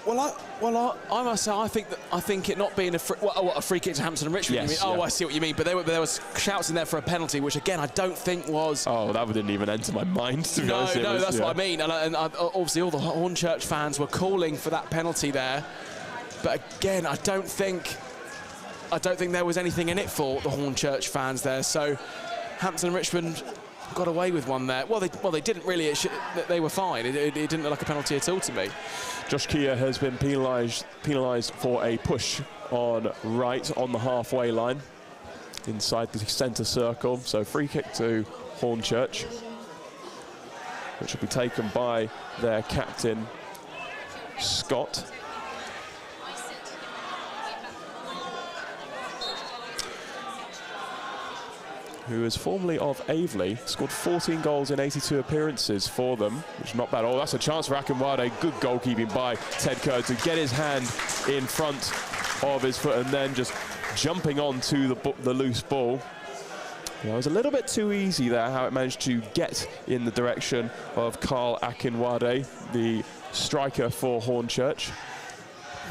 Well, I must say, I think it not being a free kick to Hampton and Richmond. Yes, you mean? Oh, I see what you mean. But there was shouts in there for a penalty, which again I don't think was. Oh, that didn't even enter my mind. To be honest. No, that's what I mean. And obviously all the Hornchurch fans were calling for that penalty there. But again, I don't think there was anything in it for the Hornchurch fans there. So Hampton and Richmond got away with one there. Well, they didn't really. They were fine. It didn't look like a penalty at all to me. Josh Keogh has been penalised for a push on Wright on the halfway line inside the centre circle. So free kick to Hornchurch, which will be taken by their captain, Scott. Who is formerly of Aveley, scored 14 goals in 82 appearances for them, which is not bad. Oh, that's a chance for Akinwade. Good goalkeeping by Ted Kerr to get his hand in front of his foot and then just jumping onto the loose ball. It was a little bit too easy there, how it managed to get in the direction of Carl Akinwade, the striker for Hornchurch.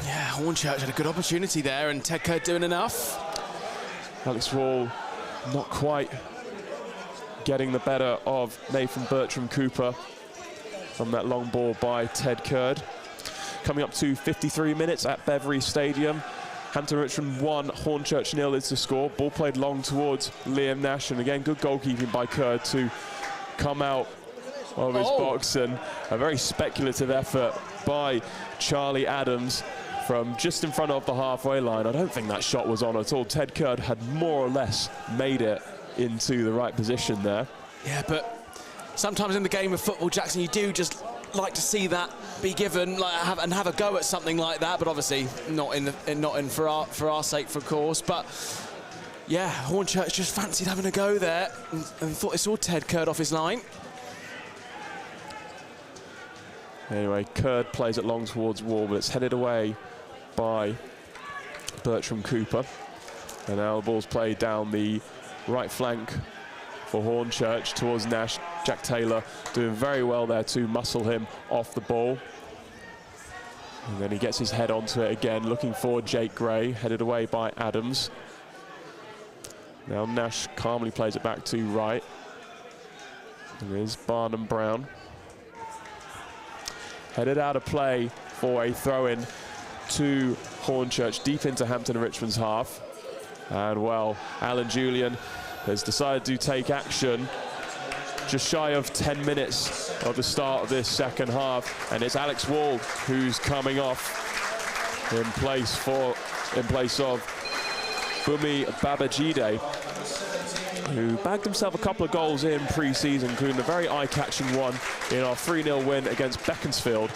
Yeah, Hornchurch had a good opportunity there, and Ted Kerr doing enough. Alex Wall not quite getting the better of Nathan Bertram Cooper from that long ball by Ted Curd. Coming up to 53 minutes at Beverley Stadium. Hampton Richmond 1, Hornchurch 0 is the score. Ball played long towards Liam Nash, and again, good goalkeeping by Curd to come out of his box, and a very speculative effort by Charlie Adams from just in front of the halfway line. I don't think that shot was on at all. Ted Curd had more or less made it into the right position there. Yeah, but sometimes in the game of football, Jackson, you do just like to see that be given, have a go at something like that. But obviously, not in for our sake, of course. But yeah, Hornchurch just fancied having a go there and thought they saw Ted Curd off his line. Anyway, Curd plays it long towards Wall, but it's headed away by Bertram Cooper. And now the ball's played down the right flank for Hornchurch towards Nash. Jack Taylor doing very well there to muscle him off the ball. And then he gets his head onto it again, looking for Jake Gray, headed away by Adams. Now Nash calmly plays it back to Wright. And there's Barnum Brown. Headed out of play for a throw-in to Hornchurch, deep into Hampton and Richmond's half. And well, Alan Julian has decided to take action just shy of 10 minutes of the start of this second half, and it's Alex Wall who's coming off in place of Bumi Babajide, who bagged himself a couple of goals in pre-season, including a very eye-catching one in our 3-0 win against Beaconsfield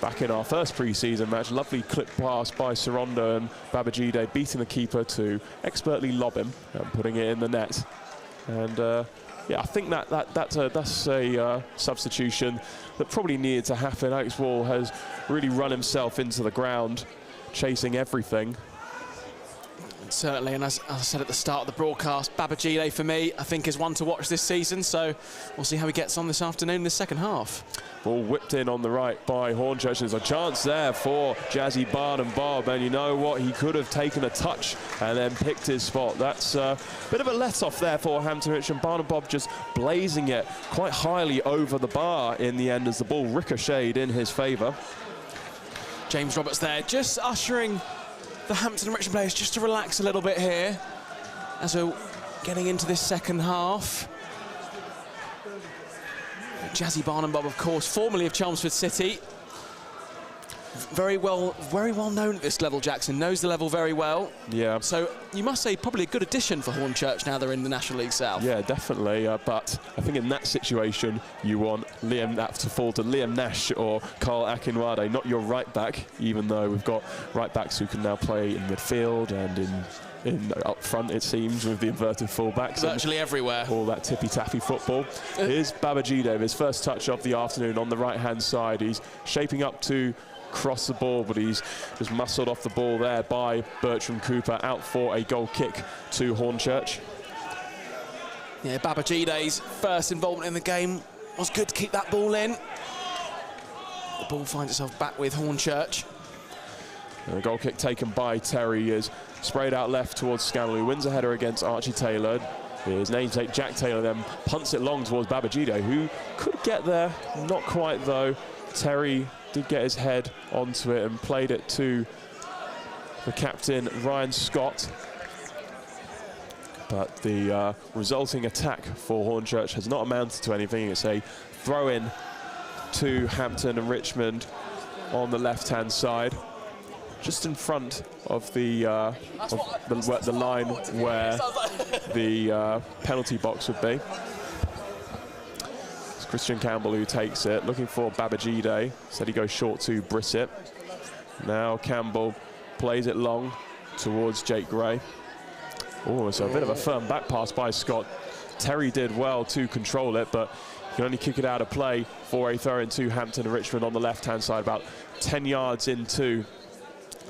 back in our first pre-season match. Lovely clip pass by Sarondo, and Babajide beating the keeper to expertly lob him and putting it in the net. And yeah, I think that's a substitution that probably needed to happen. Alex Wall has really run himself into the ground, chasing everything. Certainly, and as I said at the start of the broadcast, Babajide for me, I think, is one to watch this season, so we'll see how he gets on this afternoon in the second half. Ball whipped in on the right by Hornchurch. There's a chance there for Jazzy Barnum-Bob, and you know what? He could have taken a touch and then picked his spot. That's a bit of a let-off there for Hampton Richmond. Barnum-Bob just blazing it quite highly over the bar in the end as the ball ricocheted in his favour. James Roberts there, just ushering the Hampton and Richmond players just to relax a little bit here as we're getting into this second half. Jazzy Barnum-Bob, of course, formerly of Chelmsford City. Very well known at this level, Jackson. Knows the level very well. Yeah. So you must say probably a good addition for Hornchurch now they're in the National League South. Yeah, definitely. But I think in that situation, you want that to fall to Liam Nash or Carl Akinwade, not your right back, even though we've got right backs who can now play in midfield and in up front, it seems, with the inverted fullbacks. Virtually everywhere. All that tippy-tappy football. Here's Babajide, his first touch of the afternoon on the right-hand side. He's shaping up to cross the ball, but he's just muscled off the ball there by Bertram Cooper, out for a goal kick to Hornchurch. Yeah, Babajide's first involvement in the game was good to keep that ball in. The ball finds itself back with Hornchurch. And a goal kick taken by Terry is sprayed out left towards Scannell, who wins a header against Archie Taylor. His namesake Jack Taylor then punts it long towards Babajide, who could get there, not quite though. Terry did get his head onto it and played it to the captain, Ryan Scott. But the resulting attack for Hornchurch has not amounted to anything. It's a throw-in to Hampton and Richmond on the left-hand side, just in front of the line where the penalty box would be. It's Christian Campbell who takes it, looking for Babajide. Said he goes short to Brissett. Now Campbell plays it long towards Jake Gray. Oh, it's a bit of a firm back pass by Scott. Terry did well to control it, but he can only kick it out of play for a throw into Hampton and Richmond on the left-hand side, about 10 yards into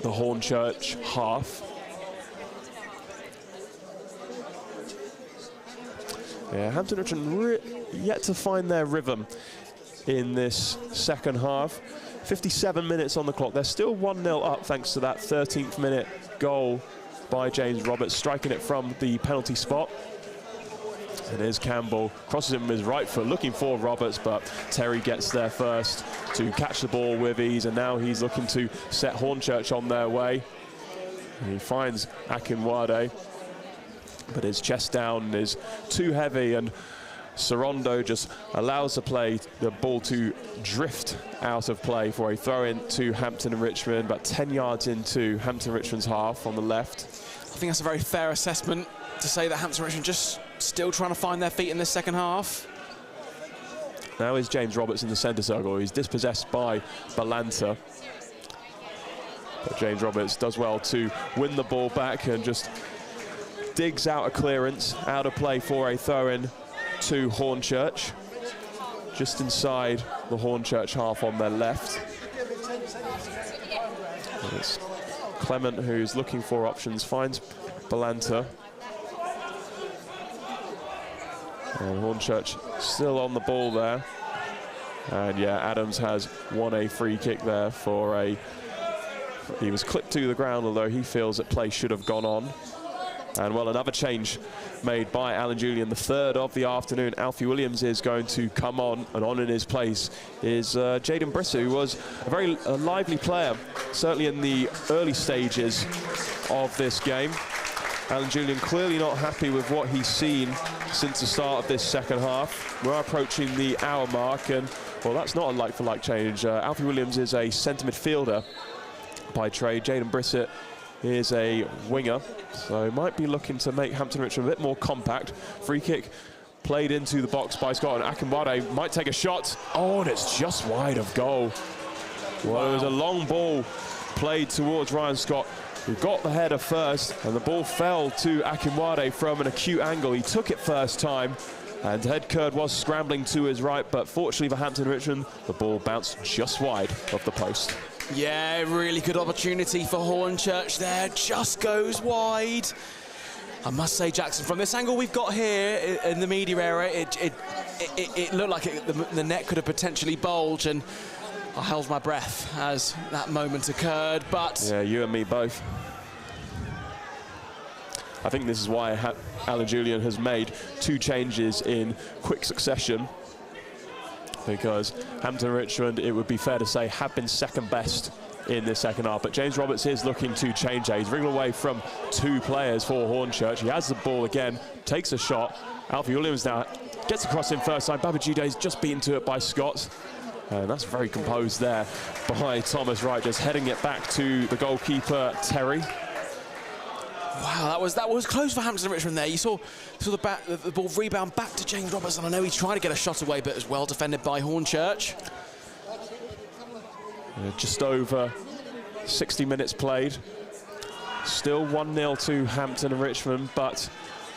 the Hornchurch half. Yeah, Hampton Richmond yet to find their rhythm in this second half. 57 minutes on the clock. They're still 1-0 up thanks to that 13th minute goal by James Roberts, striking it from the penalty spot. And here's Campbell, crosses it with his right foot, looking for Roberts, but Terry gets there first to catch the ball with ease, and now he's looking to set Hornchurch on their way. And he finds Akinwade, but his chest down is too heavy, and Sarondo just allows the ball to drift out of play for a throw-in to Hampton and Richmond, about 10 yards into Hampton Richmond's half on the left. I think that's a very fair assessment to say that Hampton Richmond just still trying to find their feet in this second half. Now is James Roberts in the centre circle. He's dispossessed by Balanta. But James Roberts does well to win the ball back and just digs out a clearance, out of play for a throw-in to Hornchurch. Just inside the Hornchurch half on their left. And it's Clement who's looking for options, finds Balanta. And Hornchurch still on the ball there. And yeah, Adams has won a free kick there for a... He was clipped to the ground, although he feels that play should have gone on. And well, another change made by Alan Julian, the third of the afternoon. Alfie Williams is going to come on, and on in his place is Jaden Brissett, who was a very lively player, certainly in the early stages of this game. Alan Julian clearly not happy with what he's seen since the start of this second half. We're approaching the hour mark, and, well, that's not a like-for-like change. Alfie Williams is a centre midfielder by trade. Jaden Brissett is a winger, so might be looking to make Hampton Richmond a bit more compact. Free kick played into the box by Scott, and Akinwade might take a shot. Oh, and it's just wide of goal. Well, it was a long ball played towards Ryan Scott, who got the header first, and the ball fell to Akinwade from an acute angle. He took it first time, and Head Curd was scrambling to his right, but fortunately for Hampton Richmond, the ball bounced just wide of the post. Yeah, really good opportunity for Hornchurch there, just goes wide. I must say, Jackson, from this angle we've got here in the media area, it looked like the net could have potentially bulged, and I held my breath as that moment occurred, but... Yeah, you and me both. I think this is why Alan Julian has made 2 changes in quick succession, because Hampton Richmond, it would be fair to say, have been second best in this second half. But James Roberts is looking to change that. He's wriggled away from 2 players for Hornchurch. He has the ball again, takes a shot. Alfie Williams now gets across in first time. Babajide's just beaten to it by Scott. And that's very composed there by Thomas Wright, just heading it back to the goalkeeper, Terry. Wow, that was close for Hampton Richmond there. You saw the ball rebound back to James Roberts, and I know he tried to get a shot away, but it was well defended by Hornchurch. Just over 60 minutes played. Still 1-0 to Hampton and Richmond, but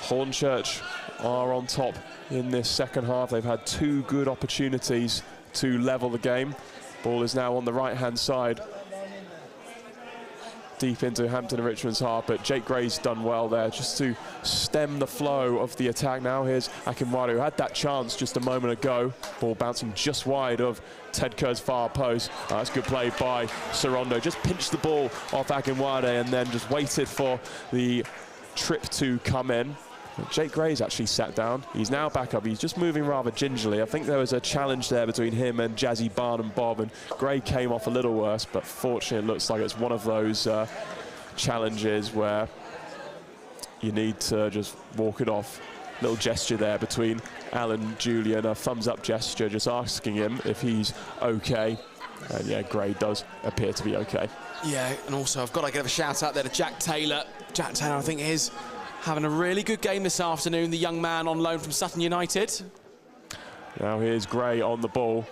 Hornchurch are on top in this second half. They've had 2 good opportunities to level the game. Ball is now on the right-hand side, deep into Hampton and Richmond's half, but Jake Gray's done well there just to stem the flow of the attack. Now here's Akinwade, who had that chance just a moment ago. Ball bouncing just wide of Ted Kerr's far post. That's good play by Sorondo. Just pinched the ball off Akinwade and then just waited for the trip to come in. Jake Gray's actually sat down. He's now back up. He's just moving rather gingerly. I think there was a challenge there between him and Jazzy Barnum Bob, and Gray came off a little worse, but fortunately it looks like it's one of those challenges where you need to just walk it off. Little gesture there between Alan Julian, a thumbs up gesture, just asking him if he's okay. And yeah, Gray does appear to be okay. Yeah, and also I've got to give a shout out there to Jack Taylor. Jack Taylor, I think, is having a really good game this afternoon, the young man on loan from Sutton United. Now here's Gray on the ball.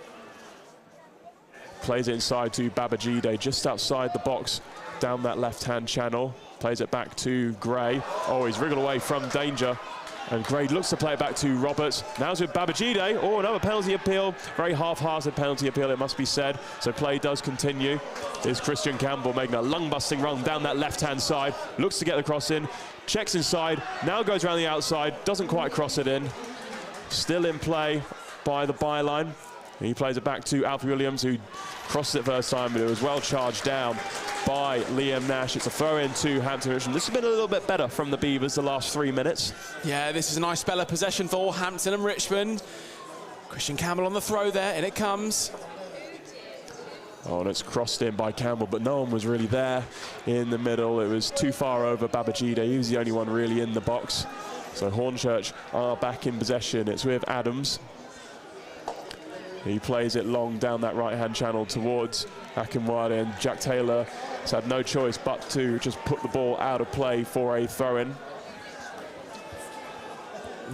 Plays it inside to Babajide, just outside the box, down that left-hand channel. Plays it back to Gray. Oh, he's wriggled away from danger. And Gray looks to play it back to Roberts. Now's with Babajide. Oh, another penalty appeal. Very half-hearted penalty appeal, it must be said. So play does continue. Here's Christian Campbell making a lung-busting run down that left-hand side. Looks to get the cross in. Checks inside. Now goes around the outside. Doesn't quite cross it in. Still in play by the byline. He plays it back to Alfie Williams, who crossed it first time, but it was well charged down by Liam Nash. It's a throw in to Hampton Richmond. This has been a little bit better from the Beavers the last 3 minutes. Yeah, this is a nice spell of possession for Hampton and Richmond. Christian Campbell on the throw there, and it comes. Oh, and it's crossed in by Campbell, but no one was really there in the middle. It was too far over Babajide. He was the only one really in the box. So Hornchurch are back in possession. It's with Adams. He plays it long down that right-hand channel towards Akinwade, and Jack Taylor has had no choice but to just put the ball out of play for a throw-in.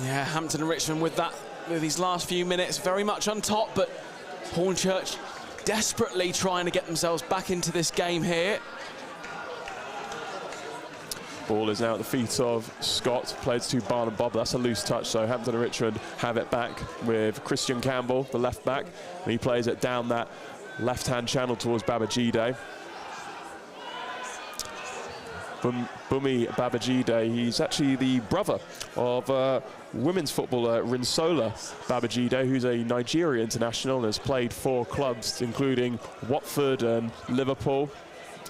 Yeah, Hampton and Richmond with these last few minutes very much on top, but Hornchurch desperately trying to get themselves back into this game here. Ball is now at the feet of Scott, plays to Barnum Bob. That's a loose touch, so Hampton and Richmond have it back with Christian Campbell, the left back, and he plays it down that left-hand channel towards Babajide. Bumi Babajide, he's actually the brother of women's footballer Rinsola Babajide, who's a Nigeria international and has played for clubs including Watford and Liverpool.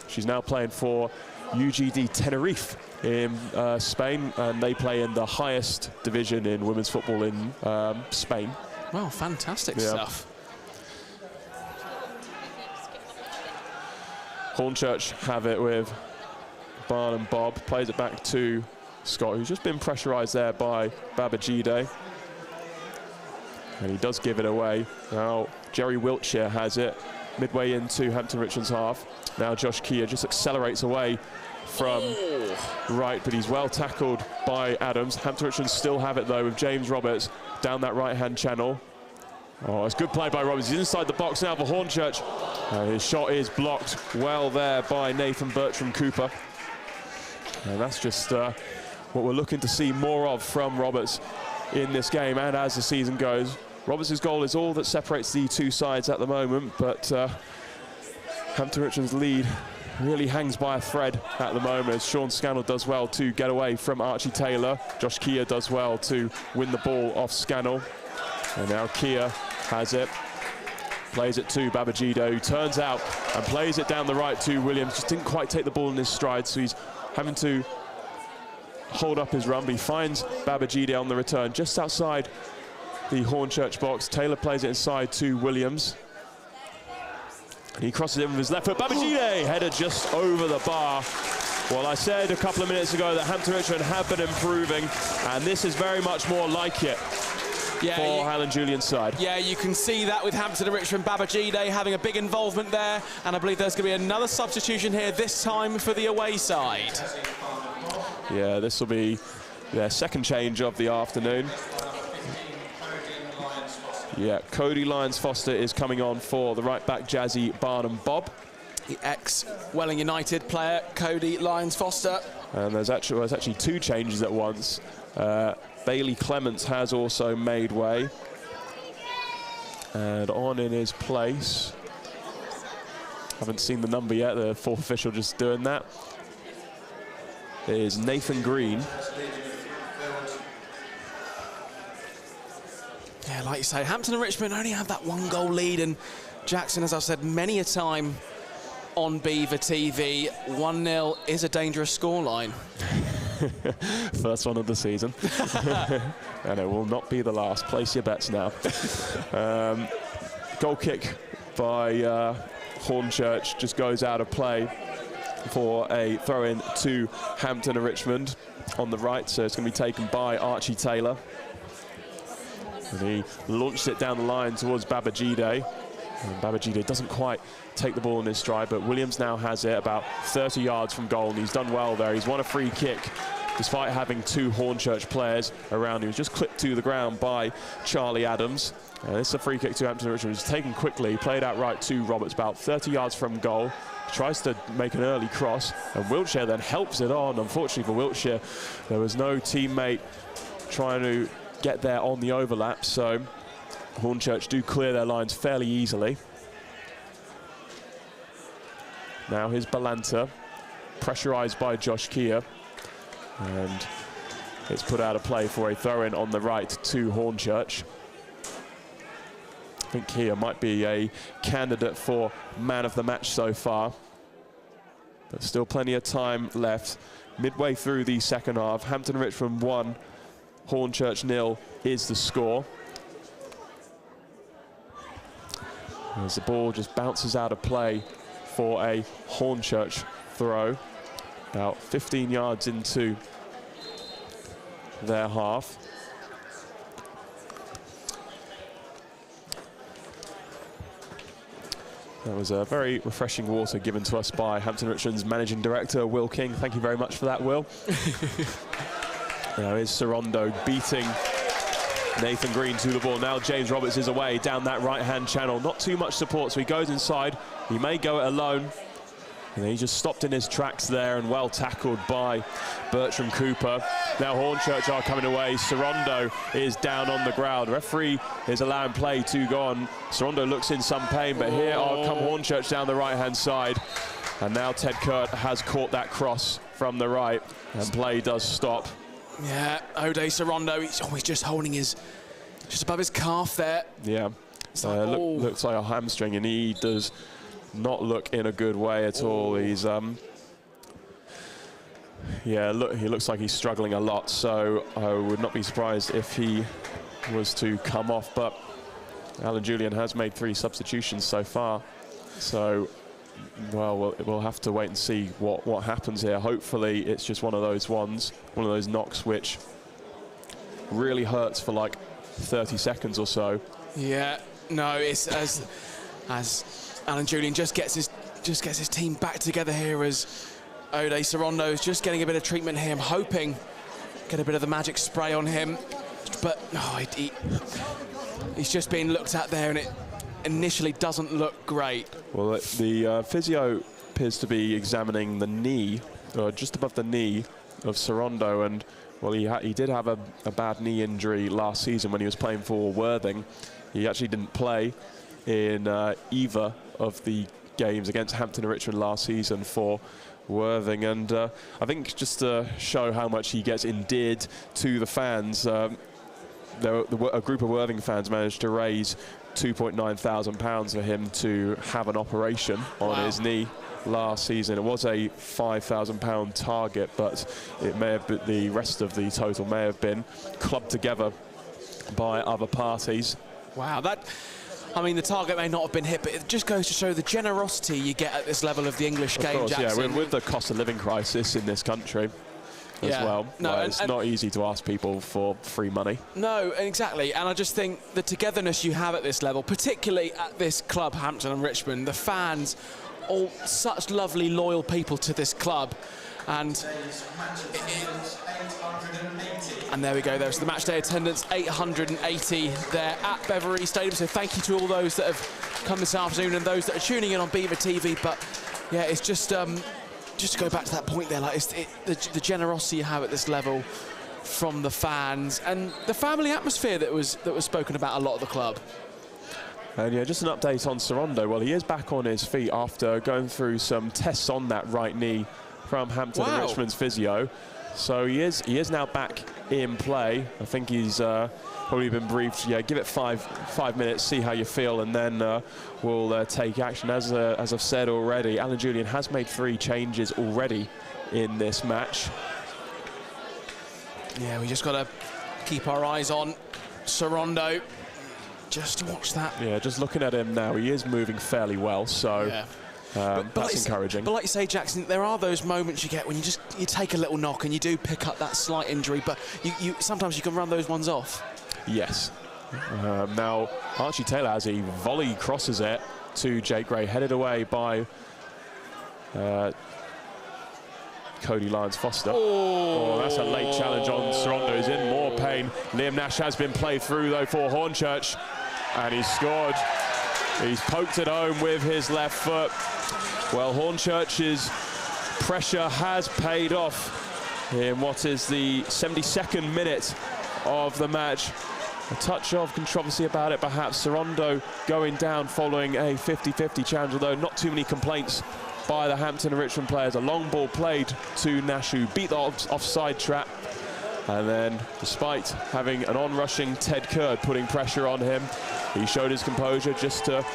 She's now playing for UGD Tenerife in Spain, and they play in the highest division in women's football in Spain. Wow, fantastic stuff. Hornchurch have it with Barnum Bob, plays it back to Scott, who's just been pressurised there by Babajide. And he does give it away. Now, Jerry Wiltshire has it midway into Hampton Richmond's half. Now Josh Keir just accelerates away from right, but he's well tackled by Adams. Hampton Richmond still have it though with James Roberts down that right-hand channel. Oh, it's good play by Roberts. He's inside the box now for Hornchurch. His shot is blocked well there by Nathan Bertram Cooper. And that's just what we're looking to see more of from Roberts in this game and as the season goes. Roberts' goal is all that separates the two sides at the moment, but Hampton Richmond's lead really hangs by a thread at the moment. Sean Scannell does well to get away from Archie Taylor. Josh Keir does well to win the ball off Scannell. And now Keir has it. Plays it to Babajide, who turns out and plays it down the right to Williams. Just didn't quite take the ball in his stride, so he's having to hold up his run. But he finds Babajide on the return just outside the Hornchurch box. Taylor plays it inside to Williams. And he crosses it with his left foot. Babajide header just over the bar. Well, I said a couple of minutes ago that Hampton Richmond have been improving, and this is very much more like it. Yeah, for Alan Julian's side. Yeah, you can see that with Hampton and Richmond. Babajide having a big involvement there, and I believe there's going to be another substitution here, this time for the away side. Yeah, this will be their second change of the afternoon. Yeah, Cody Lyons-Foster is coming on for the right-back Jazzy Barnum-Bob. The ex-Welling United player, Cody Lyons-Foster. And there's actually two changes at once. Bailey Clements has also made way. And on in his place, haven't seen the number yet, the fourth official just doing that, is Nathan Green. Yeah, like you say, Hampton and Richmond only have that one goal lead, and Jackson, as I've said many a time on Beaver TV, 1-0 is a dangerous scoreline. First one of the season. And it will not be the last. Place your bets now. Goal kick by Hornchurch just goes out of play for a throw-in to Hampton and Richmond on the right, so it's going to be taken by Archie Taylor. And he launched it down the line towards Babajide. And Babajide doesn't quite take the ball in his stride, but Williams now has it about 30 yards from goal, and he's done well there. He's won a free kick despite having two Hornchurch players around him. He was just clipped to the ground by Charlie Adams. This is a free kick to Hampton Richmond. It's taken quickly, played out right to Roberts, about 30 yards from goal. Tries to make an early cross, and Wiltshire then helps it on. Unfortunately for Wiltshire, there was no teammate trying to get there on the overlap, so Hornchurch do clear their lines fairly easily. Now here's Balanta, pressurised by Josh Keir, and it's put out of play for a throw-in on the right to Hornchurch. I think Keir might be a candidate for man of the match so far, but still plenty of time left. Midway through the second half, Hampton Richmond 1, Hornchurch 0 is the score. As the ball just bounces out of play for a Hornchurch throw, about 15 yards into their half. That was a very refreshing water given to us by Hampton Richmond's managing director, Will King. Thank you very much for that, Will. Now is Sorondo beating Nathan Green to the ball. Now James Roberts is away down that right-hand channel. Not too much support, so he goes inside. He may go it alone. And he just stopped in his tracks there, and well tackled by Bertram Cooper. Now Hornchurch are coming away. Sorondo is down on the ground. Referee is allowing play to go on. Sorondo looks in some pain, but here come Hornchurch down the right-hand side. And now Ted Kurt has caught that cross from the right, and play does stop. Yeah, O'Day Sorondo, he's always just holding his, just above his calf there. Yeah, looks like a hamstring, and he does not look in a good way at all. He's yeah, look, he looks like he's struggling a lot, so I would not be surprised if he was to come off, but Alan Julian has made 3 substitutions so far, so Well, we'll have to wait and see what happens here. Hopefully it's just one of those knocks which really hurts for like 30 seconds or so. Yeah, no, it's as Alan Julian just gets his team back together here, as Ode Sarondo's just getting a bit of treatment here. I'm hoping get a bit of the magic spray on him, but no, he's just being looked at there, and it initially doesn't look great. Well, the physio appears to be examining the knee, or just above the knee of Sorondo, and well, he did have a bad knee injury last season when he was playing for Worthing. He actually didn't play in either of the games against Hampton and Richmond last season for Worthing, and I think just to show how much he gets endeared to the fans, a group of Worthing fans managed to raise £2.9 thousand for him to have an operation on his knee last season. It was a £5,000 target, but it may have been, the rest of the total may have been clubbed together by other parties. Wow, I mean, the target may not have been hit, but it just goes to show the generosity you get at this level of the English game, course, Jackson. Yeah, with the cost of living crisis in this country as well. No, it's not easy to ask people for free money. No, exactly. And I just think the togetherness you have at this level, particularly at this club, Hampton and Richmond, the fans, all such lovely, loyal people to this club. And there we go, there's the match day attendance, 880 there at Beverley Stadium. So thank you to all those that have come this afternoon and those that are tuning in on Beaver TV. But yeah, it's just to go back to that point there, like the generosity you have at this level from the fans and the family atmosphere that was spoken about a lot at the club. And yeah, just an update on Sorondo. Well, he is back on his feet after going through some tests on that right knee from Hampton and Richmond's physio. So he is now back in play. I think he's probably been briefed. Yeah, give it five minutes, see how you feel, and then we'll take action. As I've said already, Alan Julian has made 3 changes already in this match. Yeah, we just got to keep our eyes on Sorondo. Just to watch that. Yeah, just looking at him now, he is moving fairly well. So. Yeah. That's encouraging. But like you say, Jackson, there are those moments you get when you take a little knock and you do pick up that slight injury, but you sometimes you can run those ones off. Yes. Now Archie Taylor has a volley, crosses it to Jake Gray, headed away by Cody Lyons-Foster. Oh, that's a late challenge on Sorondo. He's in more pain. Liam Nash has been played through though for Hornchurch, and he's scored. He's poked it home with his left foot. Well, Hornchurch's pressure has paid off in what is the 72nd minute of the match. A touch of controversy about it, perhaps. Sorondo going down following a 50-50 challenge, although not too many complaints by the Hampton and Richmond players. A long ball played to Nash, who beat the offside trap. And then, despite having an on-rushing Ted Curd putting pressure on him, he showed his composure just to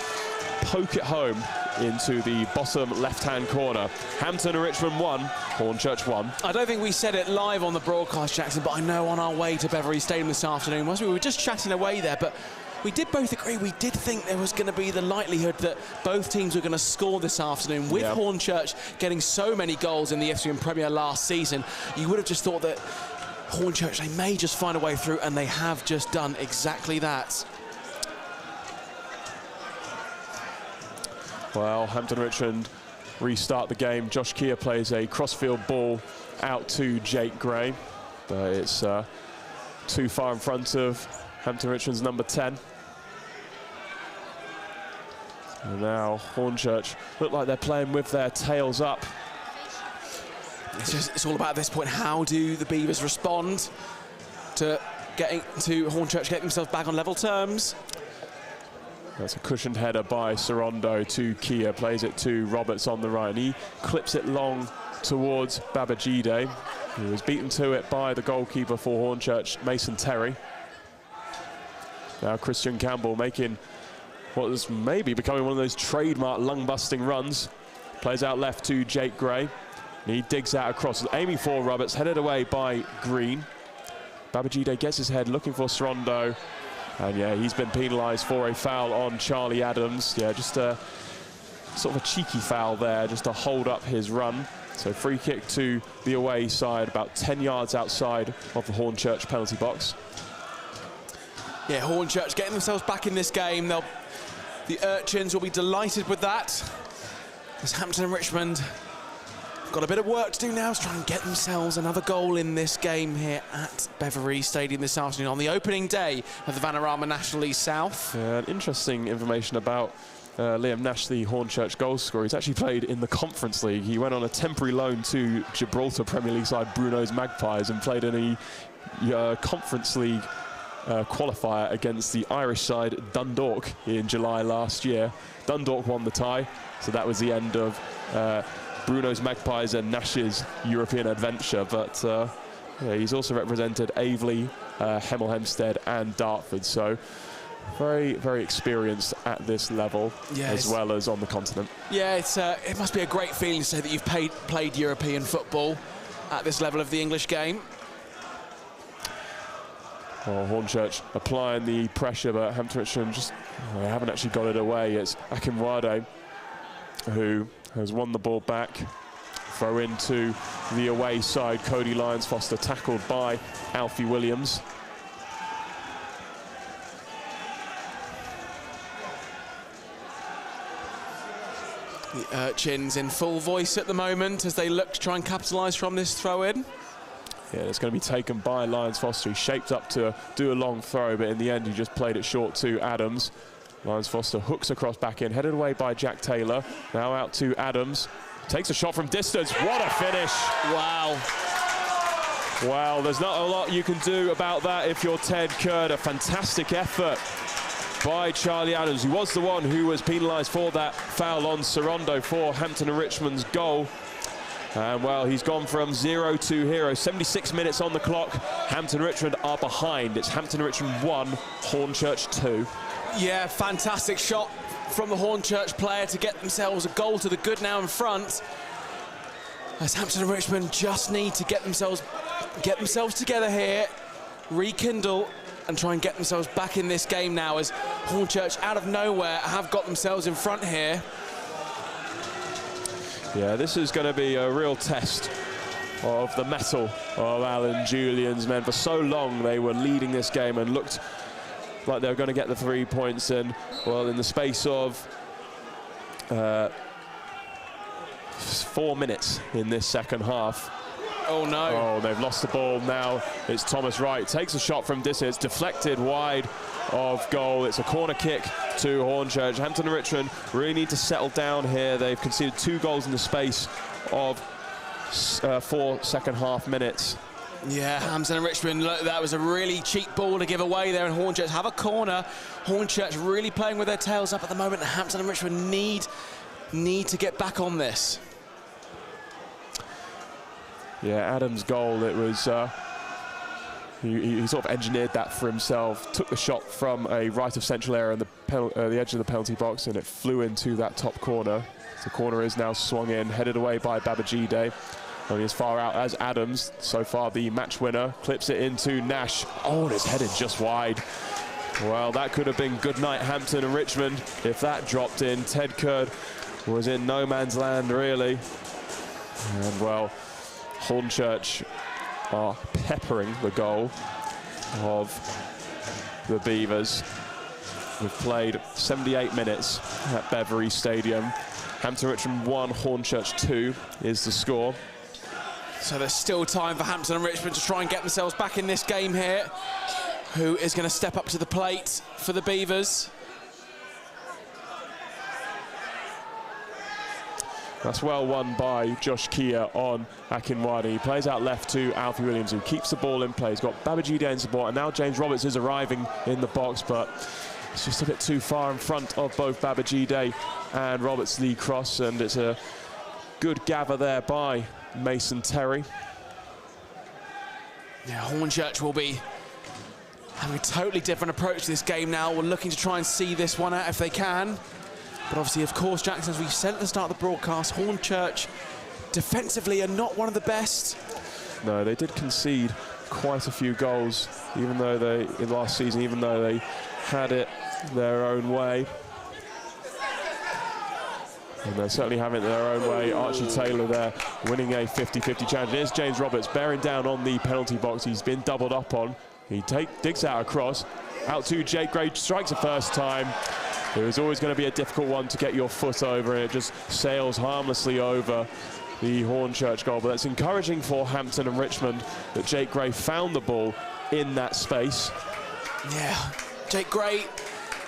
poke it home into the bottom left-hand corner. Hampton and Richmond 1, Hornchurch 1. I don't think we said it live on the broadcast, Jackson, but I know on our way to Beverley Stadium this afternoon, we were just chatting away there, but we did both agree, we did think there was going to be the likelihood that both teams were going to score this afternoon. With Hornchurch getting so many goals in the FCM Premier last season, you would have just thought that Hornchurch, they may just find a way through, and they have just done exactly that. Well, Hampton Richmond restart the game. Josh Keir plays a crossfield ball out to Jake Gray, but it's too far in front of Hampton Richmond's number 10. And now Hornchurch look like they're playing with their tails up. It's all about at this point, how do the Beavers respond to getting to Hornchurch, getting themselves back on level terms? That's a cushioned header by Sorondo to Keir, plays it to Roberts on the right, and he clips it long towards Babajide, who was beaten to it by the goalkeeper for Hornchurch, Mason Terry. Now Christian Campbell making what is maybe becoming one of those trademark lung-busting runs. Plays out left to Jake Gray. And he digs out across, aiming for Roberts, headed away by Green. Babajide gets his head, looking for Sorondo. And yeah, he's been penalised for a foul on Charlie Adams. Yeah, just sort of a cheeky foul there just to hold up his run. So free kick to the away side, about 10 yards outside of the Hornchurch penalty box. Yeah, Hornchurch getting themselves back in this game. The Urchins will be delighted with that. As Hampton and Richmond have got a bit of work to do now to try and get themselves another goal in this game here at Beverley Stadium this afternoon on the opening day of the Vanarama National League South. Interesting information about Liam Nash, the Hornchurch goal scorer. He's actually played in the Conference League. He went on a temporary loan to Gibraltar Premier League side Bruno's Magpies and played in a Conference League qualifier against the Irish side Dundalk in July last year. Dundalk won the tie, so that was the end of Bruno's Magpies and Nash's European adventure. But yeah, he's also represented Aveley, Hemel Hempstead and Dartford, so very, very experienced at this level, as well as on the continent. Yeah, it must be a great feeling to say that you've played European football at this level of the English game. Oh, Hornchurch applying the pressure, but Hampton Richmond they haven't actually got it away. It's Akinwade who has won the ball back. Throw into the away side. Cody Lyons-Foster tackled by Alfie Williams. The Urchins in full voice at the moment as they look to try and capitalise from this throw-in. Yeah, it's going to be taken by Lyons-Foster. He shaped up to do a long throw, but in the end he just played it short to Adams. Lyons-Foster hooks across back in, headed away by Jack Taylor. Now out to Adams. Takes a shot from distance. What a finish. Wow. Wow, there's not a lot you can do about that if you're Ted Kurd. A fantastic effort by Charlie Adams, who was the one who was penalised for that foul on Sorondo for Hampton and Richmond's goal. And well, he's gone from 0 to hero. 76 minutes on the clock. Hampton Richmond are behind. It's Hampton Richmond 1, Hornchurch 2. Yeah, fantastic shot from the Hornchurch player to get themselves a goal to the good now in front. As Hampton and Richmond just need to get themselves together here, rekindle and try and get themselves back in this game now, as Hornchurch out of nowhere have got themselves in front here. Yeah, this is going to be a real test of the mettle of Alan Julian's men. For so long they were leading this game and looked like they were going to get the 3 points, and well, in the space of 4 minutes in this second half. Oh no. Oh, they've lost the ball now. It's Thomas Wright, takes a shot from distance, deflected wide of goal. It's a corner kick to Hornchurch. Hampton and Richmond really need to settle down here. They've conceded 2 goals in the space of 4 second half minutes. Yeah, Hampton and Richmond, look, that was a really cheap ball to give away there, and Hornchurch have a corner. Hornchurch really playing with their tails up at the moment, and Hampton and Richmond need to get back on this. Yeah, Adams' goal, it was, he sort of engineered that for himself, took the shot from a right of central area on the edge of the penalty box, and it flew into that top corner. The corner is now swung in, headed away by Babajide. Only as far out as Adams, so far the match winner, clips it into Nash. Oh, and it's headed just wide. Well, that could have been good night Hampton and Richmond if that dropped in. Ted Kurd was in no man's land, really. And well, Hornchurch are peppering the goal of the Beavers. We've played 78 minutes at Beverley Stadium. Hampton Richmond 1, Hornchurch 2 is the score. So there's still time for Hampton and Richmond to try and get themselves back in this game here. Who is going to step up to the plate for the Beavers? That's well won by Josh Kia on Akinwade. He plays out left to Alfie Williams, who keeps the ball in play. He's got Babajide in support, and now James Roberts is arriving in the box, but it's just a bit too far in front of both Babajide and Roberts. The cross, and it's a good gather there by Mason Terry. Yeah, Hornchurch will be having a totally different approach to this game now. We're looking to try and see this one out if they can. But obviously, of course, Jackson, as we said at the start of the broadcast, Hornchurch defensively are not one of the best. No, they did concede quite a few goals, even though in last season, even though they had it their own way. And they're certainly having it their own way. Archie Taylor there winning a 50-50 challenge. Here's James Roberts bearing down on the penalty box. He's been doubled up on. He digs out across. Out to Jake Gray, strikes the first time. It was always going to be a difficult one to get your foot over, and it just sails harmlessly over the Hornchurch goal. But it's encouraging for Hampton and Richmond that Jake Gray found the ball in that space. Yeah, Jake Gray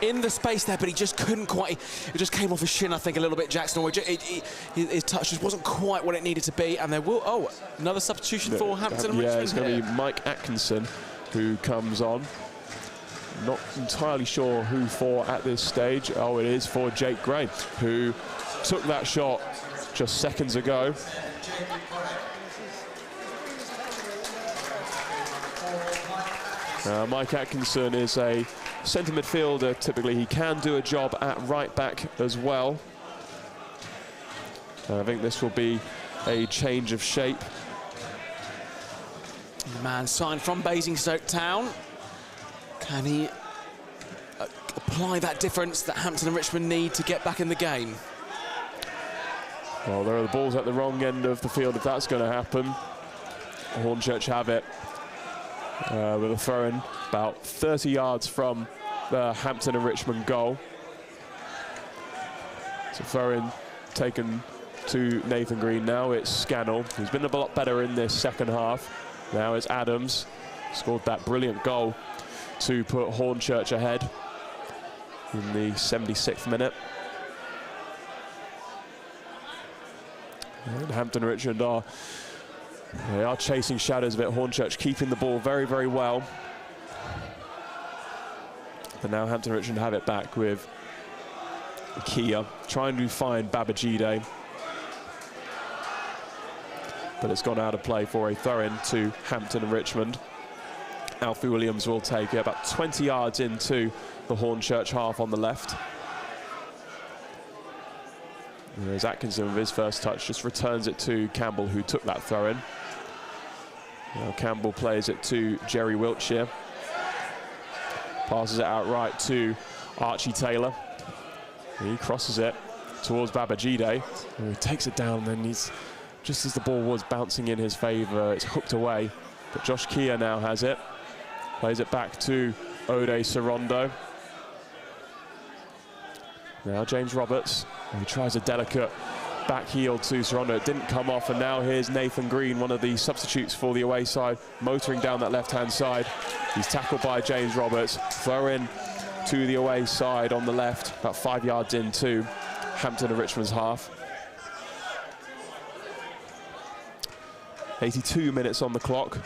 in the space there, but he just couldn't quite. It just came off his shin, I think, a little bit, Jackson. Or his touch just wasn't quite what it needed to be. And there will, another substitution for Hampton and Richmond. Yeah, it's going to be Mike Atkinson who comes on. Not entirely sure who for at this stage. Oh, it is for Jake Gray, who took that shot just seconds ago. Mike Atkinson is a centre midfielder. Typically, he can do a job at right back as well. I think this will be a change of shape. The man signed from Basingstoke Town. Can he apply that difference that Hampton and Richmond need to get back in the game? Well, there are the balls at the wrong end of the field if that's going to happen. Hornchurch have it with a throw-in about 30 yards from the Hampton and Richmond goal. So throw-in taken to Nathan Green. Now it's Scannell, who's been a lot better in this second half. Now it's Adams, scored that brilliant goal to put Hornchurch ahead in the 76th minute. And Hampton and Richmond are chasing shadows a bit. Hornchurch keeping the ball very, very well. But now Hampton and Richmond have it back with Kia trying to find Babajide. But it's gone out of play for a throw-in to Hampton and Richmond. Alfie Williams will take it about 20 yards into the Hornchurch half on the left. And there's Atkinson with his first touch, just returns it to Campbell, who took that throw-in. Now Campbell plays it to Jerry Wiltshire. Passes it outright to Archie Taylor. He crosses it towards Babajide. He takes it down, then he's, just as the ball was bouncing in his favour, it's hooked away. But Josh Kia now has it. Plays it back to Ode Sorondo. Now James Roberts, he tries a delicate back heel to Sorondo. It didn't come off, and now here's Nathan Green, one of the substitutes for the away side, motoring down that left-hand side. He's tackled by James Roberts. Throw in to the away side on the left, about 5 yards into Hampton and Richmond's half. 82 minutes on the clock.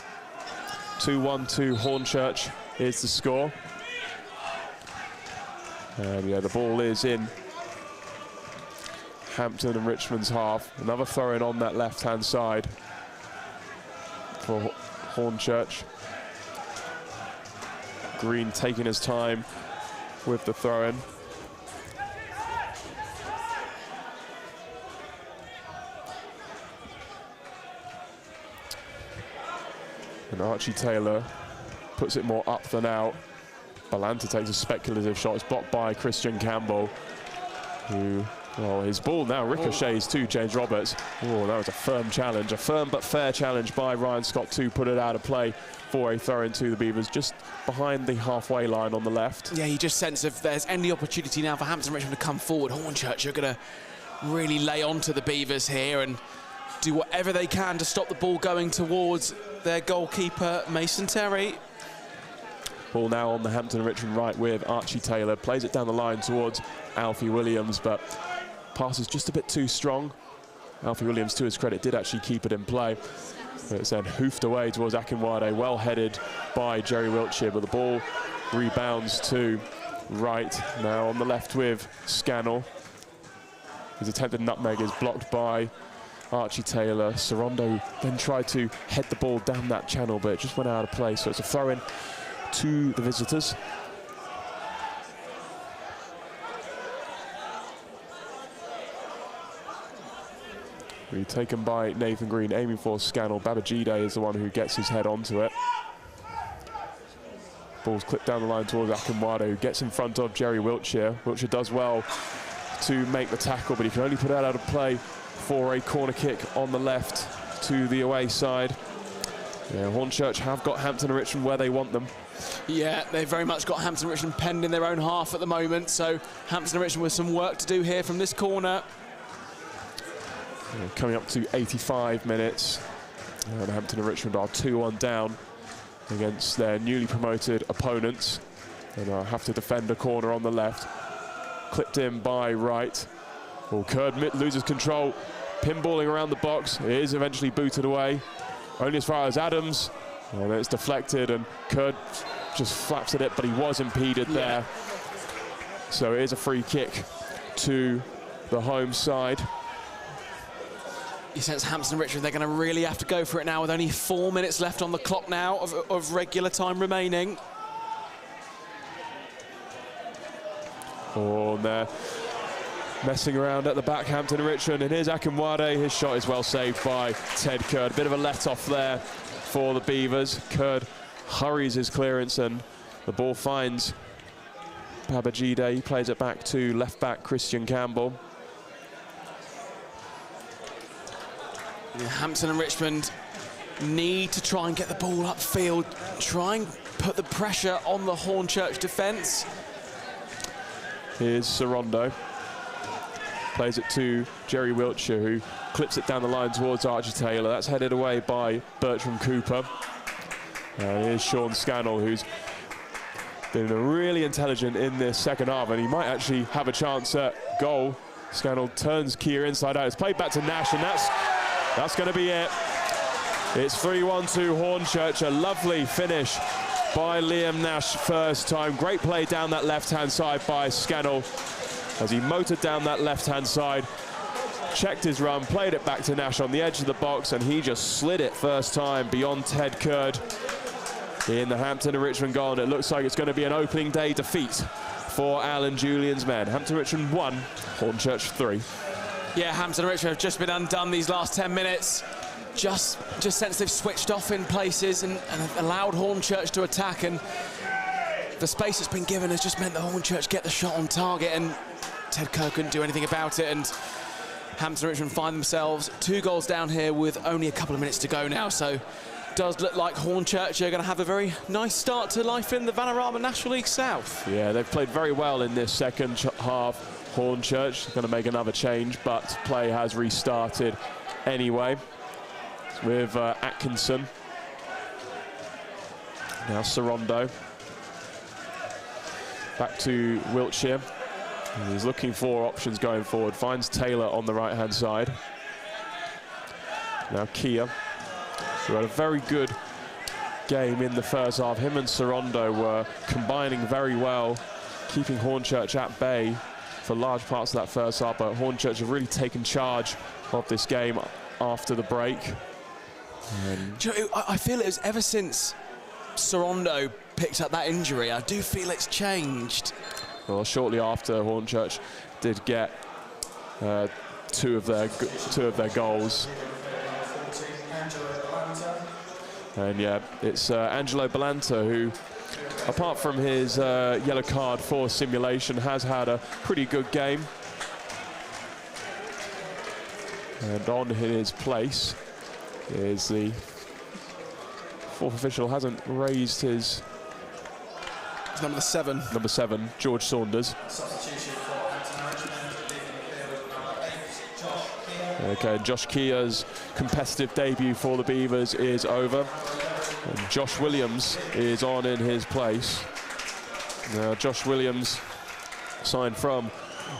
2-1 to Hornchurch is the score. And yeah, the ball is in Hampton and Richmond's half. Another throw-in on that left-hand side for Hornchurch. Green taking his time with the throw-in. And Archie Taylor puts it more up than out. Balanta takes a speculative shot. It's blocked by Christian Campbell, who, well, his ball now ricochets to James Roberts. Oh, that was a firm challenge, a firm but fair challenge by Ryan Scott to put it out of play for a throw into the Beavers, just behind the halfway line on the left. Yeah, you just sense if there's any opportunity now for Hampton and Richmond to come forward, Hornchurch are going to really lay on to the Beavers here and do whatever they can to stop the ball going towards their goalkeeper, Mason Terry. Ball now on the Hampton and Richmond right with Archie Taylor. Plays it down the line towards Alfie Williams, but passes just a bit too strong. Alfie Williams, to his credit, did actually keep it in play. But it's then hoofed away towards Akinwade, well headed by Jerry Wiltshire, but the ball rebounds to right. Now on the left with Scannell. His attempted nutmeg is blocked by Archie Taylor. Sorondo then tried to head the ball down that channel, but it just went out of play. So it's a throw-in to the visitors. Taken by Nathan Green, aiming for Scannell. Babajide is the one who gets his head onto it. Ball's clipped down the line towards Akinwade, who gets in front of Jerry Wiltshire. Wiltshire does well to make the tackle, but he can only put it out of play for a corner kick on the left to the away side. Yeah, Hornchurch have got Hampton and Richmond where they want them. Yeah, they've very much got Hampton and Richmond penned in their own half at the moment, so Hampton and Richmond with some work to do here from this corner. Yeah, coming up to 85 minutes, and Hampton and Richmond are 2-1 down against their newly promoted opponents, and have to defend a corner on the left. Clipped in by Wright. Well, Kurd loses control, pinballing around the box. It is eventually booted away, only as far as Adams. And it's deflected, and Kurd just flaps at it, but he was impeded there. So it is a free kick to the home side. You sense Hampton and Richmond, they're going to really have to go for it now with only 4 minutes left on the clock now of regular time remaining. Oh, and they're messing around at the back, Hampton and Richmond, and here's Akinwade. His shot is well saved by Ted Kurd. A bit of a let-off there for the Beavers. Kurd hurries his clearance, and the ball finds Babajide. He plays it back to left-back Christian Campbell. Yeah, Hampton and Richmond need to try and get the ball upfield, try and put the pressure on the Hornchurch defence. Here's Sorondo. Plays it to Jerry Wiltshire, who clips it down the line towards Archie Taylor. That's headed away by Bertram Cooper. And here's Sean Scannell, who's been really intelligent in this second half, and he might actually have a chance at goal. Scannell turns Keir inside out. It's played back to Nash, and that's going to be it. It's 3-1 to Hornchurch. A lovely finish by Liam Nash first time. Great play down that left-hand side by Scannell as he motored down that left-hand side, checked his run, played it back to Nash on the edge of the box, and he just slid it first time beyond Ted Kurd in the Hampton and Richmond goal. And it looks like it's going to be an opening day defeat for Alan Julian's men. Hampton Richmond 1, Hornchurch 3. Yeah, Hampton and Richmond have just been undone these last 10 minutes. Just since they've switched off in places and allowed Hornchurch to attack, and the space that's been given has just meant that Hornchurch get the shot on target, and Ted Kurd couldn't do anything about it, and Hampton and Richmond find themselves 2 goals down here with only a couple of minutes to go now. So it does look like Hornchurch are going to have a very nice start to life in the Vanarama National League South. Yeah, they've played very well in this second half. Hornchurch going to make another change, but play has restarted anyway with Atkinson. Now Sorondo. Back to Wiltshire. He's looking for options going forward. Finds Taylor on the right-hand side. Now Keir, who had a very good game in the first half. Him and Sorondo were combining very well, keeping Hornchurch at bay for large parts of that first half, but Hornchurch have really taken charge of this game after the break. Do you know, I feel it was ever since Sorondo picked up that injury, I do feel it's changed. Well, shortly after, Hornchurch did get two of their goals. And yeah, it's Angelo Balanta who, apart from his yellow card for simulation, has had a pretty good game. And on his place is the fourth official, hasn't raised his... It's number 7. Number 7, George Saunders. Okay, Josh Keir's competitive debut for the Beavers is over. And Josh Williams is on in his place. Now, Josh Williams signed from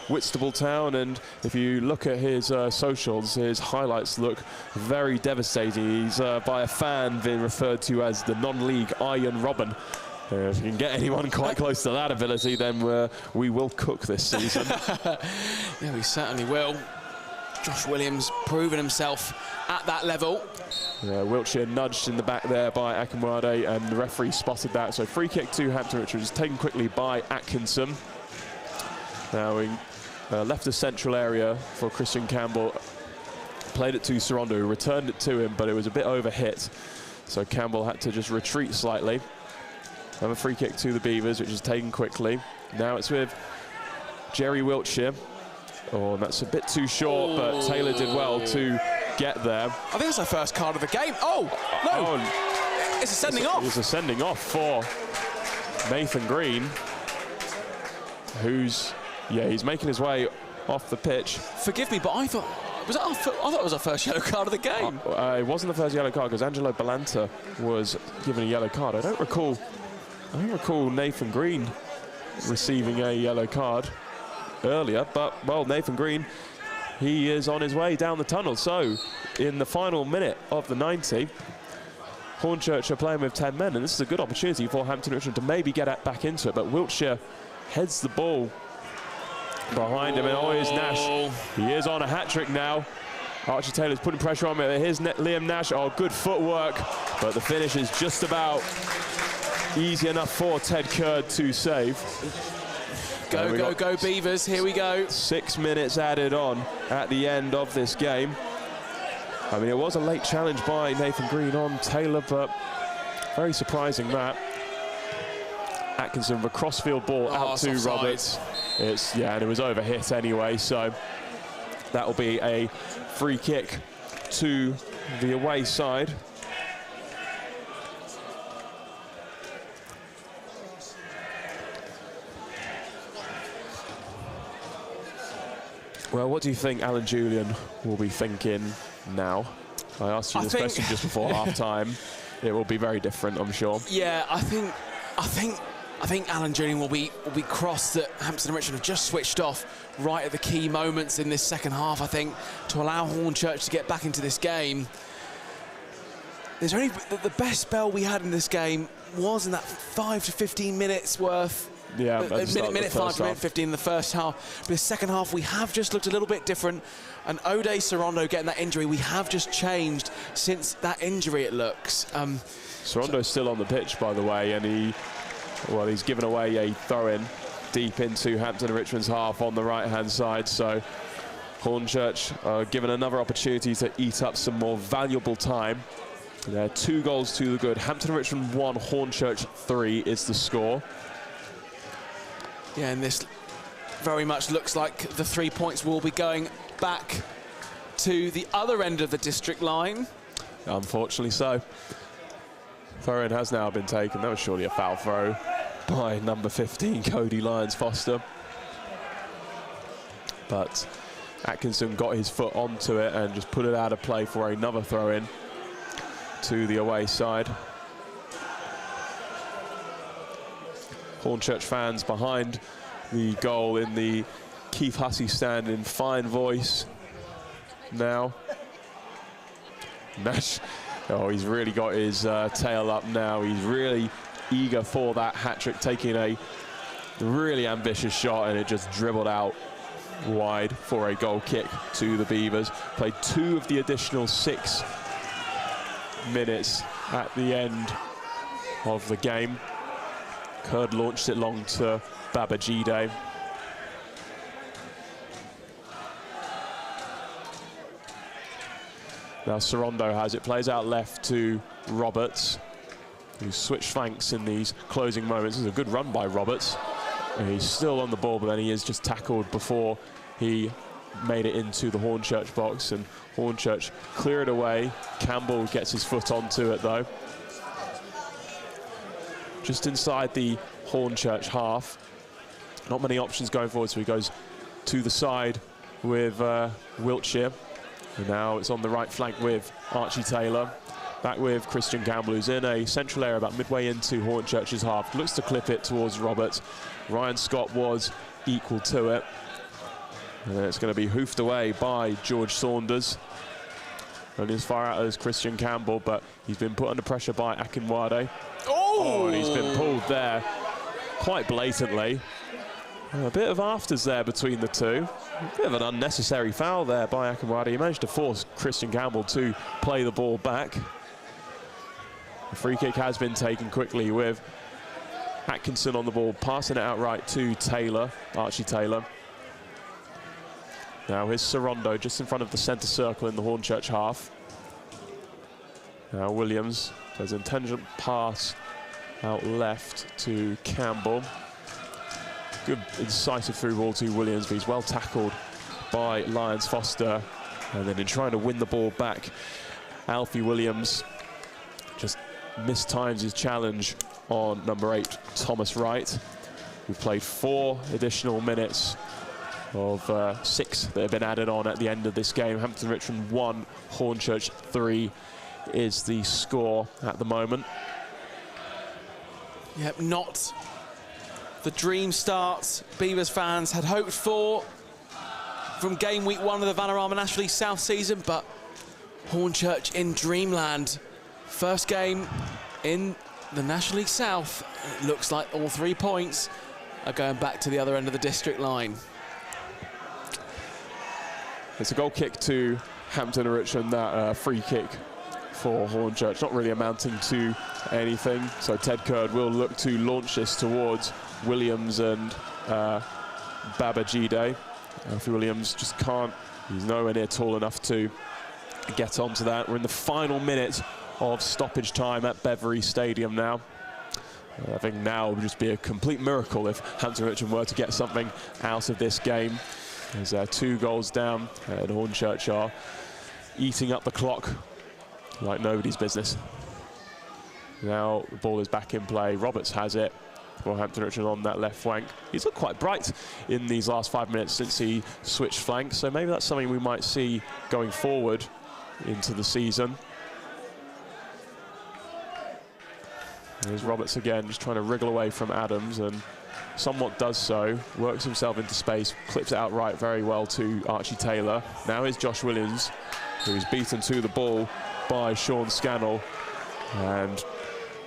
Whitstable Town, and if you look at his socials, his highlights look very devastating. He's by a fan being referred to as the non-league Iron Robin. If you can get anyone quite close to that ability, then we will cook this season. Yeah, we certainly will. Josh Williams proving himself at that level. Yeah, Wiltshire nudged in the back there by Akinwade, and the referee spotted that. So free kick to Hampton Richmond is taken quickly by Atkinson. Now we left the central area for Christian Campbell. Played it to Sorondo, who returned it to him, but it was a bit overhit. So Campbell had to just retreat slightly. Another free kick to the Beavers, which is taken quickly. Now it's with Jerry Wiltshire. Oh, that's a bit too short, but Taylor did well to get there. I think it's our first card of the game. Oh, no. Oh, it's a sending off. It's a sending off for Nathan Green, who's, he's making his way off the pitch. Forgive me, but I thought it was our first yellow card of the game. It wasn't the first yellow card because Angelo Balanta was given a yellow card. I don't recall Nathan Green receiving a yellow card earlier, but well, Nathan Green, he is on his way down the tunnel. So in the final minute of the 90, Hornchurch are playing with 10 men, and this is a good opportunity for Hampton Richmond to maybe get back into it, but Wiltshire heads the ball behind him, and here's Nash. He is on a hat-trick now. Archie Taylor's putting pressure on him. Here's Liam Nash. Oh, good footwork, but the finish is just about easy enough for Ted Curd to save. Go Beavers, here we go. 6 minutes added on at the end of this game. I mean, it was a late challenge by Nathan Green on Taylor, but very surprising that. Atkinson with a crossfield ball out to offside. Roberts. And it was over hit anyway, so that will be a free kick to the away side. Well, what do you think Alan Julian will be thinking now? I asked you this question just before half-time. It will be very different, I'm sure. Yeah, I think Alan Julian will be cross that Hampton and Richmond have just switched off right at the key moments in this second half, I think, to allow Hornchurch to get back into this game. There's only the best spell we had in this game was in that 5 to 15 minutes worth. Yeah, minute 5 to minute 15 in the first half. But the second half, we have just looked a little bit different. And O'Day Sorondo getting that injury, we have just changed since that injury, it looks. Sorondo's still on the pitch, by the way, and he's given away a throw-in deep into Hampton and Richmond's half on the right-hand side. So Hornchurch are given another opportunity to eat up some more valuable time. They're 2 goals to the good. Hampton and Richmond 1, Hornchurch 3 is the score. Yeah, and this very much looks like the 3 points will be going back to the other end of the district line. Unfortunately so. Throw-in has now been taken. That was surely a foul throw by number 15, Cody Lyons-Foster. But Atkinson got his foot onto it and just put it out of play for another throw-in to the away side. Hornchurch fans behind the goal in the Keith Hussey stand in fine voice now. Nash, he's really got his tail up now. He's really eager for that hat-trick, taking a really ambitious shot, and it just dribbled out wide for a goal kick to the Beavers. Played 2 of the additional 6 minutes at the end of the game. Curd launched it long to Babajide. Now Sorondo has it, plays out left to Roberts, who switched flanks in these closing moments. This is a good run by Roberts. And he's still on the ball, but then he is just tackled before he made it into the Hornchurch box, and Hornchurch clear it away. Campbell gets his foot onto it though. Just inside the Hornchurch half. Not many options going forward, so he goes to the side with Wiltshire. And now it's on the right flank with Archie Taylor. Back with Christian Campbell, who's in a central area about midway into Hornchurch's half. Looks to clip it towards Roberts. Ryan Scott was equal to it. And then it's going to be hoofed away by George Saunders. Only as far out as Christian Campbell, but he's been put under pressure by Akinwade. Oh, and he's been pulled there quite blatantly. A bit of afters there between the two. A bit of an unnecessary foul there by Akinwade. He managed to force Christian Campbell to play the ball back. The free kick has been taken quickly with Atkinson on the ball, passing it outright to Taylor, Archie Taylor. Now here's Sorondo just in front of the centre circle in the Hornchurch half. Now Williams does an intelligent pass out left to Campbell. Good incisive through ball to Williams, but he's well tackled by Lyons Foster. And then in trying to win the ball back, Alfie Williams just mistimes his challenge on number 8, Thomas Wright, who played 4 additional minutes of 6 that have been added on at the end of this game. Hampton Richmond 1, Hornchurch 3 is the score at the moment. Yep, not the dream start Beavers fans had hoped for from game week 1 of the Vanarama National League South season, but Hornchurch in dreamland. First game in the National League South. It looks like all 3 points are going back to the other end of the district line. It's a goal kick to Hampton Richmond, that free kick for Hornchurch, not really amounting to anything. So Ted Curd will look to launch this towards Williams and Babajide. Alfie Williams just can't, he's nowhere near tall enough to get onto that. We're in the final minute of stoppage time at Beverley Stadium now. I think now would just be a complete miracle if Hampton Richmond were to get something out of this game. There's 2 goals down, and Hornchurch are eating up the clock like nobody's business. Now the ball is back in play. Roberts has it for Hampton Richmond on that left flank. He's looked quite bright in these last 5 minutes since he switched flanks, so maybe that's something we might see going forward into the season. There's Roberts again, just trying to wriggle away from Adams, and somewhat does so, works himself into space, clips it out right very well to Archie Taylor. Now is Josh Williams, who is beaten to the ball by Sean Scannell, and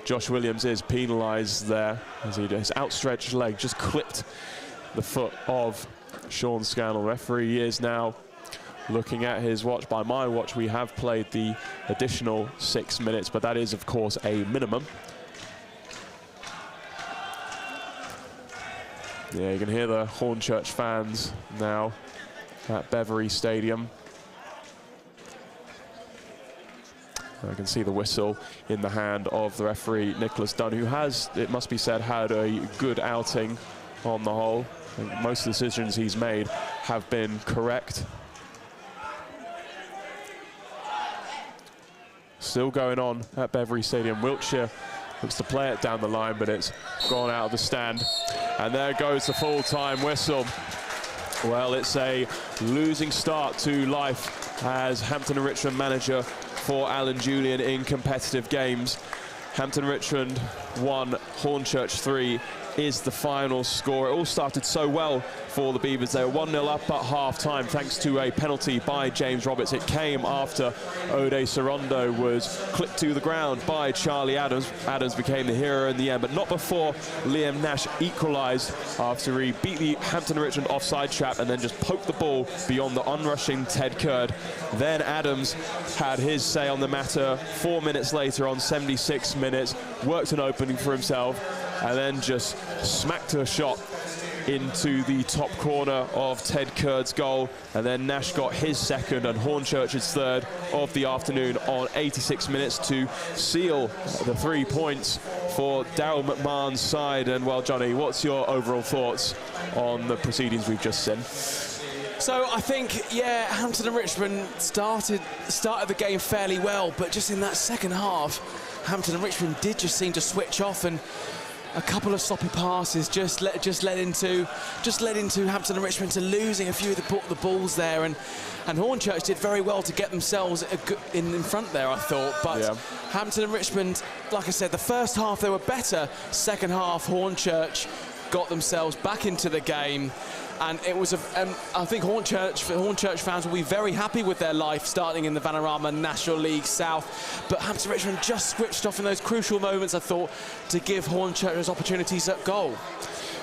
Josh Williams is penalised there as his outstretched leg just clipped the foot of Sean Scannell. Referee is now looking at his watch. By my watch, we have played the additional 6 minutes, but that is, of course, a minimum. Yeah, you can hear the Hornchurch fans now at Beverley Stadium. I can see the whistle in the hand of the referee, Nicholas Dunn, who has, it must be said, had a good outing on the whole. I think most of the decisions he's made have been correct. Still going on at Beverley Stadium. Wiltshire looks to play it down the line, but it's gone out of the stand. And there goes the full-time whistle. Well, it's a losing start to life as Hampton and Richmond manager for Alan Julian in competitive games. Hampton Richmond 1, Hornchurch 3 is the final score. It all started so well for the Beavers. They were 1-0 up at half-time thanks to a penalty by James Roberts. It came after Ode Sorondo was clipped to the ground by Charlie Adams. Adams became the hero in the end, but not before Liam Nash equalised after he beat the Hampton Richmond offside trap and then just poked the ball beyond the onrushing Ted Curd. Then Adams had his say on the matter 4 minutes later on 76 minutes, worked an opening for himself, and then just smacked a shot into the top corner of Ted Curd's goal. And then Nash got his second and Hornchurch's third of the afternoon on 86 minutes to seal the 3 points for Daryl McMahon's side. And well, Johnny, what's your overall thoughts on the proceedings we've just seen? So I think, yeah, Hampton and Richmond started the game fairly well, but just in that second half, Hampton and Richmond did just seem to switch off, and a couple of sloppy passes just led into Hampton and Richmond to losing a few of the balls there, and Hornchurch did very well to get themselves in front there, I thought. But yeah, Hampton and Richmond, like I said, the first half they were better. Second half, Hornchurch got themselves back into the game. And it was, I think Hornchurch fans will be very happy with their life starting in the Vanarama National League South. But Hampton Richmond just switched off in those crucial moments, I thought, to give Hornchurch opportunities at goal.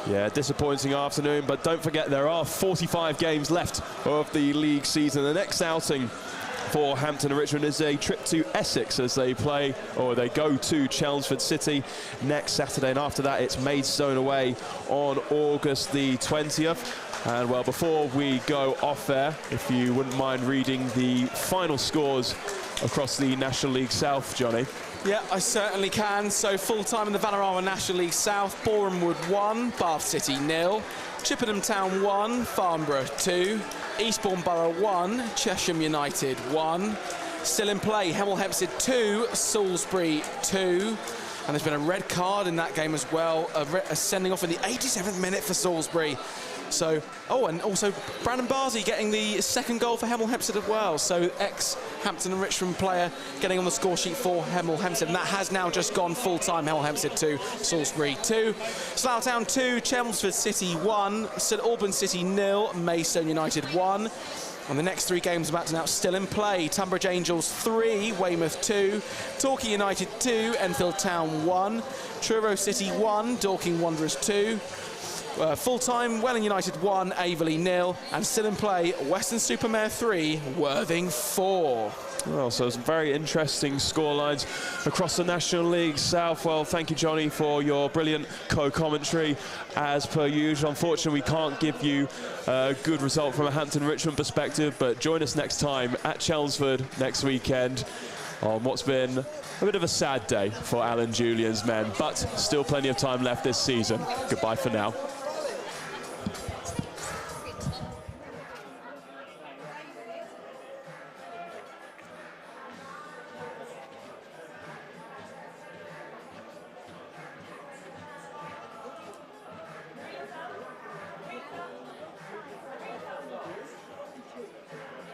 Yeah, disappointing afternoon, but don't forget there are 45 games left of the league season. The next outing for Hampton and Richmond is a trip to Essex as they go to Chelmsford City next Saturday, and after that it's Maidstone away on August the 20th. And well, before we go off there, if you wouldn't mind reading the final scores across the National League South, Johnny. Yeah, I certainly can. So full-time in the Vanarama National League South, Borehamwood 1, Bath City 0, Chippenham Town 1, Farnborough 2, Eastbourne Borough 1, Chesham United 1. Still in play, Hemel Hempstead 2, Salisbury 2. And there's been a red card in that game as well, a sending off in the 87th minute for Salisbury. So, and also Brandon Barsey getting the second goal for Hemel Hempstead as well. So ex-Hampton and Richmond player getting on the score sheet for Hemel Hempstead. And that has now just gone full-time. Hemel Hempstead 2, Salisbury 2. Slough Town 2, Chelmsford City 1, St Albans City 0, Maidstone United 1. And the next 3 games about to now still in play. Tunbridge Angels 3, Weymouth 2, Torquay United 2, Enfield Town 1, Truro City 1, Dorking Wanderers 2. Full-time, Welling United 1, Averley 0, and still in play, Weston-super-Mare 3, Worthing 4. Well, so some very interesting scorelines across the National League South. Well, thank you, Johnny, for your brilliant co-commentary, as per usual. Unfortunately, we can't give you a good result from a Hampton-Richmond perspective, but join us next time at Chelmsford next weekend on what's been a bit of a sad day for Alan Julian's men, but still plenty of time left this season. Goodbye for now.